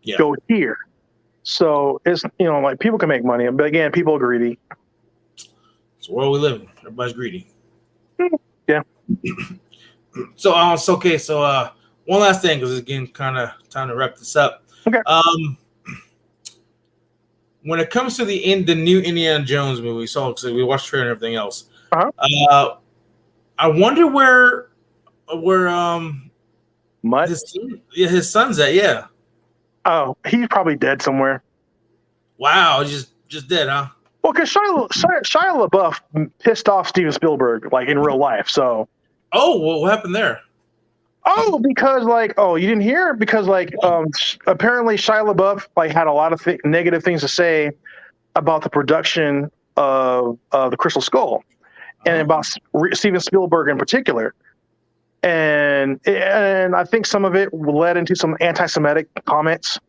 Yeah.
Go here. So it's like people can make money, but again, people are greedy.
It's the world we live in. Everybody's greedy.
Yeah.
So okay. So one last thing, because it's getting kind of time to wrap this up.
Okay.
When it comes to the new Indiana Jones movie, we watched the trailer and everything else.
Uh-huh.
I wonder where
Mutt?
his son's at. Yeah.
Oh, he's probably dead somewhere.
Wow, just dead, huh?
Well, because Shia LaBeouf pissed off Steven Spielberg like in real life. So.
Oh, well, what happened there?
Oh, because you didn't hear? Because apparently Shia LaBeouf had a lot of negative things to say about the production of the Crystal Skull, and about Steven Spielberg in particular. And I think some of it led into some anti-Semitic comments,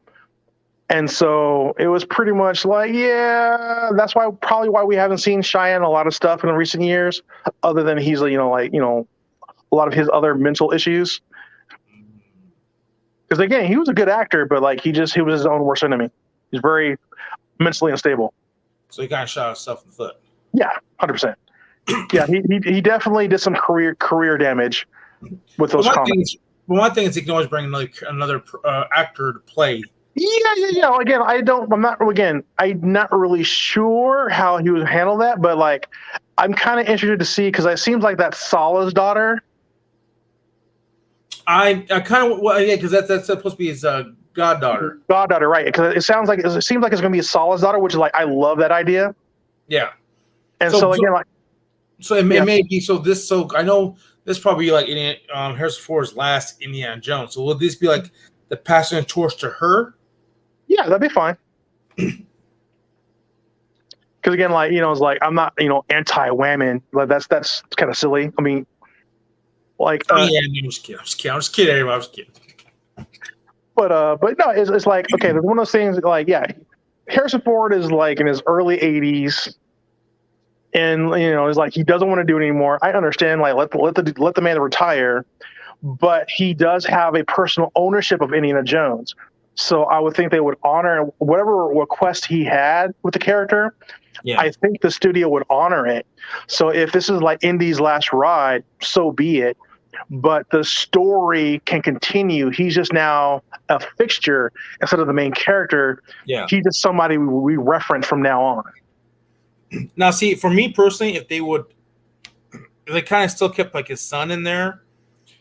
and so it was pretty much like, yeah, that's probably why we haven't seen Shia in a lot of stuff in recent years, other than he's a lot of his other mental issues. Because again, he was a good actor, but he was his own worst enemy. He's very mentally unstable.
So he kind of shot himself in the foot.
Yeah, 100%. Yeah, he definitely did some career damage with those comments.
One thing is he can always bring another actor to play.
Yeah. Again, I'm not really sure how he would handle that, but I'm kind of interested to see because it seems like that's Sala's daughter.
I kind of because that's supposed to be his goddaughter.
Goddaughter, right? Because it seems like it's going to be Sala's daughter, which is I love that idea.
Yeah.
And so again,
so it may be this. So I know this probably Harrison Ford's last Indiana Jones. So will this be the passing torch to her?
Yeah, that'd be fine. Because again, it's I'm not anti-Whammon. That's kind of silly. I mean. I'm just kidding. Everybody, I was kidding. But no, it's okay. There's one of those things. Harrison Ford is in his early 80s, and it's he doesn't want to do it anymore. I understand. Let the man retire, but he does have a personal ownership of Indiana Jones. So I would think they would honor whatever request he had with the character. Yeah. I think the studio would honor it. So if this is Indy's last ride, so be it. But the story can continue. He's just now a fixture instead of the main character.
Yeah.
He's just somebody we reference from now on.
Now, see, for me personally, if they kind of still kept his son in there.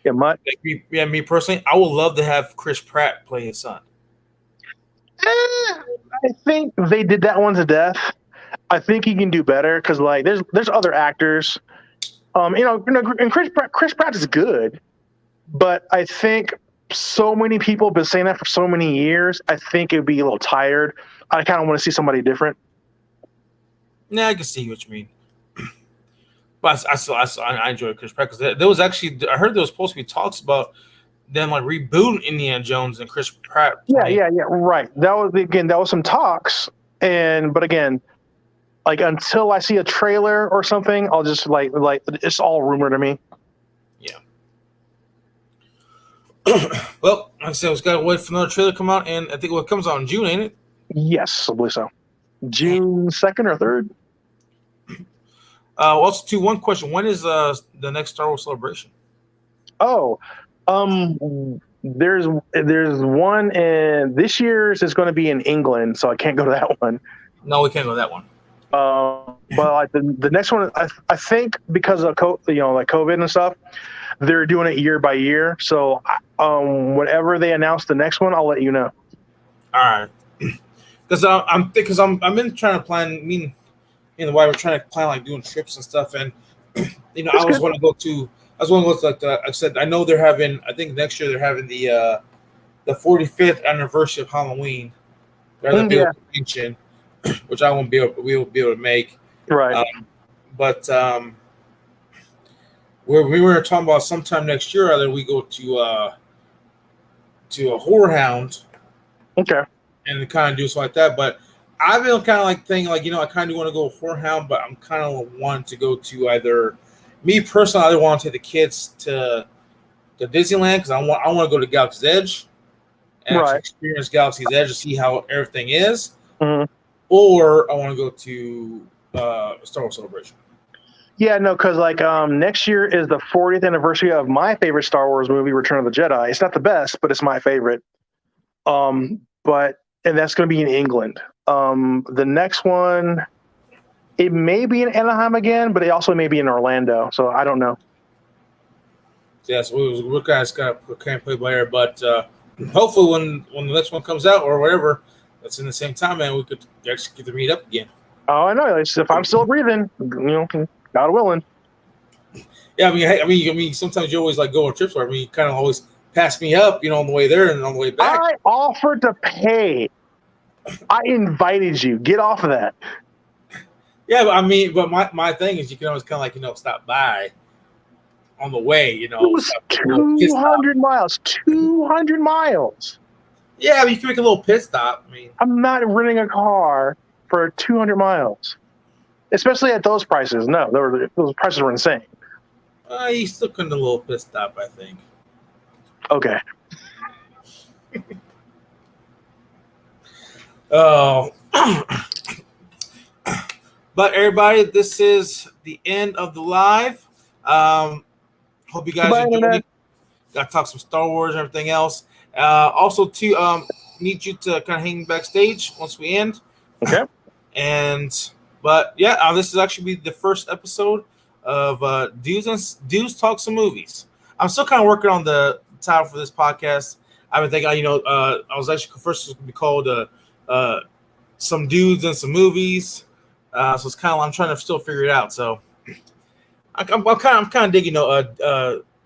Yeah, Mutt.
Me personally, I would love to have Chris Pratt play his son.
I think they did that one to death. I think he can do better because there's other actors, and Chris Pratt is good, but I think so many people have been saying that for so many years. I think it'd be a little tired. I kind of want to see somebody different.
Yeah, I can see what you mean, but I enjoy Chris Pratt because there was actually I heard there was supposed to be talks about them rebooting Indiana Jones and Chris Pratt.
Yeah, right. That was some talks, but again. Until I see a trailer or something, I'll just it's all rumor to me.
Yeah. Well, like I said, we've got to wait for another trailer to come out, and I think it comes out in June, ain't it?
Yes, I believe so. June 2nd or 3rd.
Also, one question: when is the next Star Wars celebration?
Oh, there's one, and this year's is going to be in England, so I can't go to that one.
No, we can't go to that one.
But like the next one, I think because of like COVID and stuff, they're doing it year by year. So whenever they announce the next one, I'll let you know.
All right. Because I'm in trying to plan. I mean, why we're trying to plan like doing trips and stuff, and
That's
I was
good.
want to go to. I was want to go to like I said. I know they're having. I think next year they're having the 45th anniversary of Halloween. They're the big
Yeah.
convention, which I won't be able. We won't be able to make.
Right.
But we were talking about sometime next year. Either we go to a Horror Hound.
Okay.
And kind of do something like that. But I've been kind of like thinking, like, I kind of want to go Horror Hound, but I'm kind of wanting to go to either, me personally, I want to take the kids to Disneyland because I want to go to Galaxy's Edge and actually experience Galaxy's Edge to see how everything is.
Mm-hmm.
Or I want to go to Star Wars Celebration.
Yeah, no, because like next year is the 40th anniversary of my favorite Star Wars movie, Return of the Jedi. It's not the best, but it's my favorite. And that's going to be in England. The next one, it may be in Anaheim again, but it also may be in Orlando. So I don't know.
Yeah, so we're kind of play by ear, but hopefully when the next one comes out or whatever, that's in the same time, man, we could actually get to meet up again.
Oh, I know. If I'm still breathing, God willing.
Yeah, I mean, sometimes you always like go on trips where you kind of always pass me up, on the way there and on the way back.
I offered to pay. I invited you. Get off of that.
Yeah, but my thing is you can always kind of like stop by on the way.
It was 200 miles. 200 miles.
Yeah, but you can make a little pit stop. I mean,
I'm not renting a car for 200 miles, especially at those prices. No, those prices were insane.
You still couldn't do a little pit stop, I think.
Okay.
Oh. But everybody, this is the end of the live. Hope you guys enjoyed it. Got to talk some Star Wars and everything else. Also, to need you to kind of hang backstage once we end.
Okay.
But yeah, this is actually the first episode of Dudes Talk Some Movies. I'm still kind of working on the title for this podcast. I've been thinking, I was actually first going to be called Some Dudes and Some Movies. So it's kind of, I'm trying to still figure it out. So I'm kind of digging,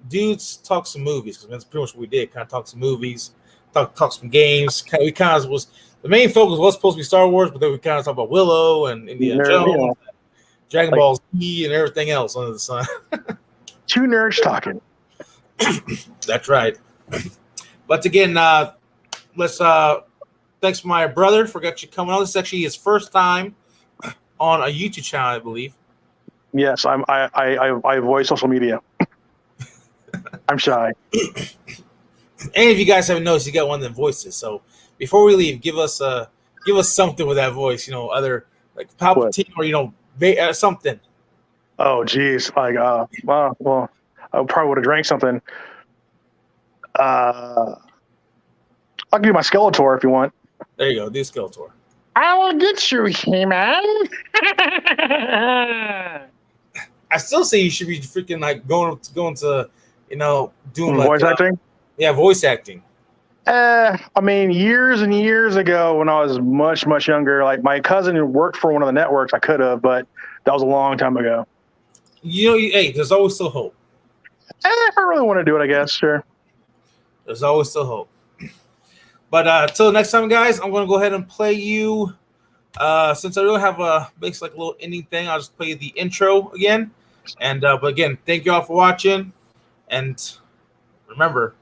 Dudes Talk Some Movies, because that's pretty much what we did. Kind of talk some movies, talk some games. We kind of was, the main focus was supposed to be Star Wars, but then we kind of talked about Willow and Indiana Jones, Dragon Ball Z, and everything else under the sun.
Two nerds talking.
That's right. But again, thanks to my brother for actually coming on. This is actually his first time on a YouTube channel, I believe.
Yes, I avoid social media. I'm shy.
And if you guys haven't noticed, he got one of them voices. So before we leave, give us something with that voice. Other like Palpatine or something.
Oh, geez. Like, well, I probably would have drank something. I'll give you my Skeletor if you want.
There you go. Do Skeletor.
I will get you, He-Man.
I still say you should be freaking like going to doing like
voice acting.
Yeah, voice acting.
I mean, years and years ago when I was much, much younger, like my cousin worked for one of the networks. I could have, but that was a long time ago.
Hey, there's always still hope.
If I really want to do it, I guess, sure.
There's always still hope. But till next time, guys, I'm going to go ahead and play you. Since I really have makes like a little ending thing, I'll just play you the intro again. And but again, thank you all for watching. And remember,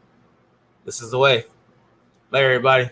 this is the way. Bye, everybody.